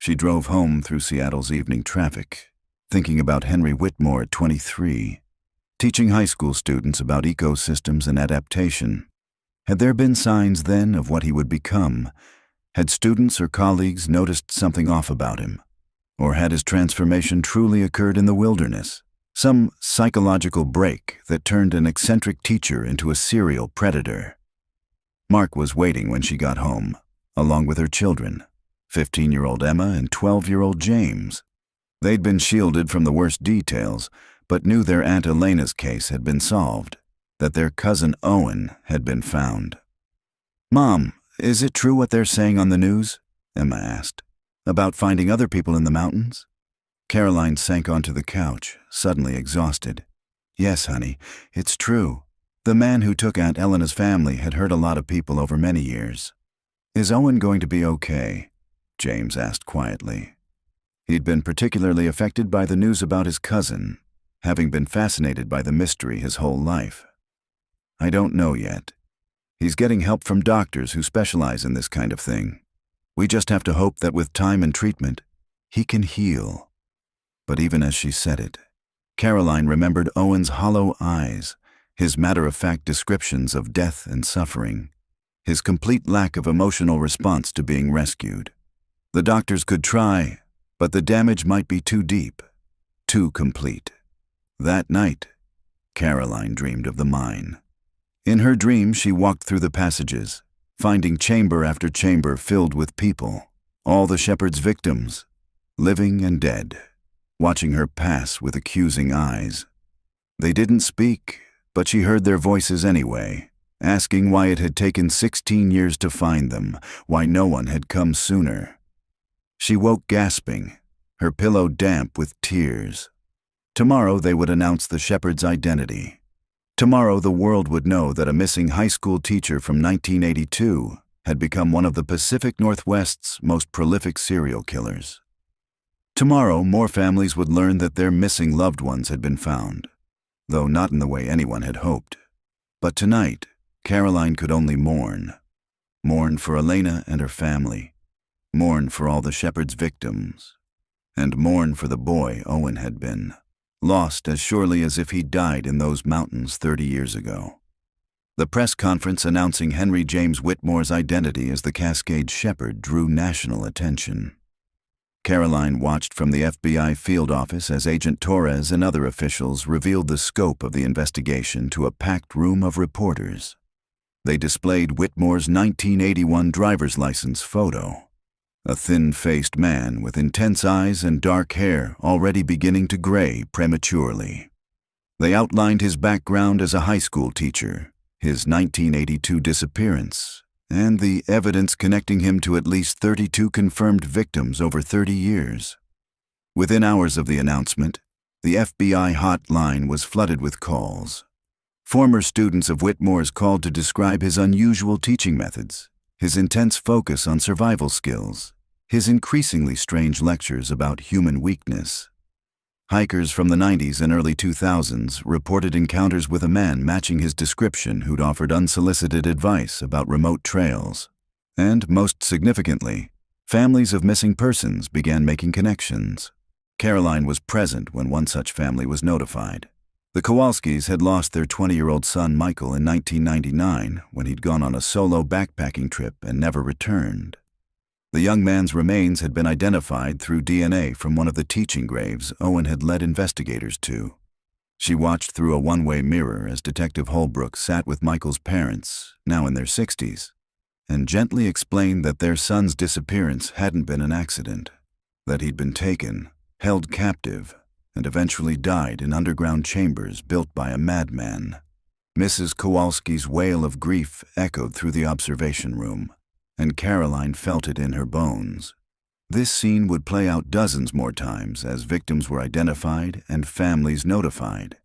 She drove home through Seattle's evening traffic, thinking about Henry Whitmore at 23, teaching high school students about ecosystems and adaptation. Had there been signs then of what he would become? Had students or colleagues noticed something off about him? Or had his transformation truly occurred in the wilderness? Some psychological break that turned an eccentric teacher into a serial predator? Mark was waiting when she got home, along with her children, 15-year-old Emma and 12-year-old James. They'd been shielded from the worst details, but knew their Aunt Elena's case had been solved, that their cousin Owen had been found. "Mom, is it true what they're saying on the news?" Emma asked. "About finding other people in the mountains?" Caroline sank onto the couch, suddenly exhausted. "Yes, honey, it's true. The man who took Aunt Elena's family had hurt a lot of people over many years." "Is Owen going to be okay?" James asked quietly. He'd been particularly affected by the news about his cousin, having been fascinated by the mystery his whole life. "I don't know yet. He's getting help from doctors who specialize in this kind of thing. We just have to hope that with time and treatment, he can heal." But even as she said it, Caroline remembered Owen's hollow eyes, his matter-of-fact descriptions of death and suffering, his complete lack of emotional response to being rescued. The doctors could try, but the damage might be too deep, too complete. That night, Caroline dreamed of the mine. In her dream, she walked through the passages, finding chamber after chamber filled with people, all the shepherd's victims, living and dead, watching her pass with accusing eyes. They didn't speak, but she heard their voices anyway, asking why it had taken 16 years to find them, why no one had come sooner. She woke gasping, her pillow damp with tears. Tomorrow they would announce the shepherd's identity. Tomorrow the world would know that a missing high school teacher from 1982 had become one of the Pacific Northwest's most prolific serial killers. Tomorrow more families would learn that their missing loved ones had been found, though not in the way anyone had hoped. But tonight, Caroline could only mourn. Mourn for Elena and her family. Mourn for all the shepherd's victims. And mourn for the boy Owen had been, lost as surely as if he died in those mountains 30 years ago. The press conference announcing Henry James Whitmore's identity as the Cascade Shepherd drew national attention. Caroline watched from the FBI field office as Agent Torres and other officials revealed the scope of the investigation to a packed room of reporters. They displayed Whitmore's 1981 driver's license photo. A thin-faced man with intense eyes and dark hair already beginning to gray prematurely. They outlined his background as a high school teacher, his 1982 disappearance, and the evidence connecting him to at least 32 confirmed victims over 30 years. Within hours of the announcement, the FBI hotline was flooded with calls. Former students of Whitmore's called to describe his unusual teaching methods, his intense focus on survival skills, his increasingly strange lectures about human weakness. Hikers from the 90s and early 2000s reported encounters with a man matching his description who'd offered unsolicited advice about remote trails. And, most significantly, families of missing persons began making connections. Caroline was present when one such family was notified. The Kowalskis had lost their 20-year-old son Michael in 1999 when he'd gone on a solo backpacking trip and never returned. The young man's remains had been identified through DNA from one of the teaching graves Owen had led investigators to. She watched through a one-way mirror as Detective Holbrook sat with Michael's parents, now in their 60s, and gently explained that their son's disappearance hadn't been an accident, that he'd been taken, held captive, and eventually died in underground chambers built by a madman. Mrs. Kowalski's wail of grief echoed through the observation room, and Caroline felt it in her bones. This scene would play out dozens more times as victims were identified and families notified.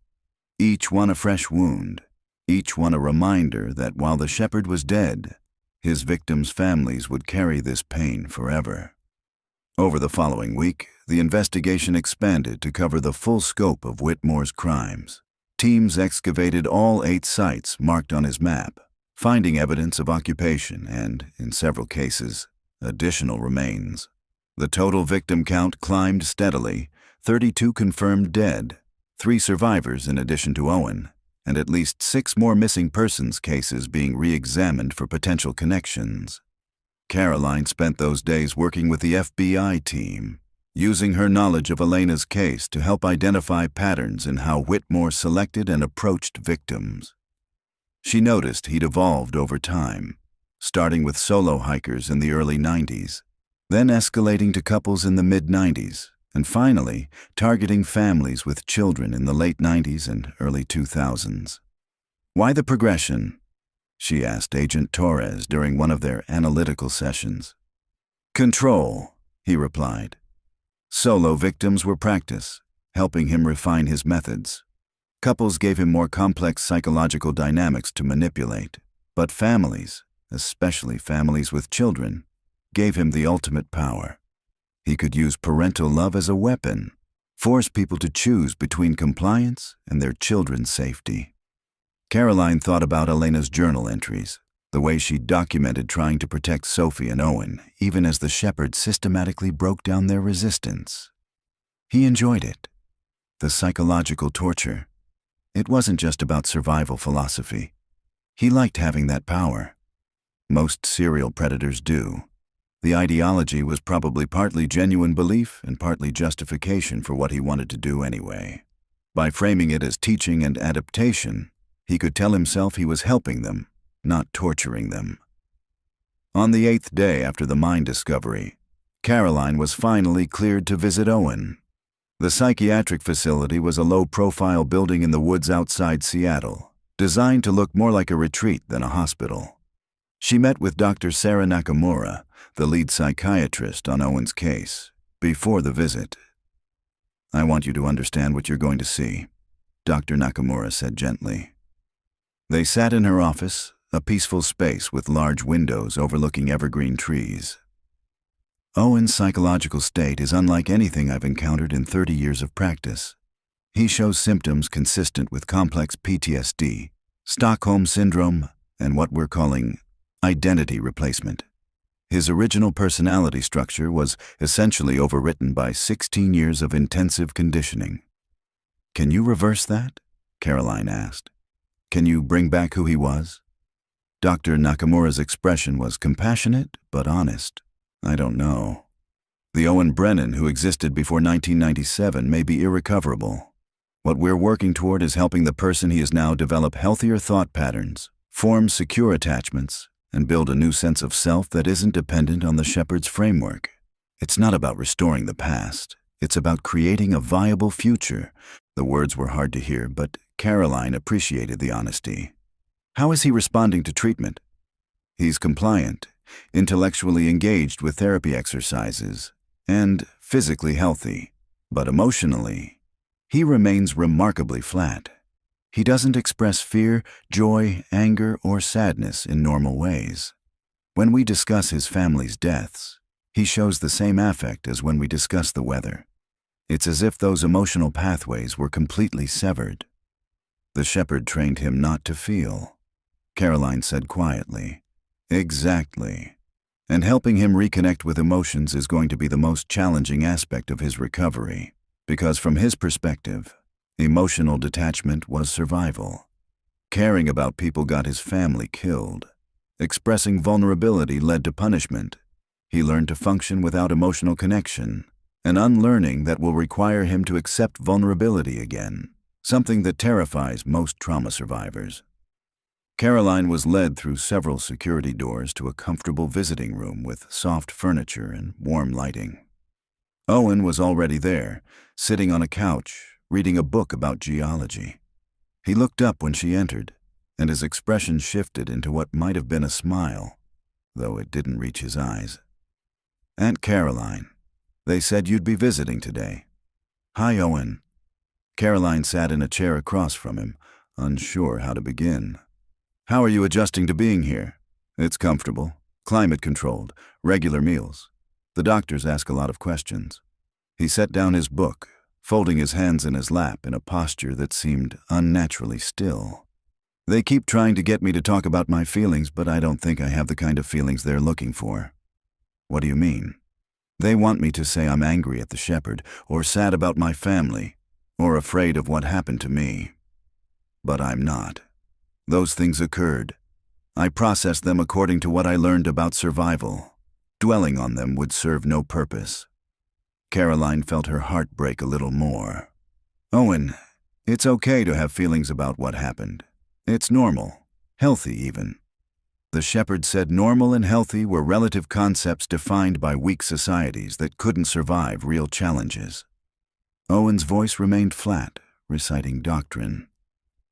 Each one a fresh wound, each one a reminder that while the shepherd was dead, his victims' families would carry this pain forever. Over the following week, the investigation expanded to cover the full scope of Whitmore's crimes. Teams excavated all 8 sites marked on his map, finding evidence of occupation and, in several cases, additional remains. The total victim count climbed steadily, 32 confirmed dead, 3 survivors in addition to Owen, and at least 6 more missing persons cases being re-examined for potential connections. Caroline spent those days working with the FBI team, using her knowledge of Elena's case to help identify patterns in how Whitmore selected and approached victims. She noticed he'd evolved over time, starting with solo hikers in the early 90s, then escalating to couples in the mid-90s, and finally targeting families with children in the late 90s and early 2000s. Why the progression? She asked Agent Torres during one of their analytical sessions. Control, he replied. Solo victims were practice, helping him refine his methods. Couples gave him more complex psychological dynamics to manipulate, but families, especially families with children, gave him the ultimate power. He could use parental love as a weapon, force people to choose between compliance and their children's safety. Caroline thought about Elena's journal entries, the way she documented trying to protect Sophie and Owen, even as the shepherd systematically broke down their resistance. He enjoyed it. The psychological torture. It wasn't just about survival philosophy. He liked having that power. Most serial predators do. The ideology was probably partly genuine belief and partly justification for what he wanted to do anyway. By framing it as teaching and adaptation, He could tell himself he was helping them, not torturing them. On the 8th day after the mine discovery, Caroline was finally cleared to visit Owen. The psychiatric facility was a low-profile building in the woods outside Seattle, designed to look more like a retreat than a hospital. She met with Dr. Sarah Nakamura, the lead psychiatrist on Owen's case, before the visit. "I want you to understand what you're going to see," Dr. Nakamura said gently. They sat in her office, a peaceful space with large windows overlooking evergreen trees. "Owen's psychological state is unlike anything I've encountered in 30 years of practice. He shows symptoms consistent with complex PTSD, Stockholm Syndrome, and what we're calling identity replacement. His original personality structure was essentially overwritten by 16 years of intensive conditioning." "Can you reverse that?" Caroline asked. "Can you bring back who he was?" Dr. Nakamura's expression was compassionate but honest. "I don't know. The Owen Brennan who existed before 1997 may be irrecoverable. What we're working toward is helping the person he is now develop healthier thought patterns, form secure attachments, and build a new sense of self that isn't dependent on the shepherd's framework. It's not about restoring the past. It's about creating a viable future." The words were hard to hear, but Caroline appreciated the honesty. "How is he responding to treatment?" "He's compliant, intellectually engaged with therapy exercises, and physically healthy. But emotionally, he remains remarkably flat. He doesn't express fear, joy, anger, or sadness in normal ways. When we discuss his family's deaths, he shows the same affect as when we discuss the weather. It's as if those emotional pathways were completely severed." "The shepherd trained him not to feel," Caroline said quietly. "Exactly. And helping him reconnect with emotions is going to be the most challenging aspect of his recovery, because from his perspective, emotional detachment was survival. Caring about people got his family killed. Expressing vulnerability led to punishment. He learned to function without emotional connection, an unlearning that will require him to accept vulnerability again, something that terrifies most trauma survivors." Caroline was led through several security doors to a comfortable visiting room with soft furniture and warm lighting. Owen was already there, sitting on a couch, reading a book about geology. He looked up when she entered, and his expression shifted into what might have been a smile, though it didn't reach his eyes. "Aunt Caroline, they said you'd be visiting today." "Hi, Owen." Caroline sat in a chair across from him, unsure how to begin. "How are you adjusting to being here?" "It's comfortable, climate-controlled, regular meals. The doctors ask a lot of questions." He set down his book, folding his hands in his lap in a posture that seemed unnaturally still. "They keep trying to get me to talk about my feelings, but I don't think I have the kind of feelings they're looking for." "What do you mean?" "They want me to say I'm angry at the shepherd, or sad about my family, or afraid of what happened to me. But I'm not. Those things occurred. I processed them according to what I learned about survival. Dwelling on them would serve no purpose." Caroline felt her heart break a little more. "Owen, it's okay to have feelings about what happened. It's normal, healthy even." The shepherd said normal and healthy were relative concepts defined by weak societies that couldn't survive real challenges. Owen's voice remained flat, reciting doctrine.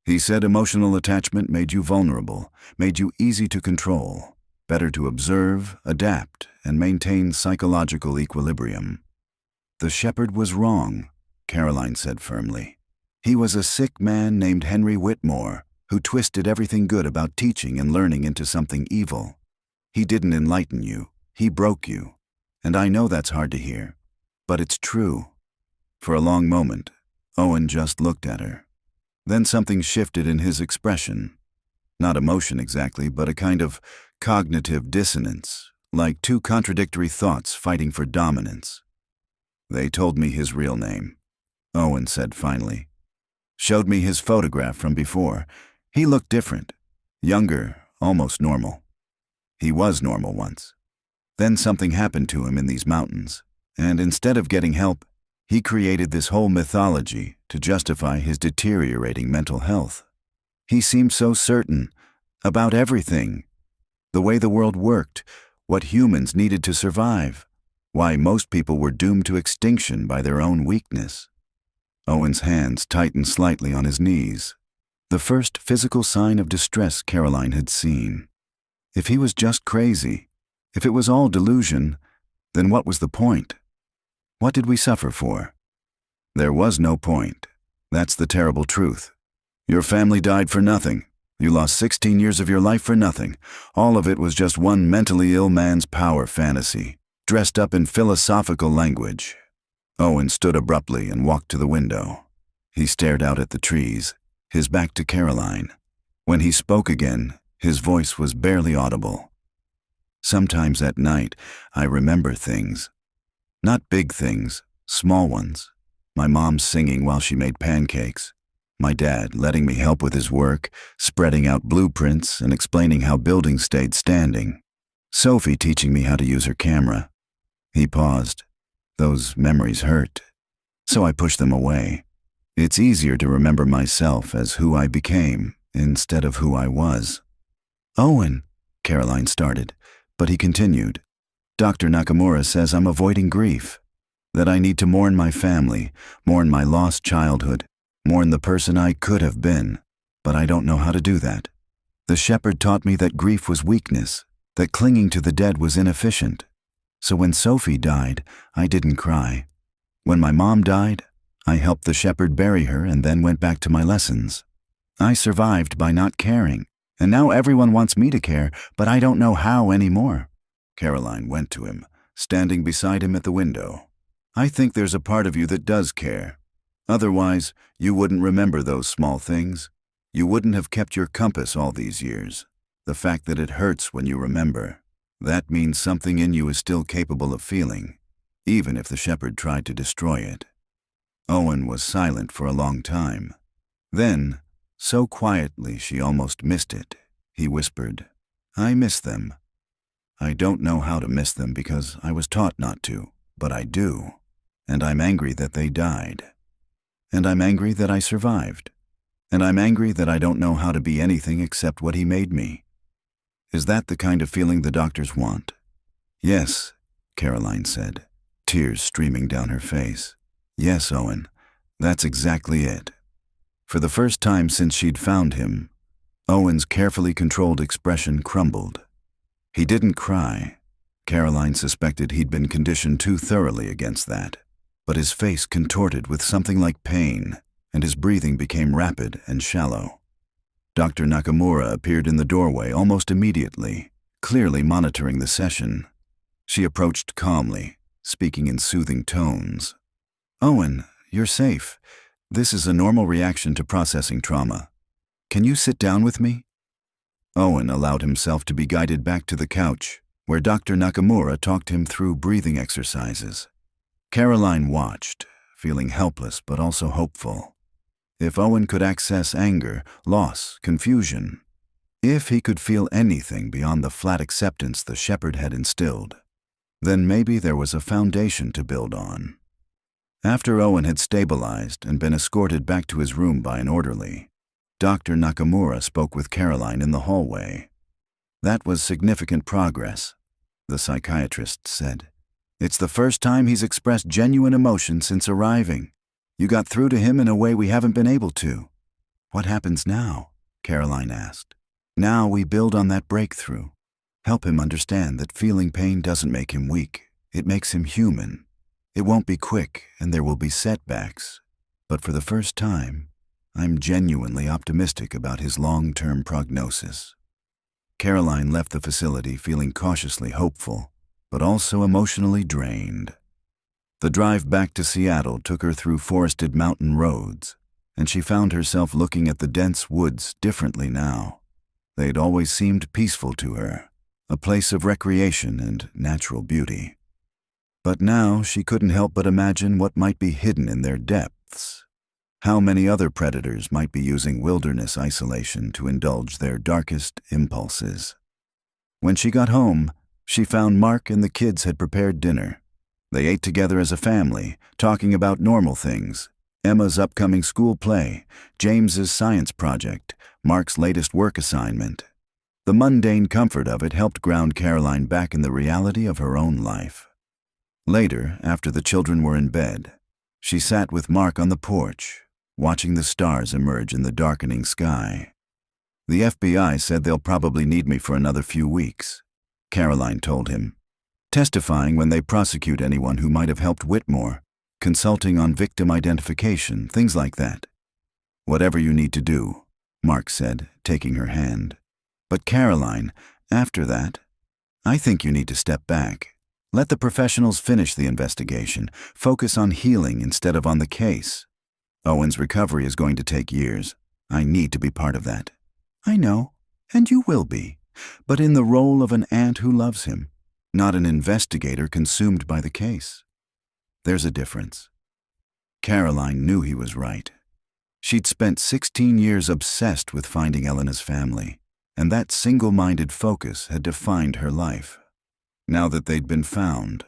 He said emotional attachment made you vulnerable, made you easy to control, better to observe, adapt, and maintain psychological equilibrium. "The shepherd was wrong," Caroline said firmly. "He was a sick man named Henry Whitmore who twisted everything good about teaching and learning into something evil. He didn't enlighten you, he broke you. And I know that's hard to hear, but it's true." For a long moment, Owen just looked at her. Then something shifted in his expression. Not emotion exactly, but a kind of cognitive dissonance, like two contradictory thoughts fighting for dominance. "They told me his real name," Owen said finally. "Showed me his photograph from before. He looked different. Younger, almost normal. He was normal once. Then something happened to him in these mountains, and instead of getting help, he created this whole mythology to justify his deteriorating mental health. He seemed so certain about everything, the way the world worked, what humans needed to survive, why most people were doomed to extinction by their own weakness. Owen's hands tightened slightly on his knees, the first physical sign of distress Caroline had seen. If he was just crazy, if it was all delusion, then what was the point? What did we suffer for? There was no point. That's the terrible truth. Your family died for nothing. You lost 16 years of your life for nothing. All of it was just one mentally ill man's power fantasy, dressed up in philosophical language. Owen stood abruptly and walked to the window. He stared out at the trees, his back to Caroline. When he spoke again, his voice was barely audible. Sometimes at night, I remember things. Not big things, small ones. My mom singing while she made pancakes. My dad letting me help with his work, spreading out blueprints and explaining how buildings stayed standing. Sophie teaching me how to use her camera. He paused. Those memories hurt, so I pushed them away. It's easier to remember myself as who I became instead of who I was. Owen, Caroline started, but he continued. Dr. Nakamura says I'm avoiding grief, that I need to mourn my family, mourn my lost childhood, mourn the person I could have been, but I don't know how to do that. The shepherd taught me that grief was weakness, that clinging to the dead was inefficient. So when Sophie died, I didn't cry. When my mom died, I helped the shepherd bury her and then went back to my lessons. I survived by not caring, and now everyone wants me to care, but I don't know how anymore. Caroline went to him, standing beside him at the window. I think there's a part of you that does care. Otherwise, you wouldn't remember those small things. You wouldn't have kept your compass all these years. The fact that it hurts when you remember, that means something in you is still capable of feeling, even if the shepherd tried to destroy it. Owen was silent for a long time. Then, so quietly she almost missed it, he whispered, I miss them. I don't know how to miss them because I was taught not to, but I do. And I'm angry that they died. And I'm angry that I survived. And I'm angry that I don't know how to be anything except what he made me. Is that the kind of feeling the doctors want? Yes, Caroline said, tears streaming down her face. Yes, Owen, that's exactly it. For the first time since she'd found him, Owen's carefully controlled expression crumbled. He didn't cry. Caroline suspected he'd been conditioned too thoroughly against that. But his face contorted with something like pain, and his breathing became rapid and shallow. Dr. Nakamura appeared in the doorway almost immediately, clearly monitoring the session. She approached calmly, speaking in soothing tones. Owen, you're safe. This is a normal reaction to processing trauma. Can you sit down with me? Owen allowed himself to be guided back to the couch, where Dr. Nakamura talked him through breathing exercises. Caroline watched, feeling helpless but also hopeful. If Owen could access anger, loss, confusion, if he could feel anything beyond the flat acceptance the shepherd had instilled, then maybe there was a foundation to build on. After Owen had stabilized and been escorted back to his room by an orderly, Dr. Nakamura spoke with Caroline in the hallway. That was significant progress, the psychiatrist said. It's the first time he's expressed genuine emotion since arriving. You got through to him in a way we haven't been able to. What happens now? Caroline asked. Now we build on that breakthrough. Help him understand that feeling pain doesn't make him weak. It makes him human. It won't be quick and there will be setbacks. But for the first time, I'm genuinely optimistic about his long-term prognosis. Caroline left the facility feeling cautiously hopeful, but also emotionally drained. The drive back to Seattle took her through forested mountain roads, and she found herself looking at the dense woods differently now. They'd always seemed peaceful to her, a place of recreation and natural beauty. But now she couldn't help but imagine what might be hidden in their depths. How many other predators might be using wilderness isolation to indulge their darkest impulses. When she got home, she found Mark and the kids had prepared dinner. They ate together as a family, talking about normal things, Emma's upcoming school play, James's science project, Mark's latest work assignment. The mundane comfort of it helped ground Caroline back in the reality of her own life. Later, after the children were in bed, she sat with Mark on the porch, watching the stars emerge in the darkening sky. "The FBI said they'll probably need me for another few weeks," Caroline told him, testifying when they prosecute anyone who might have helped Whitmore, consulting on victim identification, things like that. "Whatever you need to do," Mark said, taking her hand. "But Caroline, after that, I think you need to step back. Let the professionals finish the investigation. Focus on healing instead of on the case. Owen's recovery is going to take years. I need to be part of that." "I know, and you will be, but in the role of an aunt who loves him, not an investigator consumed by the case. There's a difference." Caroline knew he was right. She'd spent 16 years obsessed with finding Elena's family, and that single-minded focus had defined her life. Now that they'd been found,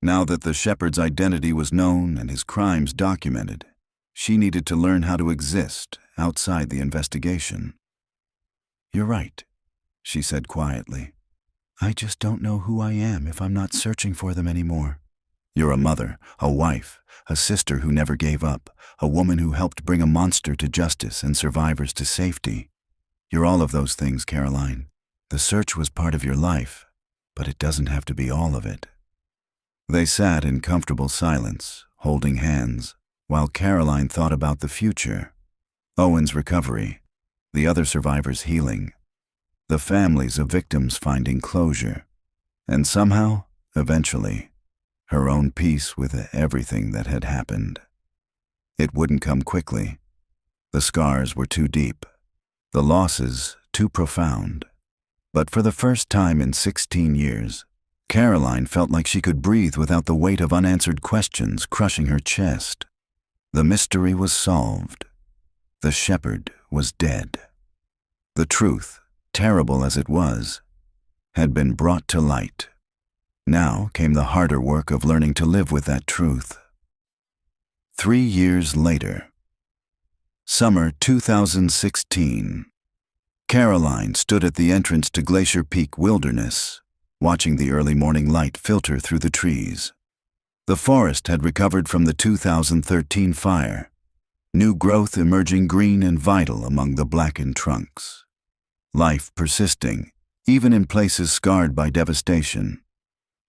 now that the shepherd's identity was known and his crimes documented, she needed to learn how to exist outside the investigation. "You're right," she said quietly. "I just don't know who I am if I'm not searching for them anymore." "You're a mother, a wife, a sister who never gave up, a woman who helped bring a monster to justice and survivors to safety. You're all of those things, Caroline. The search was part of your life, but it doesn't have to be all of it." They sat in comfortable silence, holding hands, while Caroline thought about the future. Owen's recovery, the other survivors' healing, the families of victims finding closure, and somehow, eventually, her own peace with everything that had happened. It wouldn't come quickly. The scars were too deep, the losses too profound. But for the first time in 16 years, Caroline felt like she could breathe without the weight of unanswered questions crushing her chest. The mystery was solved. The shepherd was dead. The truth, terrible as it was, had been brought to light. Now came the harder work of learning to live with that truth. 3 years later. Summer 2016. Caroline stood at the entrance to Glacier Peak Wilderness, watching the early morning light filter through the trees. The forest had recovered from the 2013 fire, new growth emerging green and vital among the blackened trunks. Life persisting, even in places scarred by devastation.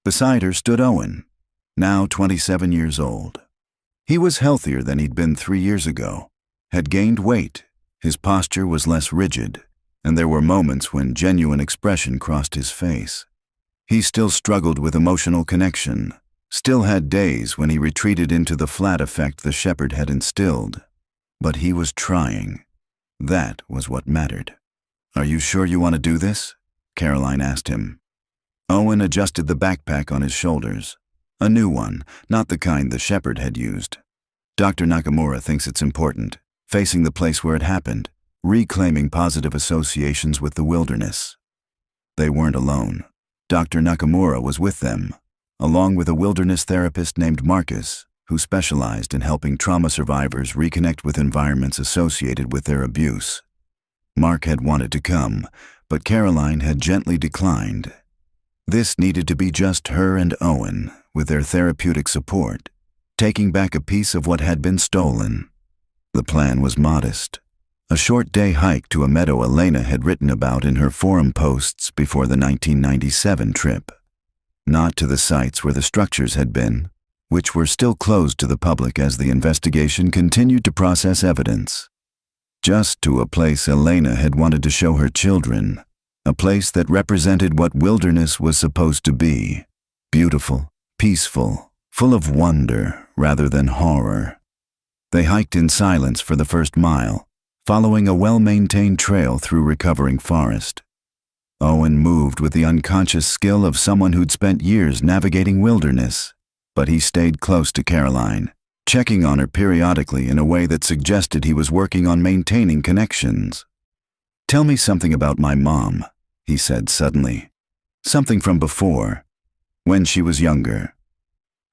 Beside her stood Owen, now 27 years old. He was healthier than he'd been 3 years ago, had gained weight, his posture was less rigid, and there were moments when genuine expression crossed his face. He still struggled with emotional connection, still had days when he retreated into the flat effect the shepherd had instilled. But he was trying. That was what mattered. "Are you sure you want to do this?" Caroline asked him. Owen adjusted the backpack on his shoulders. A new one, not the kind the shepherd had used. "Dr. Nakamura thinks it's important, facing the place where it happened, reclaiming positive associations with the wilderness." They weren't alone. Dr. Nakamura was with them, along with a wilderness therapist named Marcus, who specialized in helping trauma survivors reconnect with environments associated with their abuse. Mark had wanted to come, but Caroline had gently declined. This needed to be just her and Owen, with their therapeutic support, taking back a piece of what had been stolen. The plan was modest. A short-day hike to a meadow Elena had written about in her forum posts before the 1997 trip. Not to the sites where the structures had been, which were still closed to the public as the investigation continued to process evidence. Just to a place Elena had wanted to show her children, a place that represented what wilderness was supposed to be: beautiful, peaceful, full of wonder rather than horror. They hiked in silence for the first mile, following a well-maintained trail through recovering forest. Owen moved with the unconscious skill of someone who'd spent years navigating wilderness, but he stayed close to Caroline, checking on her periodically in a way that suggested he was working on maintaining connections. "Tell me something about my mom," he said suddenly. "Something from before, when she was younger."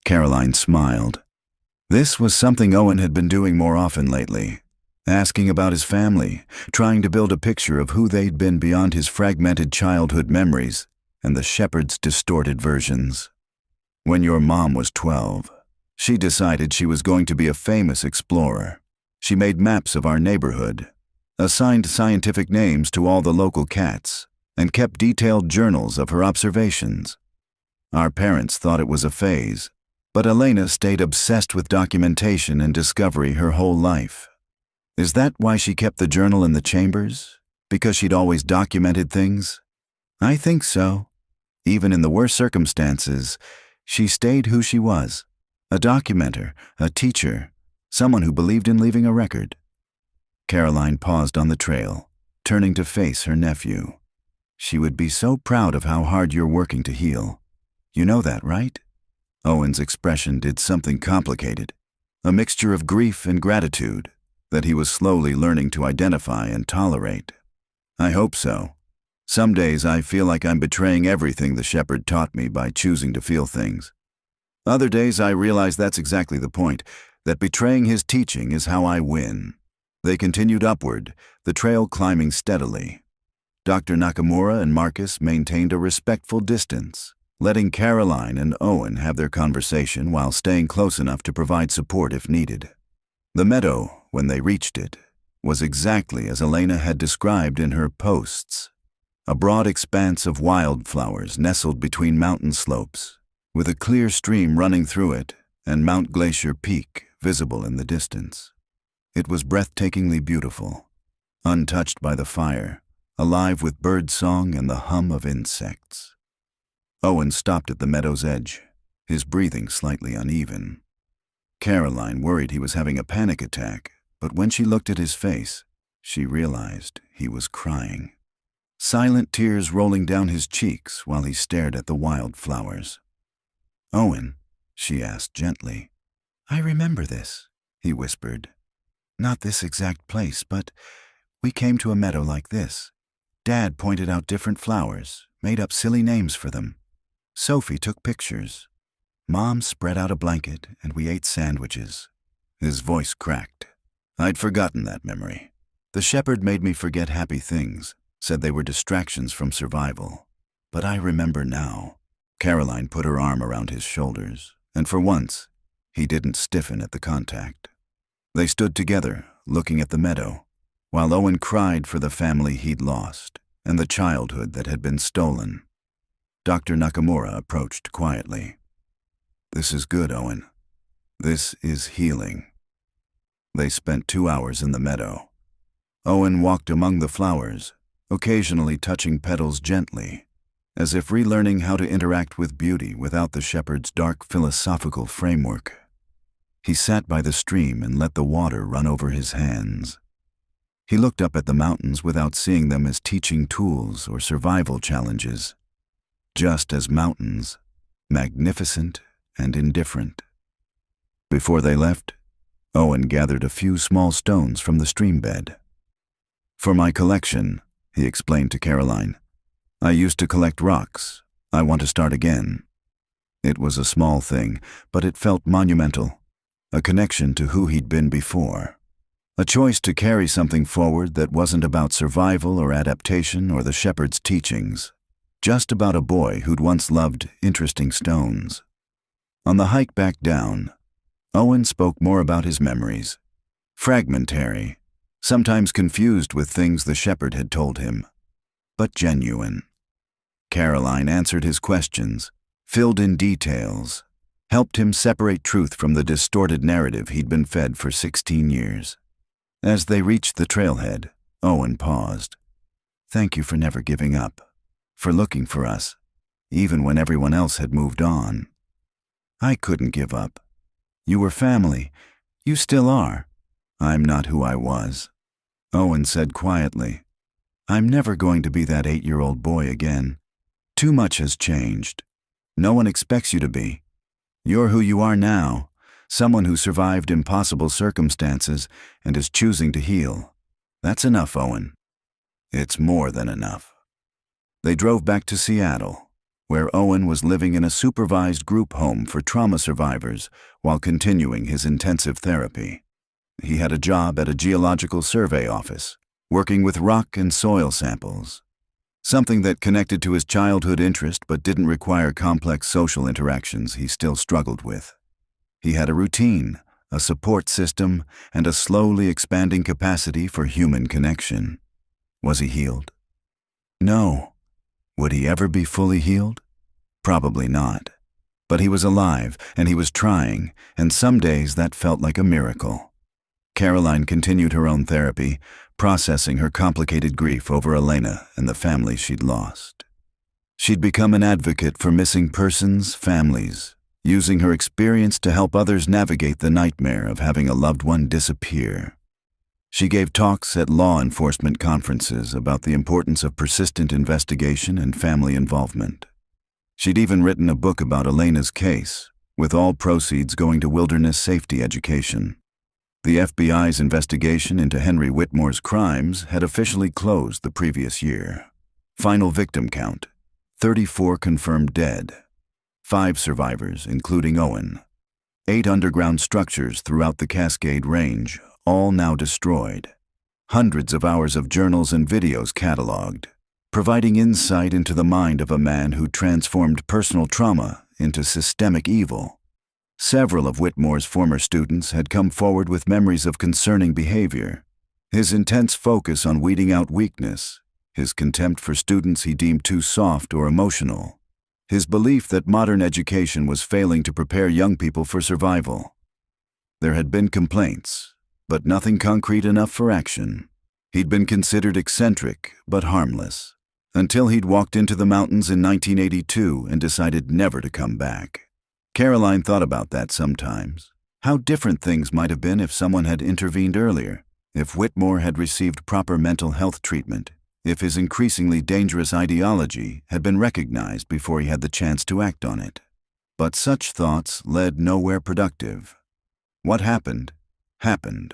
Caroline smiled. This was something Owen had been doing more often lately, asking about his family, trying to build a picture of who they'd been beyond his fragmented childhood memories and the shepherd's distorted versions. When your mom was 12, she decided she was going to be a famous explorer. She made maps of our neighborhood, assigned scientific names to all the local cats, and kept detailed journals of her observations. Our parents thought it was a phase, but Elena stayed obsessed with documentation and discovery her whole life. Is that why she kept the journal in the chambers? Because she'd always documented things? I think so. Even in the worst circumstances, she stayed who she was. A documenter, a teacher, someone who believed in leaving a record. Caroline paused on the trail, turning to face her nephew. She would be so proud of how hard you're working to heal. You know that, right? Owen's expression did something complicated, a mixture of grief and gratitude that he was slowly learning to identify and tolerate. I hope so. Some days I feel like I'm betraying everything the shepherd taught me by choosing to feel things. Other days I realize that's exactly the point, that betraying his teaching is how I win. They continued upward, the trail climbing steadily. Dr. Nakamura and Marcus maintained a respectful distance, letting Caroline and Owen have their conversation while staying close enough to provide support if needed. The meadow, when they reached it, was exactly as Elena had described in her posts. A broad expanse of wildflowers nestled between mountain slopes, with a clear stream running through it and Mount Glacier Peak visible in the distance. It was breathtakingly beautiful, untouched by the fire, alive with bird song and the hum of insects. Owen stopped at the meadow's edge, his breathing slightly uneven. Caroline worried he was having a panic attack, but when she looked at his face, she realized he was crying. Silent tears rolling down his cheeks while he stared at the wildflowers. "Owen," she asked gently. "I remember this," he whispered. "Not this exact place, but we came to a meadow like this. Dad pointed out different flowers, made up silly names for them. Sophie took pictures. Mom spread out a blanket and we ate sandwiches." His voice cracked. I'd forgotten that memory. The shepherd made me forget happy things, said they were distractions from survival. But I remember now. Caroline put her arm around his shoulders, and for once, he didn't stiffen at the contact. They stood together, looking at the meadow, while Owen cried for the family he'd lost and the childhood that had been stolen. Dr. Nakamura approached quietly. "This is good, Owen. This is healing." They spent 2 hours in the meadow. Owen walked among the flowers, occasionally touching petals gently, as if relearning how to interact with beauty without the shepherd's dark philosophical framework. He sat by the stream and let the water run over his hands. He looked up at the mountains without seeing them as teaching tools or survival challenges, just as mountains, magnificent and indifferent. Before they left, Owen gathered a few small stones from the stream bed. "For my collection," he explained to Caroline. "I used to collect rocks. I want to start again." It was a small thing, but it felt monumental, a connection to who he'd been before. A choice to carry something forward that wasn't about survival or adaptation or the shepherd's teachings, just about a boy who'd once loved interesting stones. On the hike back down, Owen spoke more about his memories. Fragmentary, sometimes confused with things the shepherd had told him, but genuine. Caroline answered his questions, filled in details, helped him separate truth from the distorted narrative he'd been fed for 16 years. As they reached the trailhead, Owen paused. "Thank you for never giving up, for looking for us, even when everyone else had moved on." "I couldn't give up. You were family. You still are." "I'm not who I was," Owen said quietly. "I'm never going to be that 8-year-old boy again. Too much has changed. No one expects you to be. You're who you are now, someone who survived impossible circumstances and is choosing to heal. That's enough, Owen. It's more than enough." They drove back to Seattle, where Owen was living in a supervised group home for trauma survivors while continuing his intensive therapy. He had a job at a geological survey office, working with rock and soil samples, something that connected to his childhood interest but didn't require complex social interactions he still struggled with. He had a routine, a support system, and a slowly expanding capacity for human connection. Was he healed? No. Would he ever be fully healed? Probably not. But he was alive, and he was trying, and some days that felt like a miracle. Caroline continued her own therapy, processing her complicated grief over Elena and the family she'd lost. She'd become an advocate for missing persons, families, using her experience to help others navigate the nightmare of having a loved one disappear. She gave talks at law enforcement conferences about the importance of persistent investigation and family involvement. She'd even written a book about Elena's case, with all proceeds going to wilderness safety education. The FBI's investigation into Henry Whitmore's crimes had officially closed the previous year. Final victim count: 34 confirmed dead. 5 survivors, including Owen. 8 underground structures throughout the Cascade Range, all now destroyed. Hundreds of hours of journals and videos cataloged, providing insight into the mind of a man who transformed personal trauma into systemic evil. Several of Whitmore's former students had come forward with memories of concerning behavior. His intense focus on weeding out weakness, his contempt for students he deemed too soft or emotional, his belief that modern education was failing to prepare young people for survival. There had been complaints, but nothing concrete enough for action. He'd been considered eccentric, but harmless, until he'd walked into the mountains in 1982 and decided never to come back. Caroline thought about that sometimes. How different things might have been if someone had intervened earlier, if Whitmore had received proper mental health treatment, if his increasingly dangerous ideology had been recognized before he had the chance to act on it. But such thoughts led nowhere productive. What happened, happened.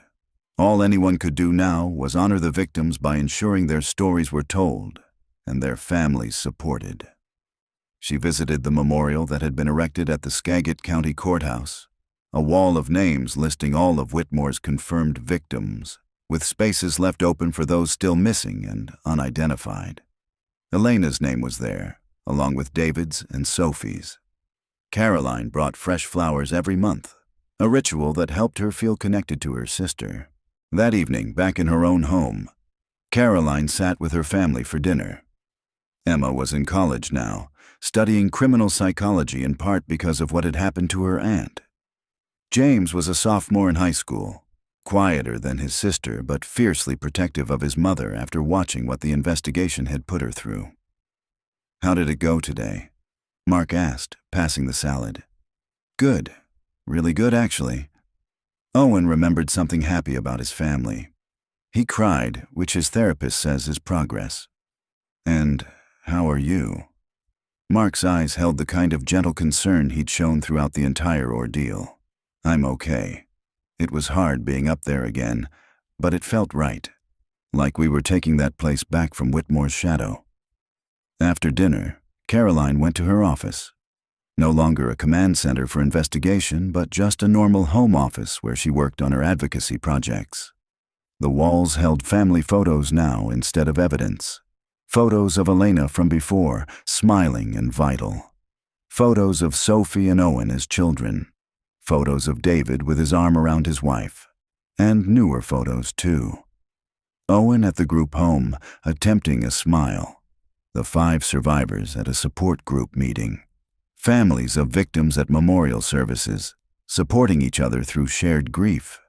All anyone could do now was honor the victims by ensuring their stories were told and their families supported. She visited the memorial that had been erected at the Skagit County Courthouse, a wall of names listing all of Whitmore's confirmed victims, with spaces left open for those still missing and unidentified. Elena's name was there, along with David's and Sophie's. Caroline brought fresh flowers every month, a ritual that helped her feel connected to her sister. That evening, back in her own home, Caroline sat with her family for dinner. Emma was in college now, studying criminal psychology in part because of what had happened to her aunt. James was a sophomore in high school, quieter than his sister but fiercely protective of his mother after watching what the investigation had put her through. "How did it go today?" Mark asked, passing the salad. "Good. Really good, actually." Owen remembered something happy about his family. He cried, which his therapist says is progress. "And how are you?" Mark's eyes held the kind of gentle concern he'd shown throughout the entire ordeal. "I'm okay. It was hard being up there again, but it felt right, like we were taking that place back from Whitmore's shadow." After dinner, Caroline went to her office. No longer a command center for investigation, but just a normal home office where she worked on her advocacy projects. The walls held family photos now instead of evidence. Photos of Elena from before, smiling and vital. Photos of Sophie and Owen as children. Photos of David with his arm around his wife. And newer photos, too. Owen at the group home, attempting a smile. The 5 survivors at a support group meeting. Families of victims at memorial services, supporting each other through shared grief.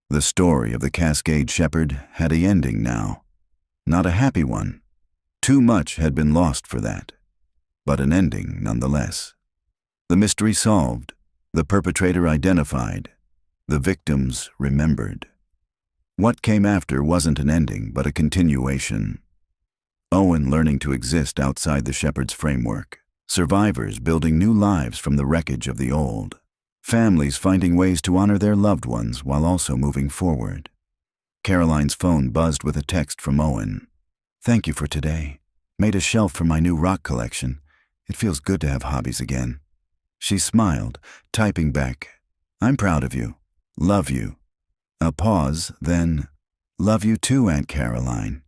The story of the Cascade Shepherd had a ending now. Not a happy one. Too much had been lost for that. But an ending nonetheless. The mystery solved. The perpetrator identified. The victims remembered. What came after wasn't an ending, but a continuation. Owen learning to exist outside the shepherd's framework. Survivors building new lives from the wreckage of the old. Families finding ways to honor their loved ones while also moving forward. Caroline's phone buzzed with a text from Owen. "Thank you for today. Made a shelf for my new rock collection. It feels good to have hobbies again. She smiled, typing back, I'm proud of you. Love you. A pause, then, love you too, Aunt Caroline.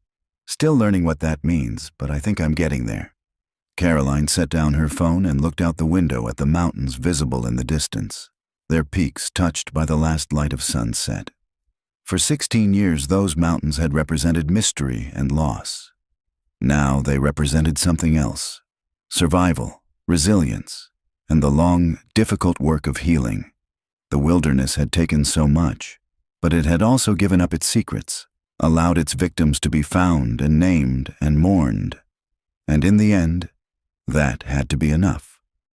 Still learning what that means, but I think I'm getting there. Caroline set down her phone and looked out the window at the mountains visible in the distance, their peaks touched by the last light of sunset. For 16 years, those mountains had represented mystery and loss. Now they represented something else: survival, resilience, and the long, difficult work of healing. The wilderness had taken so much, but it had also given up its secrets, allowed its victims to be found and named and mourned. And in the end, that had to be enough.